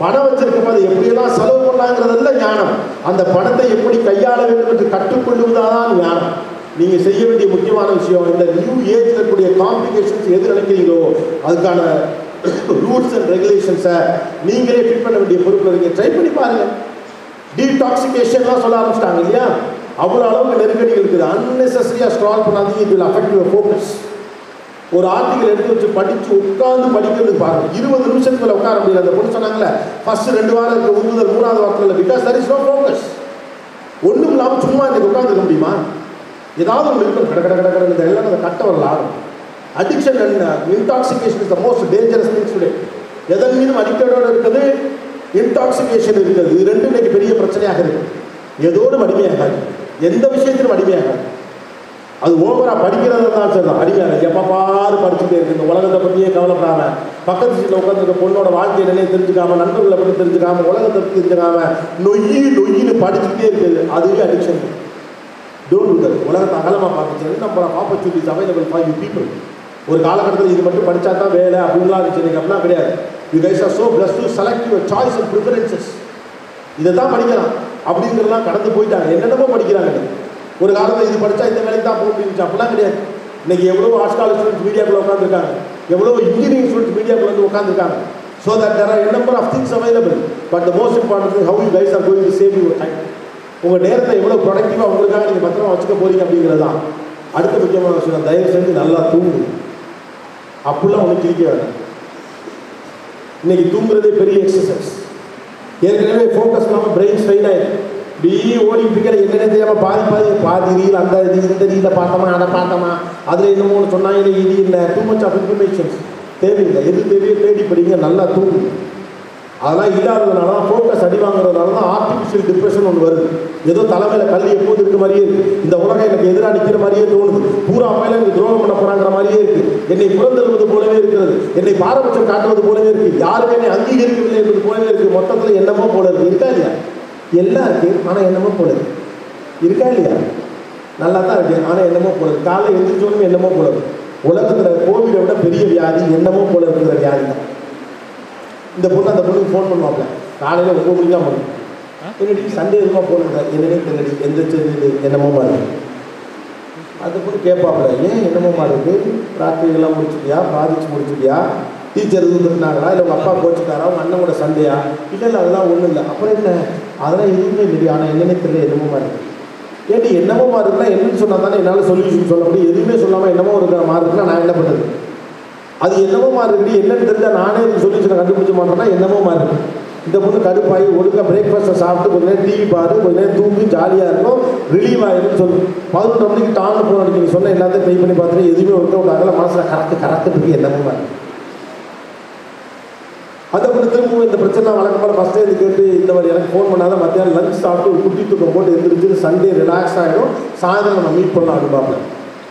பணம் வச்சிருக்கப்போ அதை எப்படியெல்லாம் செலவு பண்ணாங்கிறதல்ல ஞானம், அந்த பணத்தை எப்படி கையாள வேண்டும் என்று கற்றுக்கொள்வதுதான் ஞானம். நீங்கள் செய்ய வேண்டிய முக்கியமான விஷயம், இந்த நியூ ஏஜில் இருக்கக்கூடிய காம்ப்ளிகேஷன்ஸ் எது நினைக்கிறீங்களோ அதுக்கான ரூல்ஸ் அண்ட் ரெகுலேஷன்ஸை நீங்களே ஃபிட் பண்ண வேண்டிய பொறுப்பில் நீங்கள் ட்ரை பண்ணி பாருங்கள். டீடாக்சிகேஷன்லாம் சொல்ல ஆரம்பிச்சிட்டாங்க இல்லையா? அவ்வளோ அளவுக்கு நெருக்கடிகள் இருக்குது. அன்னெசரியாக ஸ்க்ரால் பண்ணாதீங்க, it will affect your focus. ஒரு ஆர்டிகல் எடுத்து வச்சு படித்து உட்காந்து படிக்கிறதுக்கு பாருங்கள். 20 நிமிஷத்துக்குள்ள உட்கார முடியல. அந்த பொண்ணு சொன்னாங்களே ஃபர்ஸ்ட் 2 வாரம் இருக்க உறுதல் 3வது வாரத்தில் இல்லை, because that is no focus. ஒன்றும் இல்லாமல் சும்மா இன்றைக்கி உட்காந்துருக்க முடியுமா? ஏதாவது ஒன்று இருக்கும், கடை கடை கடை கடை எல்லாம் அந்த கட்ட வரல ஆடும். Addiction and intoxication is the most dangerous things today. எதன் மீதும் அடிக்டடோடு இருக்குது, இன்டாக்சிகேஷன் இருக்குது. இது ரெண்டும் இன்னைக்கு பெரிய பிரச்சனையாக இருக்குது. ஏதோடும் அடிமையாகாது, எந்த விஷயத்திலும் அடிமையாகாது. அது ஓவராக படிக்கிறது தான் சரி தான் அடிமையாக. எப்போ பாரு படிச்சுட்டே இருக்குது, இந்த உலகத்தை பற்றியே கவலைப்படாம, பக்கத்து சீட்டில் உட்காந்துருக்க பொண்ணோட வாழ்க்கையை நிலையை தெரிஞ்சுக்காம, நண்பர்களை பற்றி தெரிஞ்சுக்காம, உலகத்தை பற்றி தெரிஞ்சுக்காம நொய்யின்னு படிச்சுக்கிட்டே இருக்குது. அதுவே அடிக்ஷன். Don't to that. உலகத்தை அகலமாக பார்த்துச்சு, நம்ம opportunities available for you people. ஒரு காலகட்டத்தில் இது மட்டும் படித்தா தான் வேலை அப்படின்லாம் இருந்துச்சு. எனக்கு அப்படிலாம் கிடையாது. You guys R so blessed to select your choice and preferences. இதை தான் படிக்கலாம் அப்படிங்கிறதுலாம் கடந்து போயிட்டாங்க. என்னென்னமோ படிக்கிறாங்க. ஒரு காலத்தில் இது படித்தா இந்த வேலைக்கு தான் போக முடிஞ்சிச்சு, அப்படிலாம் கிடையாது. இன்றைக்கி எவ்வளோ ஆர்ட்ஸ் காலேஜ் ஸ்டூடெண்ட்ஸ் மீடியாக்குள்ளே உட்காந்துருக்காங்க, எவ்வளோ இன்ஜினியரிங் ஸ்டூடெண்ட்ஸ் மீடியாக்குள்ளே வந்து உட்காந்துருக்காங்க. So that there are number of things available. But the most important thing, how you guys are going to save your time. உங்கள் நேரத்தை எவ்வளோ ப்ரொடக்டிவாக உங்களுக்காக நீங்கள் பத்திரமா வச்சுக்க போகிறீங்க அப்படிங்கிறது தான் அடுத்த முக்கியமான விஷயம். தயவு செஞ்சு நல்லா தூங்குங்க. அப்படிலாம் ஒன்று கிளிக்க வேண்டாம். இன்றைக்கி தூங்குறதே பெரிய எக்ஸசைஸ். ஏற்கனவே ஃபோக்கஸ் இல்லாமல் பிரெயின் ஸ்ட்ரெயின் ஆகிடும். இப்படி ஓடிட்டு இருக்கிற என்னென்ன தெரியாமல் பாதி ரீல், அந்த இந்த ரீலை பார்த்தோமா, அதை பார்த்தோமா, அதில் என்னமோ ஒன்று சொன்னாங்க, இது இல்லை. டூ மச் ஆஃப் இன்ஃபர்மேஷன்ஸ் தேவையில்லை. எது தேவையோ தேடி படிங்க, நல்லா தூங்குங்க. அதெல்லாம் இல்லாததுனால தான் ஃபோக்கஸ் அடி வாங்குறதுனால தான் ஆர்டிஃபிஷியல் டிப்ரெஷன் ஒன்று வருது. ஏதோ தலைமையில் கல்வி எப்போது இருக்க மாதிரியே இருக்குது. இந்த உலகம் எனக்கு எதிராக நிற்கிற மாதிரியே தோணுது. பூரா மேலே எனக்கு துரோகம் பண்ண போகிறாங்கிற மாதிரியே இருக்குது. என்னை புறந்தழுவது போலவே இருக்கிறது, என்னை பாரபட்சம் காட்டுவது போலவே இருக்குது, யாருமே என்னை அங்கீகரிக்கவில்லை என்பது போலவே இருக்குது. மொத்தத்தில் என்னமோ போல இருக்குது. இருக்கா இல்லையா? எல்லாம் இருக்குது, ஆனால் என்னமோ போடுது இருக்கா இல்லையா? நல்லா தான் இருக்குது, ஆனால் என்னமோ போடுது. காலையில் எழுந்திரிச்சோன்னு என்னமோ போடுது. உலகத்தில் கோவிடை விட பெரிய வியாதி என்னமோ போல இருக்கிற வியாதி தான். இந்த பொண்ணு அந்த பொண்ணுக்கு ஃபோன் பண்ணுவாப்ல, காலையில் 9 மணிக்கு தான் பண்ணும். என்னடி சண்டே எதுமா போடுங்க, என்னடி தெரியடி எந்திரிச்சு என்னமோ மாதிரி. அந்த பொண்ணு கேட்பாப்புல, ஏன் என்னமோ மாதிரி ராத்திரியெல்லாம் முடிச்சுட்டியா, ப்ராஜெக்ட்ஸ் முடிச்சுட்டியா, டீச்சர் இருந்துருந்தாங்களா, இல்லை உங்கள் அப்பா கோச்சுட்டாரா, உங்கள் அண்ணனோட சண்டையா? இல்லை அதெல்லாம் ஒன்றும் இல்லை. அப்புறம் என்ன, அதெல்லாம் எதுவுமே இல்லைடி, ஆனால் என்னன்னே தெரியல என்னமோ மாதிரி. ஏன்டி என்னமோ மாதிரி இருக்குன்னா என்னன்னு சொன்னால் தானே என்னால் சொல்யூஷன் சொல்ல முடியும். எதுவுமே சொல்லாமல் என்னமோ இருக்கிற மாதிரி இருக்குன்னா நான் என்ன பண்ணுறது? அது என்னமோ மாதிரி இருக்குடி, என்னன்னு தெரிஞ்சால் நானே இது சொல்யூஷனை கண்டுபிடிச்ச மாட்டேன்னா என்னமோ மாதிரி இருக்கு. இந்த பொண்ணு கடுப்பாகி ஒழுங்காக பிரேக்ஃபாஸ்ட்டை சாப்பிட்டு கொஞ்சம் நேரம் டிவி பாரு, கொஞ்சம் நேரம் தூங்கி ஜாலியாக இருக்கும், ரிலீவ் ஆகிருக்குன்னு சொல்லு. 11 மணிக்கு டான்னு ஃபோன் அடிக்க நீ சொன்ன எல்லாத்தையும் ட்ரை பண்ணி பார்த்துட்டு எதுவுமே ஒர்க் அவுட் ஆகலை, மனசில் கரெக்டு இருக்கு என்னமோ மாதிரி. அதை பொண்ணு திரும்பவும் இந்த பிரச்சனை வழக்கம் போல ஃபஸ்ட்டே இது கேட்டு இந்த மாதிரி எனக்கு ஃபோன் பண்ணாத, மத்தியானம் லஞ்ச் சாப்பிட்டு ஒரு குட்டி தூக்கம் போட்டு எழுந்திரிச்சு சண்டே ரிலாக்ஸ் ஆகிடும், சாயந்தரம் நம்ம மீட் பண்ணலாம் அடுப்பாப்பில்.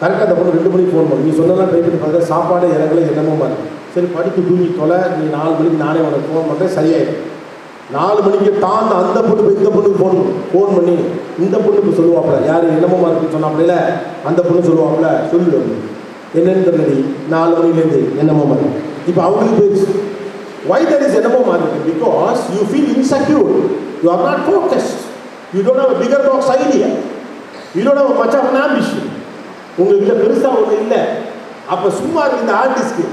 கரெக்டாக அந்த பொண்ணு 2 மணிக்கு ஃபோன் பண்ணும். நீ சொன்னலாம் ட்ரை பண்ணி பார்த்தா சாப்பாடு இறங்கல என்னமோ மாதிரி. சரி படித்து தூங்கி தொலை, நீ 4 மணிக்கு நானே உனக்கு ஃபோன் பண்ணுறேன் சரியாயிடும். 4 மணிக்கு தான் அந்த பொண்ணுக்கு இந்த பொண்ணுக்கு ஃபோன் பண்ணி இந்த பொண்ணுக்கு சொல்லுவாப்புல, யார் என்னமோ மாதிரி சொன்னாப்புல, அந்த பொண்ணு சொல்லுவாப்புல, சொல்லு என்னன்னு தெரியலடி 4 மணிலேருந்து என்னமோ மாதிரி. இப்போ அவங்களுக்கு போயிடுச்சு. Why there is என்னமோ மாதிரி? Because you feel insecure, you are not focused, you don't have a bigger box idea, you don't have much of an ambition. உங்கள்கிட்ட பெருசாக ஒன்று இல்லை. அப்போ சும்மா இந்த ஆர்டிஸ்ட்க்கு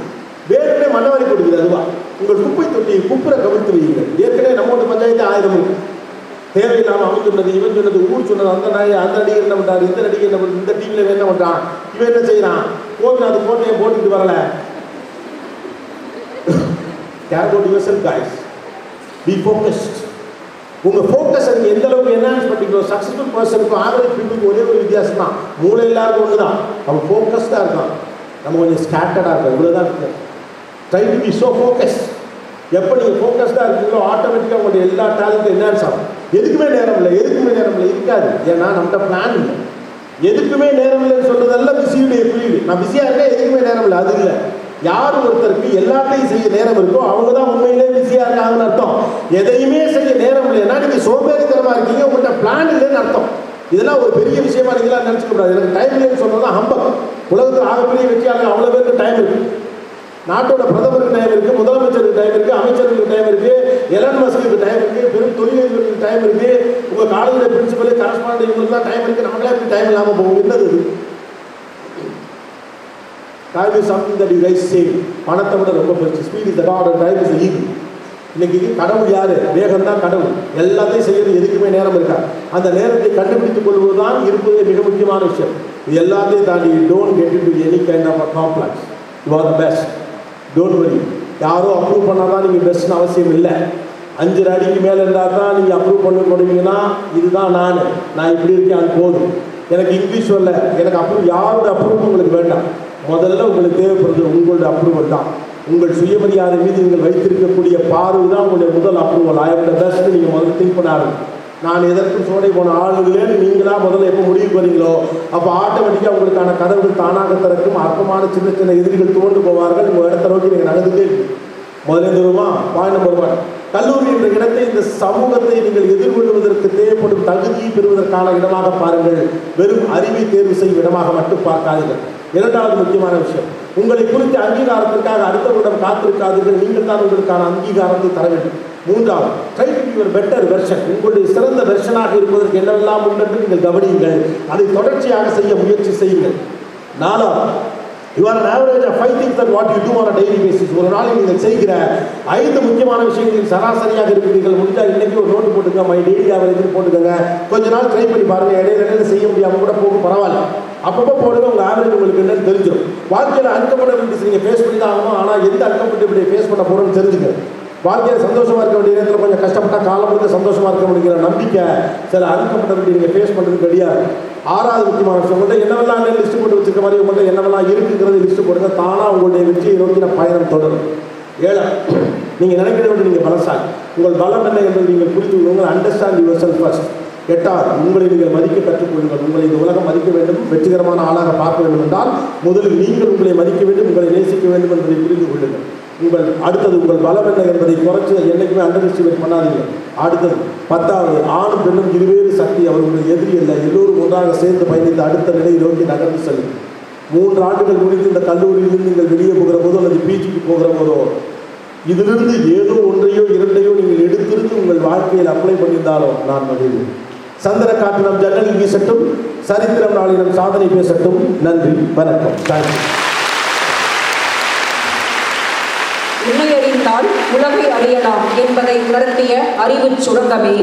வேறுனே மனவாரி கொடுக்குது. அதுவா உங்கள் குப்பை தொட்டியை குப்புற கவிழ்த்து வையுங்கள். ஏற்கனவே நம்மளோட பஞ்சாயத்து 1000 இருக்கு. தேவையில்லாமல் அவன் சொன்னது, இவன் சொன்னது, ஊர் சொன்னது, அந்த நாய் அந்த நடிகர் என்ன பண்ணுறாரு, இந்த நடிகர் என்ன பண்ணுறது, இந்த டிவியில் என்ன பண்ணுறான், இவன் என்ன செய்கிறான், கோவில் அது கோட்டையை போட்டுக்கிட்டு வரல. Care about yourself guys. Be focused. உங்கள் ஃபோக்கஸை நீங்கள் எந்த அளவுக்கு என்ஹான்ஸ் பண்ணிக்கிறோம். சக்ஸஸ்ஃபுல் பர்சனுக்கும் ஆவரேஜ் பீப்புளுக்கு ஒரே ஒரு வித்தியாசம் தான், மூளை எல்லாருக்கும் ஒன்று தான். அவன் ஃபோக்கஸ்டாக இருக்கான், நம்ம கொஞ்சம் ஸ்கேட்டர்டாக இருக்கோம், இவ்வளோதான் இருக்கு. Try to be so focus. எப்போ நீங்கள் ஃபோக்கஸ்டாக இருக்கீங்களோ ஆட்டோமேட்டிக்காக உங்களுடைய எல்லா டேலண்ட்டும் என்ஹான்ஸ் ஆகும். எதுக்குமே நேரம் இல்லை இருக்காது. ஏன்னா நம்மகிட்ட பிளான் இல்லை. எதுக்குமே நேரம் இல்லைன்னு சொல்கிறதெல்லாம் பிஸியுடைய குறியீடு. நான் பிஸியாக இருக்கேன், எதுக்குமே நேரம் இல்லை, அது இல்லை. யார் ஒருத்தருக்கு எல்லாத்தையும் செய்ய நேரம் இருக்கோ அவங்க தான் உண்மையிலே பிஸியாக இருக்காங்கன்னு அர்த்தம். எதையுமே செய்ய நேரம் இல்லைன்னா நீங்கள் சோம்பேறித்தனமாக இருக்கீங்க, உங்கள்கிட்ட பிளான் இல்லைன்னு அர்த்தம். இதெல்லாம் ஒரு பெரிய விஷயமா நீங்களாம் நினச்சிக்க கூடாது. எனக்கு டைம் இல்லைன்னு சொன்னதான் ஹம்பக். உலகத்தில் ஆகப்பெரிய வெற்றியாளர்கள் அவ்வளோ பேருக்கு டைம் இருக்குது. நாட்டோட பிரதமருக்கு டைம் இருக்குது, முதலமைச்சருக்கு டைம் இருக்குது, அமைச்சருக்கு டைம் இருக்குது, எலன் மஸ்க்கு டைம் இருக்குது, பெரும் தொழிலதிபர்களுக்கு டைம் இருக்குது, உங்கள் காலேஜில் பிரின்சிபல் கரஸ்பாண்ட் இவங்களுக்கு டைம் இருக்குது. நமக்கெல்லாம் எப்படி டைம் இல்லாமல் போகும்? என்னது time is something that you guys say. பணத்தை விட ரொம்ப பெருசு. Speed is the god and time is the evil. இன்னைக்கு கடவுள் யாரு? வேகம் தான் கடவுள். எல்லாத்தையும் செய்யறது எதுக்குமே நேரம் இருக்கா. அந்த நேரத்தை கண்டுபிடித்துக் கொள்வதுதான் இருப்பதே மிக முக்கியமான விஷயம். இது எல்லாத்தையும் தாண்டி don't get into any kind of complex. You are the best. Don't worry. யாரோ அப்ரூவ் பண்ணாதான் நீங்கள் பெஸ்ட்னு அவசியம் இல்லை. 5 அடிக்கு மேலே இருந்தால் தான் நீங்கள் அப்ரூவ் பண்ண கொடுவீங்கன்னா இதுதான் நான் இப்படி இருக்கேன், அது போதும். எனக்கு இங்கிலீஷ் வரல, எனக்கு அப்ரூவ், யாரோட அப்ரூவ் உங்களுக்கு வேண்டாம். முதல்ல உங்களுக்கு தேவைப்படுறது உங்களோட அப்ரூவல் தான். உங்கள் சுயமரியாதை மீது நீங்கள் வைத்திருக்கக்கூடிய பார்வை தான் உங்களுடைய முதல் approval. I am the best நீங்கள் முதல்ல திங்க் பண்ணாரு. நான் எதற்கும் சோடை போன ஆள் இல்லைன்னு நீங்களாக முதல்ல எப்போ முடிவு பண்ணீங்களோ அப்போ ஆட்டோமேட்டிக்காக உங்களுக்கான கதவுகள் தானாக திறக்கும். அற்பமான சின்ன சின்ன எதிரிகள் தோண்டு போவார்கள். உங்கள் இடத்த நோக்கி நீங்கள் நடந்துட்டே இருக்கு. முதல்ல தருமா பாயிண்ட் நம்பர் 1. கல்லூரி என்ற இடத்தை, இந்த சமூகத்தை நீங்கள் எதிர்கொள்வதற்கு தேவைப்படும் தகுதியை பெறுவதற்கான இடமாக பாருங்கள். வெறும் அறிவை தேர்வு செய்யும் இடமாக மட்டும் பார்க்காதீர்கள். 2வது முக்கியமான விஷயம், உங்களை குறித்த அங்கீகாரத்திற்காக அடுத்தவரிடம் காத்திருக்காதீர்கள். நீங்கள் தான் உங்களுக்கான அங்கீகாரத்தை தர வேண்டும். 3வது, try to be your better version. உங்களுடைய சிறந்த வெர்ஷனாக இருப்பதற்கு என்னவெல்லாம் உண்டென்று நீங்கள் கவனியுங்கள். அதை தொடர்ச்சியாக செய்ய முயற்சி செய்யுங்கள். 4வது, you are an average of 5 things that what you do on a daily basis. ஒரு நாளில் நீங்கள் செய்கிற 5 முக்கியமான விஷயங்கள் சராசரியாக இருக்கிறீர்கள். முடிஞ்சால் இன்றைக்கி ஒரு நோட்டு போட்டுங்க, மை டெய்லி ஆவரேஜ் போட்டுக்கோங்க. கொஞ்ச நாள் ட்ரை பண்ணி பாருங்கள். இடையில செய்ய முடியாமல் கூட போகும், பரவாயில்ல. அப்பப்போ போடுங்க, உங்கள் ஆவரேஜ் உங்களுக்கு என்னன்னு தெரிஞ்சிடும். வாழ்க்கையில் அன்கம்ஃபர்டபிலிட்டிஸ் நீங்கள் ஃபேஸ் பண்ணி தான் ஆகணும். ஆனால் எந்த அன்கம்ஃபர்டபிலிட்டி ஃபேஸ் பண்ண போகிறோம்னு தெரிஞ்சுக்க. வாழ்க்கையில் சந்தோஷமாக இருக்க வேண்டிய நேரத்தில் கொஞ்சம் கஷ்டப்பட்டால் காலம் முழுக்க சந்தோஷமாக இருக்க முடியுங்கிற நம்பிக்கை சில அன்கம்ஃபர்டபிலிட்டி நீங்கள் ஃபேஸ் பண்ணுறது கிடையாது. 6வது முக்கியமான விஷயம், உங்கள்கிட்ட என்னவெல்லாம் லிஸ்ட்டு போட்டு வச்சுருக்க மாதிரி உங்கள்கிட்ட என்னவெல்லாம் இருக்குங்கிறது லிஸ்ட்டு போடுங்க. தானாக உங்களுடைய வெற்றியை நோக்கின பயணம் தொடரும். 7வது, நீங்கள் நினைக்கிற வேண்டிய நீங்கள் பலசாலி. உங்கள் பலம் என்ன என்பதை நீங்கள் புரிந்து கொள்ளுங்கள். Understand yourself first. 8வது, உங்களை நீங்கள் மதிக்க கற்றுக்கொள்ளுங்கள். உங்களை இந்த உலகம் மதிக்க வேண்டும், வெற்றிகரமான ஆளாக பார்க்க வேண்டும் என்றால் முதலில் நீங்கள் உங்களை மதிக்க வேண்டும், உங்களை நேசிக்க வேண்டும் என்பதை புரிந்து கொள்ளுங்கள். அடுத்தது உங்கள் பலம் என்ன என்பதை குறைச்சி என்றைக்குமே அண்டர் எஸ்டிமேட் பண்ணாதீங்க. அடுத்தது 10வது ஆணும் பெண்ணும் இருவேறு சக்தி, அவர்களுடைய எதிரி இல்லை, எல்லோரும் ஒன்றாக சேர்ந்து பயணித்து அடுத்த நிலையை நோக்கி நகர்ந்து செல்லும். 3 ஆண்டுகள் முடித்து இந்த கல்லூரியிலிருந்து நீங்கள் வெளியே போகிற போதோ அல்லது பிஜிக்கு போகிற போதோ இதிலிருந்து ஏதோ ஒன்றையோ 2ஐயோ நீங்கள் எடுத்திருந்து உங்கள் வாழ்க்கையில் அப்ளை பண்ணியிருந்தாலும் நான் மகிழ்வேன். சந்திர காற்று நம் ஜன்னலில் வீசட்டும், சரித்திரம் நாளிடம் சாதனை பேசட்டும். நன்றி, வணக்கம். தேங்க்யூ.
உண்மையறிந்தால் உலகை அறியலாம் என்பதை உணர்த்திய அறிவு சுரங்கமே,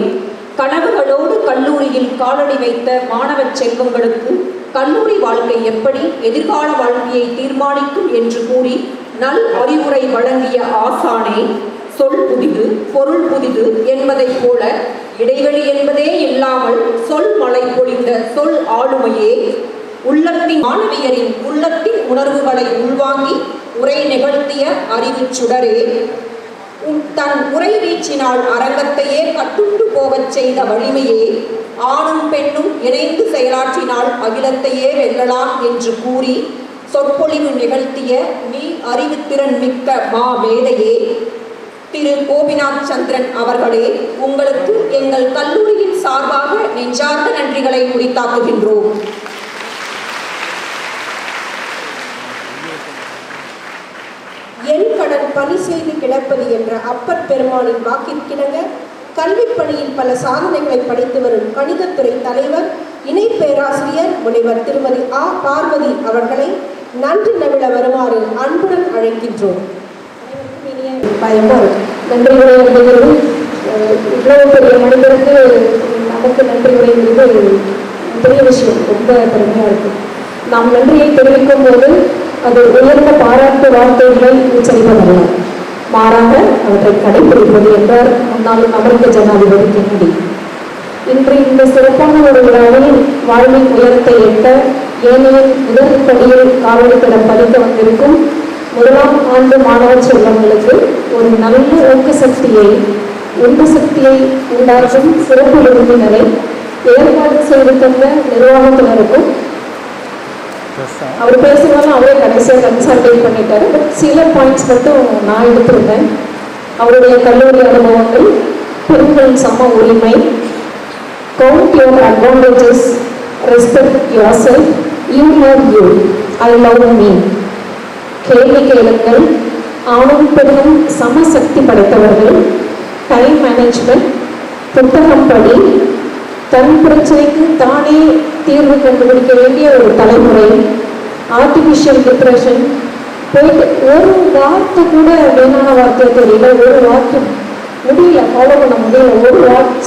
கனவுகளோடு கல்லூரியில் காலடி வைத்த மாணவ செல்வங்களுக்கு கல்லூரி வாழ்க்கை எப்படி எதிர்கால வாழ்க்கையை தீர்மானிக்கும் என்று கூறி நல் அறிவுரை வழங்கிய ஆசானே, சொல் புதிது பொருள் புதிது என்பதைப் போல இடைவெளி என்பதே இல்லாமல் சொல் மழை பொழிந்த சொல் ஆளுமையே, உள்ளத்தின் மாணவியரின் உள்ளத்தின் உணர்வுகளை உள்வாங்கி உரை நிகழ்த்திய அறிவு சுடரே, தன் உரை வீச்சினால் அரங்கத்தையே கட்டுண்டு போகச் செய்த வலிமையே, ஆணும் பெண்ணும் இணைந்து செயலாற்றினால் அகிலத்தையே வெல்லலாம் என்று கூறி சொற்பொழிவு நிகழ்த்திய நீ அறிவுத்திறன் மிக்க மா மேதையே, திரு கோபிநாத் சந்திரன் அவர்களே, உங்களுக்கு எங்கள் கல்லூரியின் சார்பாக நெஞ்சார்ந்த நன்றிகளை உரித்தாக்குகின்றோம்.
என் கடன் பணி செய்து கிடப்பது என்ற அப்பர் பெருமானின் வாக்கிற்கிணங்க கல்வி பணியில் பல சாதனைகளை படைத்து வரும் கணிதத்துறை தலைவர் இணை பேராசிரியர் முனைவர் திருமதி ஆ பார்வதி அவர்களை நன்றி நவிழ வருமாறு அன்புடன் அழைக்கின்றோம்.
நன்றி உரை அப்படிங்கிறது இவ்வளவு பெரிய மனிதருக்கு நமக்கு நன்றி உரைங்கிறது பெரிய விஷயம், ரொம்ப பெருமையாக இருக்குது. நாம் நன்றியை தெரிவிக்கும் போது அது உயர்ந்த பாராட்டு வார்த்தைகளை உச்சரிப்பதல்ல, மாறாக அவற்றை கடைபிடிப்பது என்றார் முன்னாள் அமெரிக்க ஜனாதிபதி கென்னடி. இன்று இந்த சிறப்பான ஒரு விழாவில் வாழ்வின் உயரத்தை எட்ட ஏனைய முதல் படியில் காவல்துடன் படிக்க வந்திருக்கும் 1ஆம் ஆண்டு மாணவ செல்வங்களுக்கு ஒரு நல்ல ஊக்க சக்தியை உந்து சக்தியை உண்டாக்கும் சிறப்பு விருந்தினரை ஏற்பாடு செய்து தந்த நிர்வாகத்தினருக்கும், அவர் பேசுனாலும் அவரே கடைசியாக கன்சல்டேட் பண்ணிட்டாரு. பட் சில பாயிண்ட்ஸ் மட்டும் நான் எடுத்திருந்தேன். அவருடைய கல்லூரி அனுபவங்கள், பெண்களின் சம உரிமை, count your advantages, respect your self, you love you, I love me, கேள்வி கேளுங்கள், ஆணும் பெண்ணும் சமசக்தி படைத்தவர்கள், டைம் மேனேஜ்மெண்ட், புத்தகம் படி, தன் பிரச்சனைக்கு தானே தீர்வு கண்டுபிடிக்க வேண்டிய ஒரு தலைமுறை, ஆர்டிஃபிஷியல் டிப்ரெஷன், போயிட்டு ஒரு வார்த்தை கூட வேணான வார்த்தையை தெரியல, ஒரு வாக்கியம் முடியல, ஃபாலோ பண்ண முடியல, ஒரு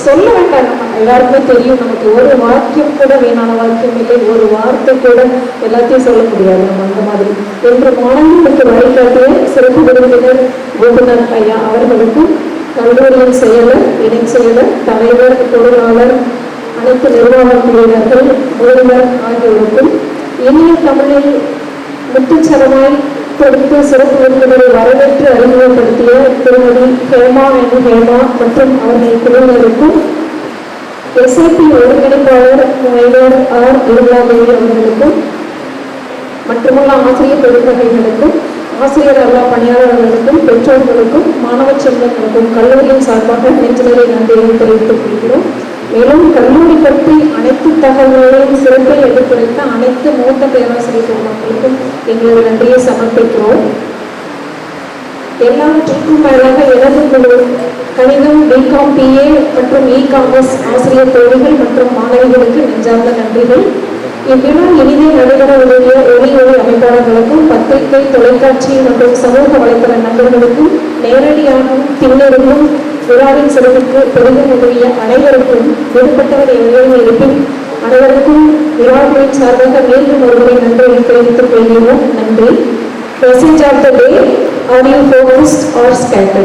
சொல்ல வேண்டாம், நம்ம எல்லாருக்குமே தெரியும், நமக்கு ஒரு வாக்கியம் கூட வேணான வாக்கியம் இல்லை, ஒரு வார்த்தை கூட எல்லாத்தையும் சொல்ல முடியாது நம்ம அந்த மாதிரி என்று மாணவர்களுக்கு வழிகாட்டிய சிறப்பு விருந்தினர் கோபிநாத் ஐயா அவர்களுக்கும் கல்லூரியின் செயலர், இணை செயலர், தலைவர், பொருளாளர், அனைத்து நிர்வாக குழுவினர்கள், முதல்வர் ஆகியோருக்கும் இனிய தமிழில் முத்துச்சரமாய் கொடுத்து சிறப்பு விருந்தினரை வரவேற்று அறிமுகப்படுத்திய திருமதி ஹேமா மற்றும் அவர்கள் குழுவினருக்கும், SAP ஒருங்கிணைப்பாளர் முனைவர் ஆர் இருளாதேவி அவர்களுக்கும், மற்றுமுள்ள ஆசிரியர் பெருந்தகைகளுக்கும், ஆசிரியர் அல்லா பணியாளர்களுக்கும், பெற்றோர்களுக்கும், மாணவ செல்வங்களுக்கும் கல்லூரியின் சார்பாக நெஞ்சுநிலை நன்றியை தெரிவித்துக் கொள்கிறோம். மேலும் கல்லூரி பற்றி அனைத்து தகவல்களையும் சிறப்பில் எடுத்துரைத்த அனைத்து மூத்த பேராசிரியர் பெருமக்களுக்கும் எங்களது நன்றியை சமர்ப்பிக்கிறோம். எல்லாவற்றுக்கும் மேலாக எனது குழு கணிதம், பிகாம், PA மற்றும் இ-காமர்ஸ் ஆசிரியர் தோழிகள் மற்றும் மாணவிகளுக்கு நெஞ்சார்ந்த நன்றிகள். இவ்விழா இனிதே நடைபெற உதவிய ஒளி அமைப்பாளர்களுக்கும், பத்திரிகை, தொலைக்காட்சி மற்றும் சமூக வலைதள நண்பர்களுக்கும், நேரடியாகவும் பின்னருக்கும் விழாவின் சிறப்புக்கு பெரிதும் உதவிய அனைவருக்கும், விடுபட்டவர் எவரும் இருப்பின் அனைவருக்கும் விழாவின் சார்பாக மீண்டும் ஒருமுறை நன்றியை தெரிவித்துக் கொள்கிறோம். நன்றி. Message of the day: are you focused or scattered?